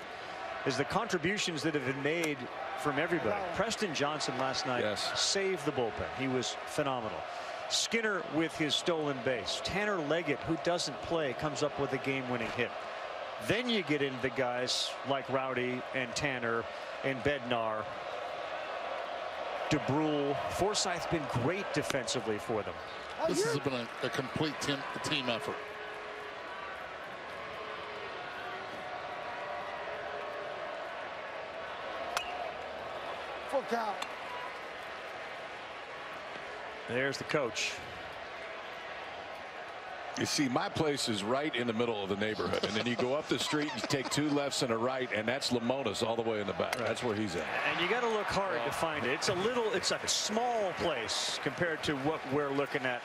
is the contributions that have been made from everybody. Preston Johnson last night saved the bullpen. He was phenomenal. Skinner with his stolen base. Tanner Leggett, who doesn't play, comes up with a game-winning hit. Then you get into the guys like Rowdy and Tanner and Bednar. DeBrule. Forsythe's been great defensively for them. This has been a complete team effort. Full count. There's the coach. You see, my place is right in the middle of the neighborhood, and then you go up the street, you take 2 lefts and a right, and that's Lemonis all the way in the back. Right. That's where he's at. And you got to look hard to find it. It's a small place compared to what we're looking at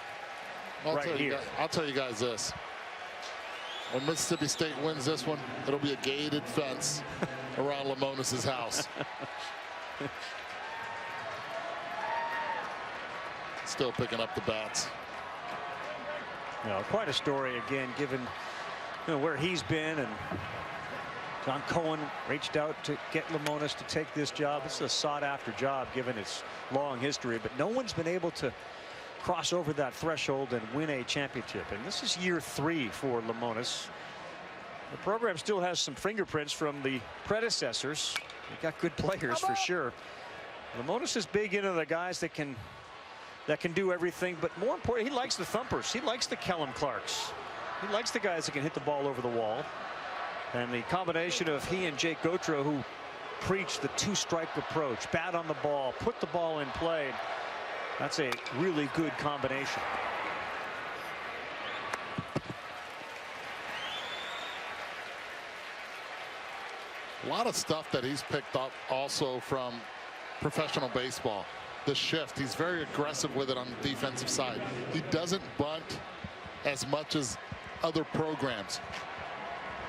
right here. I'll tell you guys this. When Mississippi State wins this one, it'll be a gated fence around Lemonis' house. Still picking up the bats. No, quite a story again, given where he's been, and John Cohen reached out to get Lemonis to take this job. It's a sought-after job given its long history, but no one's been able to cross over that threshold and win a championship. And this is year 3 for Lemonis. The program still has some fingerprints from the predecessors. They got good players for sure. Lemonis is big into the guys that can do everything, but more important, he likes the thumpers. He likes the Kellum Clarks. He likes the guys that can hit the ball over the wall. And the combination of he and Jake Gautreaux, who preach the 2-strike approach, bat on the ball, put the ball in play. That's a really good combination. A lot of stuff that he's picked up also from professional baseball. The shift, he's very aggressive with it on the defensive side. He doesn't bunt as much as other programs.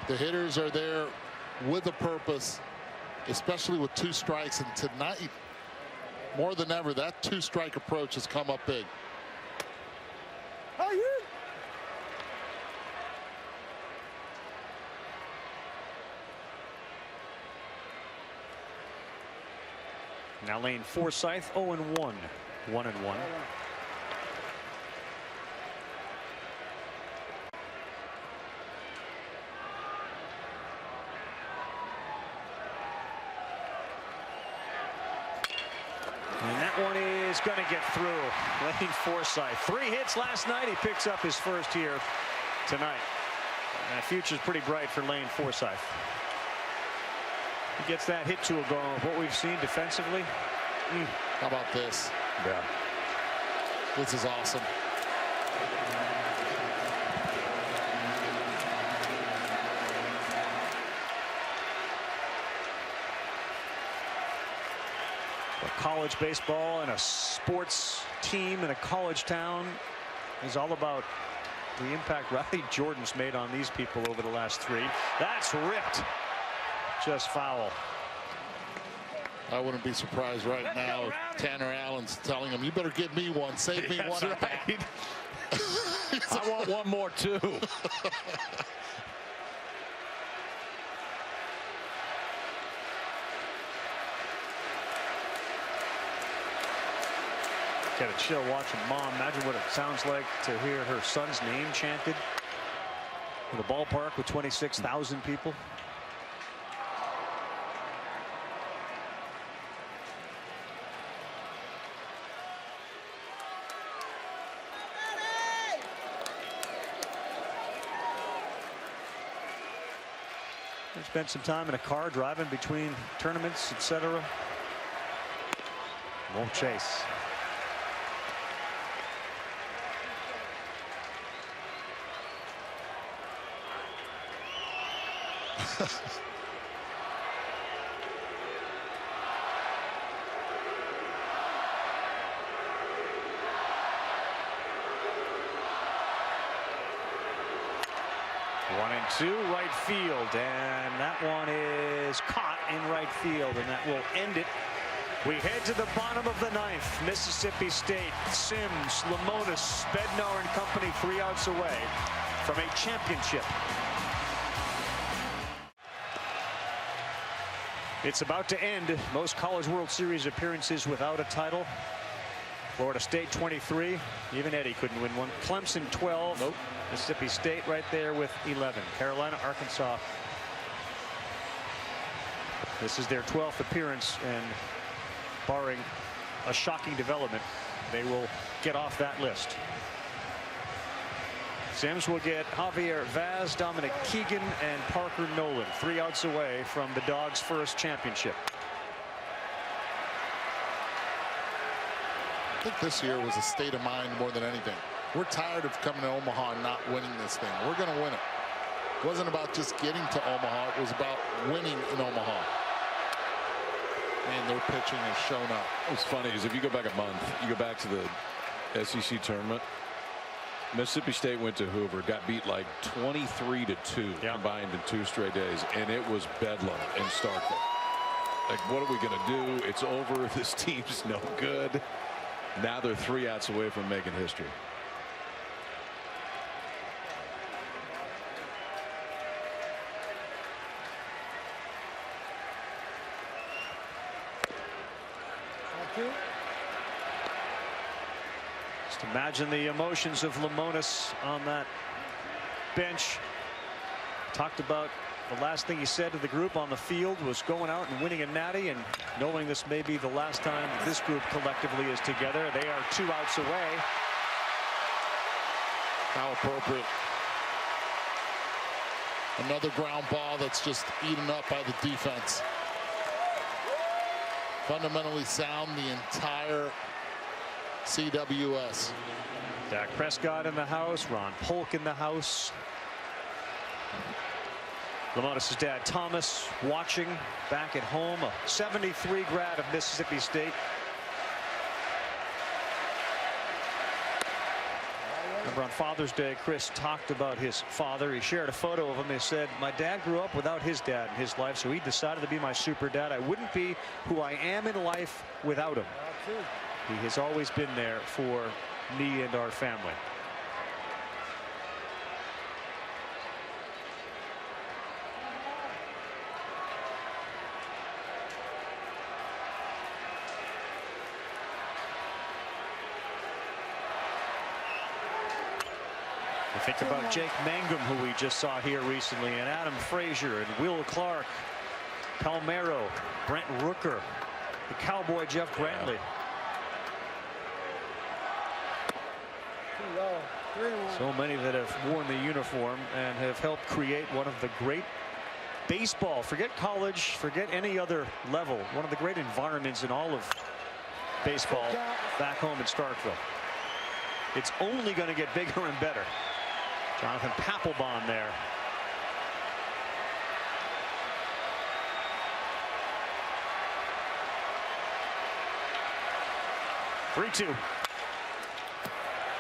The hitters are there with a purpose, especially with 2 strikes. And tonight, more than ever, that 2-strike approach has come up big. Now Lane Forsythe 0-1, 1-1. And that one is going to get through. Lane Forsythe, 3 hits last night. He picks up his first here tonight. And the future's pretty bright for Lane Forsythe. He gets that hit to a goal. What we've seen defensively. How about this? Yeah. This is awesome. College baseball and a sports team in a college town is all about the impact Riley Jordan's made on these people over the last 3. That's ripped. Just foul. I wouldn't be surprised right now if Tanner Allen's telling him, you better give me one. Save me one. Right. I want one more too. Get a chill watching mom. Imagine what it sounds like to hear her son's name chanted in a ballpark with 26,000 people. Spent some time in a car driving between tournaments, etc. Won't chase. One and two, right field, and that one is caught in right field, and that will end it. We head to the bottom of the 9th. Mississippi State, Sims, Lemonis, Bednar and company 3 outs away from a championship. It's about to end. Most College World Series appearances without a title. Florida State 23. Even Eddie couldn't win one. Clemson 12. Nope. Mississippi State right there with 11. Carolina, Arkansas. This is their 12th appearance, and barring a shocking development, they will get off that list. Sims will get Javier Vaz, Dominic Keegan, and Parker Nolan 3 outs away from the Dogs' first championship. I think this year was a state of mind more than anything. We're tired of coming to Omaha and not winning this thing. We're going to win it. It wasn't about just getting to Omaha. It was about winning in Omaha. And their pitching has shown up. What's funny is if you go back a month, you go back to the SEC tournament, Mississippi State went to Hoover, got beat like 23-2 combined in 2 straight days, and it was bedlam in Starkville. Like, what are we going to do? It's over. This team's no good. Now they're 3 outs away from making history. Just imagine the emotions of Lemonis on that bench. Talked about the last thing he said to the group on the field was going out and winning a natty, and knowing this may be the last time this group collectively is together. They are 2 outs away. How appropriate. Another ground ball that's just eaten up by the defense. Fundamentally sound the entire CWS. Dak Prescott in the house, Ron Polk in the house. Lemonis' dad Thomas watching back at home, a 73 grad of Mississippi State. Remember on Father's Day, Chris talked about his father. He shared a photo of him. He said, my dad grew up without his dad in his life, so he decided to be my super dad. I wouldn't be who I am in life without him. He has always been there for me and our family. Think about Jake Mangum, who we just saw here recently, and Adam Frazier and Will Clark, Palmero, Brent Rooker, the Cowboy Jeff Brantley. So many that have worn the uniform and have helped create one of the great baseball, forget college, forget any other level. One of the great environments in all of baseball back home in Starkville. It's only going to get bigger and better. Jonathan Papelbon there. Three-two.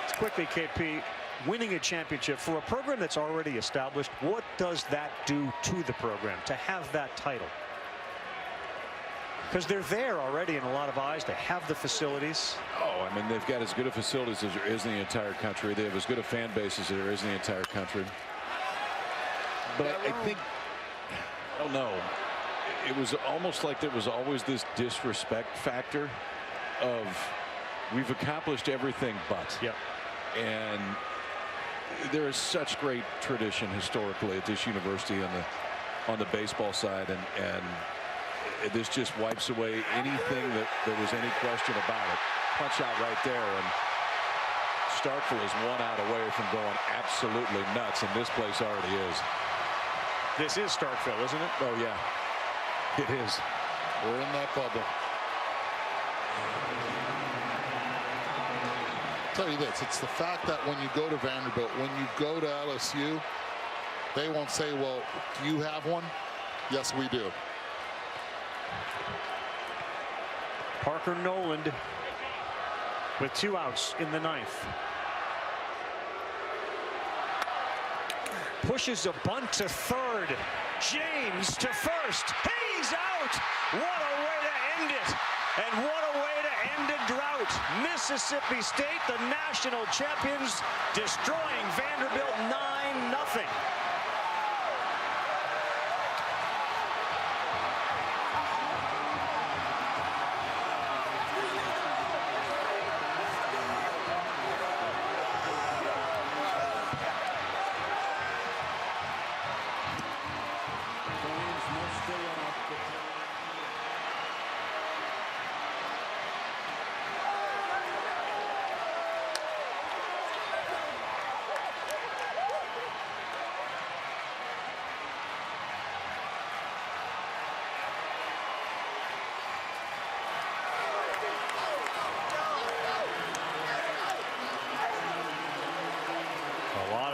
It's quickly, KP, winning a championship for a program that's already established. What does that do to the program to have that title? Because they're there already in a lot of eyes. They have the facilities. Oh, I mean, they've got as good of facilities as there is in the entire country. They have as good a fan base as there is in the entire country. But I think, I don't know, it was almost like there was always this disrespect factor of we've accomplished everything but. Yep. And there is such great tradition historically at this university on the baseball side, and this just wipes away anything that there was any question about it. Punch out right there, and Starkville is 1 out away from going absolutely nuts, and this place already is. This is Starkville, isn't it? Oh yeah, it is. We're in that bubble. I'll tell you this, it's the fact that when you go to Vanderbilt, when you go to LSU, they won't say, well, do you have one? Yes, we do. Parker Noland with 2 outs in the 9th. Pushes a bunt to third. James to first. He's out. What a way to end it. And what a way to end a drought. Mississippi State, the national champions, destroying Vanderbilt 9-0.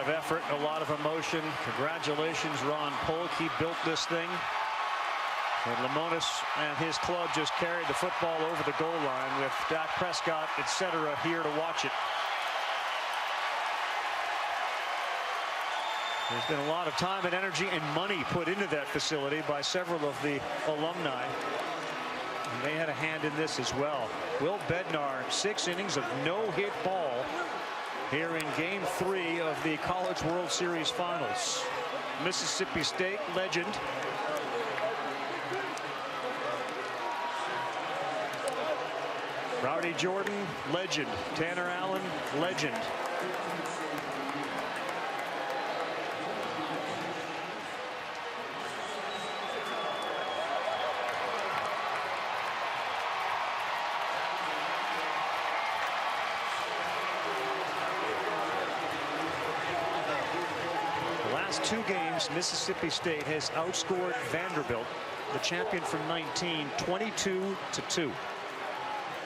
Effort, a lot of emotion. Congratulations, Ron Polk. He built this thing. And Lemonis and his club just carried the football over the goal line with Dak Prescott, etc., here to watch it. There's been a lot of time and energy and money put into that facility by several of the alumni. And they had a hand in this as well. Will Bednar, 6 innings of no-hit ball here in Game 3 of the College World Series Finals. Mississippi State legend. Rowdy Jordan, legend. Tanner Allen, legend. Last 2 games, Mississippi State has outscored Vanderbilt, the champion from 19, 22-2.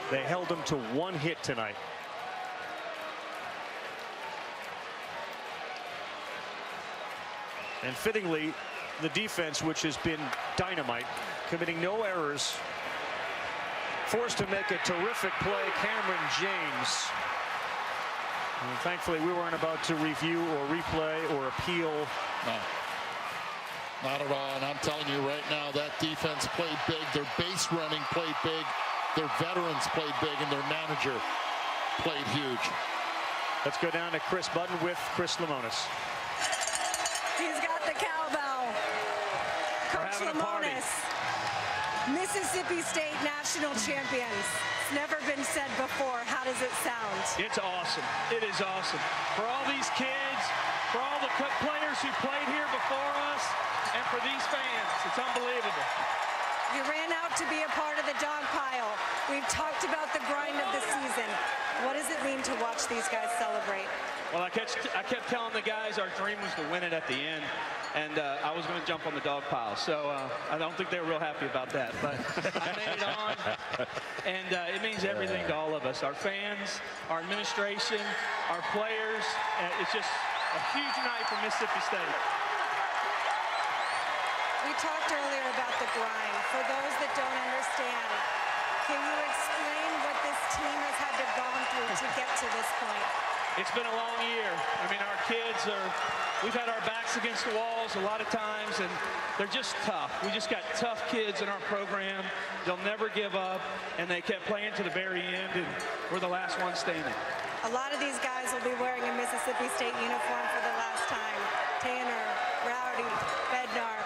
They held them to 1 hit tonight. And fittingly, the defense, which has been dynamite, committing no errors, forced to make a terrific play, Cameron James. And thankfully, we weren't about to review or replay or appeal. No, not at all. And I'm telling you right now, that defense played big. Their base running played big. Their veterans played big, and their manager played huge. Let's go down to Chris Button with Chris Lemonis. He's got the cowbell. Coach Lemonis, Mississippi State national champions. It's never been said before. How does it sound? It's awesome. It is awesome. For all these kids, for all the players who played here before us, and for these fans, it's unbelievable. You ran out to be a part of the dog pile. We've talked about the grind of the season. What does it mean to watch these guys celebrate? Well, I kept telling the guys our dream was to win it at the end. and I was going to jump on the dog pile. So I don't think they were real happy about that. But I made it on, and it means everything to all of us, our fans, our administration, our players. It's just a huge night for Mississippi State. We talked earlier about the grind. For those that don't understand, can you explain what this team has had to go through to get to this point? It's been a long year. I mean, our kids we've had our backs against the walls a lot of times, and they're just tough. We just got tough kids in our program. They'll never give up, and they kept playing to the very end, and we're the last one standing. A lot of these guys will be wearing a Mississippi State uniform for the last time. Tanner, Rowdy, Bednar.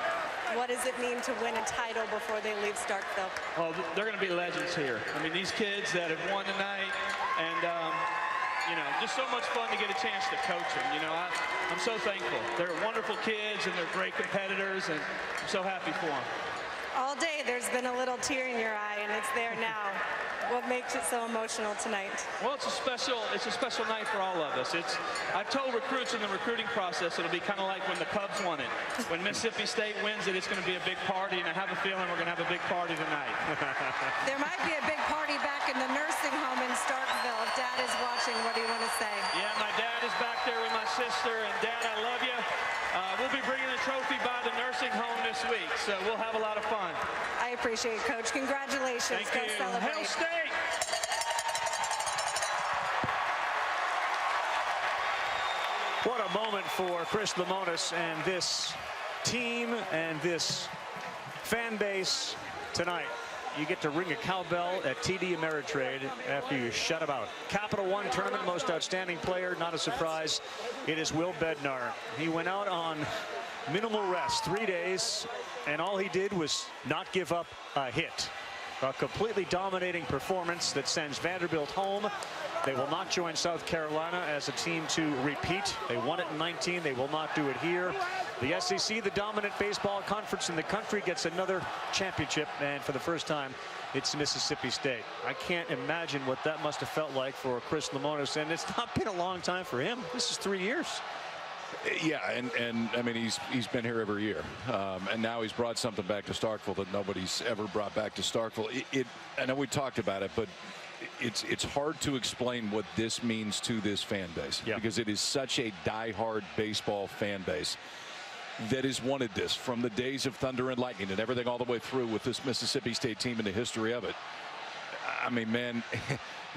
What does it mean to win a title before they leave Starkville? Well, they're going to be legends here. I mean, these kids that have won tonight, and you know, just so much fun to get a chance to coach them. You know, I'm so thankful. They're wonderful kids, and they're great competitors, and I'm so happy for them. All day there's been a little tear in your eye, and it's there now. What makes it so emotional tonight? Well, it's a special night for all of us. I told recruits in the recruiting process it'll be kind of like when the Cubs won it. When Mississippi State wins it, it's going to be a big party, and I have a feeling we're going to have a big party tonight. There might be a big party back in the nursing home in Starkville. If Dad is watching, what do you want to say? Yeah, my dad is back there with my sister, and Dad, I love you. We'll be bringing the trophy by the nursing home this week, so we'll have a lot of fun. I appreciate it, Coach. Congratulations. Thank you. Go celebrate. Hail State! What a moment for Chris Lemonis and this team and this fan base tonight. You get to ring a cowbell at TD Ameritrade after you shut them out. Capital One Tournament Most Outstanding Player, not a surprise. It is Will Bednar. He went out on minimal rest, 3 days, and all he did was not give up a hit. A completely dominating performance that sends Vanderbilt home. They will not join South Carolina as a team to repeat. They won it in 19. They will not do it here. The SEC, the dominant baseball conference in the country, gets another championship, and for the first time, it's Mississippi State. I can't imagine what that must have felt like for Chris Lemonis, and it's not been a long time for him. This is 3 years. Yeah, and I mean, he's been here every year, and now he's brought something back to Starkville that nobody's ever brought back to Starkville. I know we talked about it, but it's hard to explain what this means to this fan base, because it is such a diehard baseball fan base that has wanted this from the days of Thunder and Lightning and everything all the way through with this Mississippi State team and the history of it. I mean, man,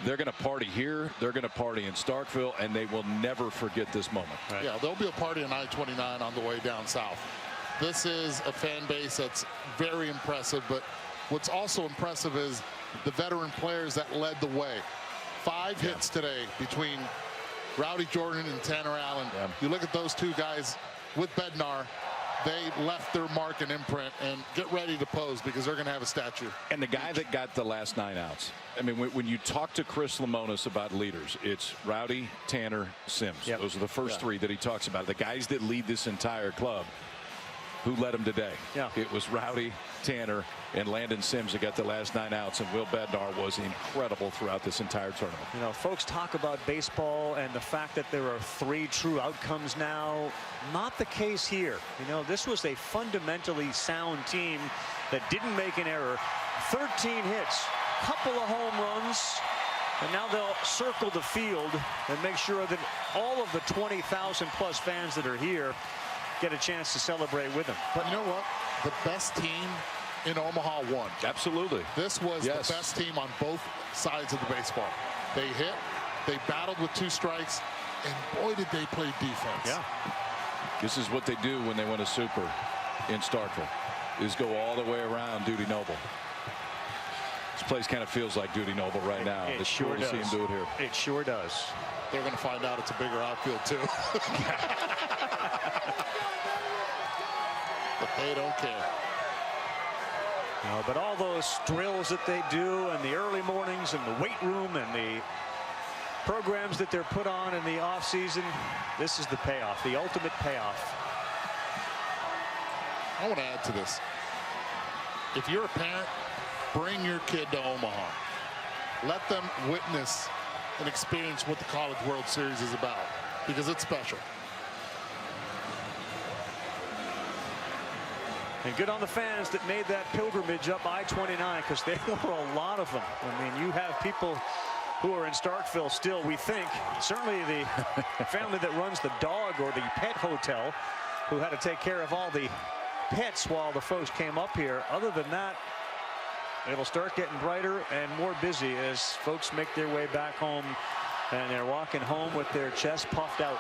they're going to party here, they're going to party in Starkville, and they will never forget this moment. Right. Yeah, there'll be a party on I-29 on the way down south. This is a fan base that's very impressive, but what's also impressive is the veteran players that led the way. 5 hits today between Rowdy Jordan and Tanner Allen. You look at those two guys with Bednar, they left their mark and imprint, and get ready to pose because they're going to have a statue. And the guy that got the last 9 outs. I mean, when you talk to Chris Lemonis about leaders, it's Rowdy, Tanner, Sims. Those are the first 3 that he talks about. The guys that lead this entire club. Who led him today? It was Rowdy, Tanner, and Landon Sims that got the last 9 outs, and Will Bednar was incredible throughout this entire tournament. You know, folks talk about baseball and the fact that there are 3 true outcomes now. Not the case here. You know, this was a fundamentally sound team that didn't make an error. 13 hits, couple of home runs, and now they'll circle the field and make sure that all of the 20,000 plus fans that are here get a chance to celebrate with them. But you know what? The best team in Omaha won. Absolutely. This was the best team on both sides of the baseball. They hit, they battled with 2 strikes, and boy did they play defense. This is what they do when they win a super in Starkville, is go all the way around Duty Noble. This place kind of feels like Duty Noble right now. It it's sure cool to see him do it here. It sure does. They're going to find out it's a bigger outfield too. But they don't care. But all those drills that they do, and the early mornings, and the weight room, and the programs that they're put on in the off season, this is the payoff, the ultimate payoff. I want to add to this. If you're a parent, bring your kid to Omaha. Let them witness and experience what the College World Series is about, because it's special. And good on the fans that made that pilgrimage up I-29, because there were a lot of them. I mean, you have people who are in Starkville still, we think, certainly the family that runs the dog or the pet hotel, who had to take care of all the pets while the folks came up here. Other than that, it'll start getting brighter and more busy as folks make their way back home, and they're walking home with their chests puffed out.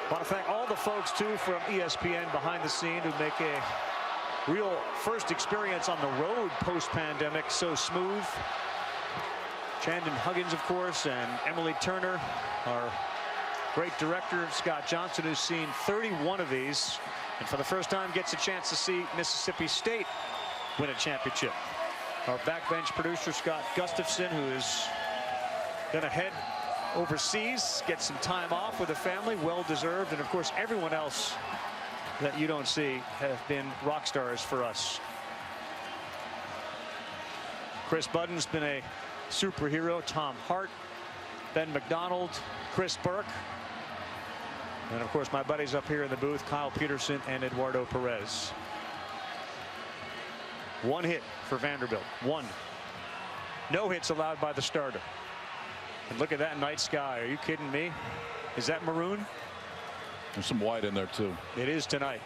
I want to thank all the folks too from ESPN behind the scene who make a real first experience on the road post-pandemic so smooth. Chandon Huggins, of course, and Emily Turner, our great director, Scott Johnson, who's seen 31 of these, and for the first time gets a chance to see Mississippi State win a championship. Our backbench producer, Scott Gustafson, who is going to head overseas, get some time off with the family, well-deserved, and of course everyone else that you don't see have been rock stars for us. Chris Budden's been a superhero. Tom Hart, Ben McDonald, Chris Burke, and of course my buddies up here in the booth, Kyle Peterson and Eduardo Perez. One hit for Vanderbilt. One. No hits allowed by the starter. And look at that night sky. Are you kidding me? Is that maroon? There's some white in there too. It is tonight.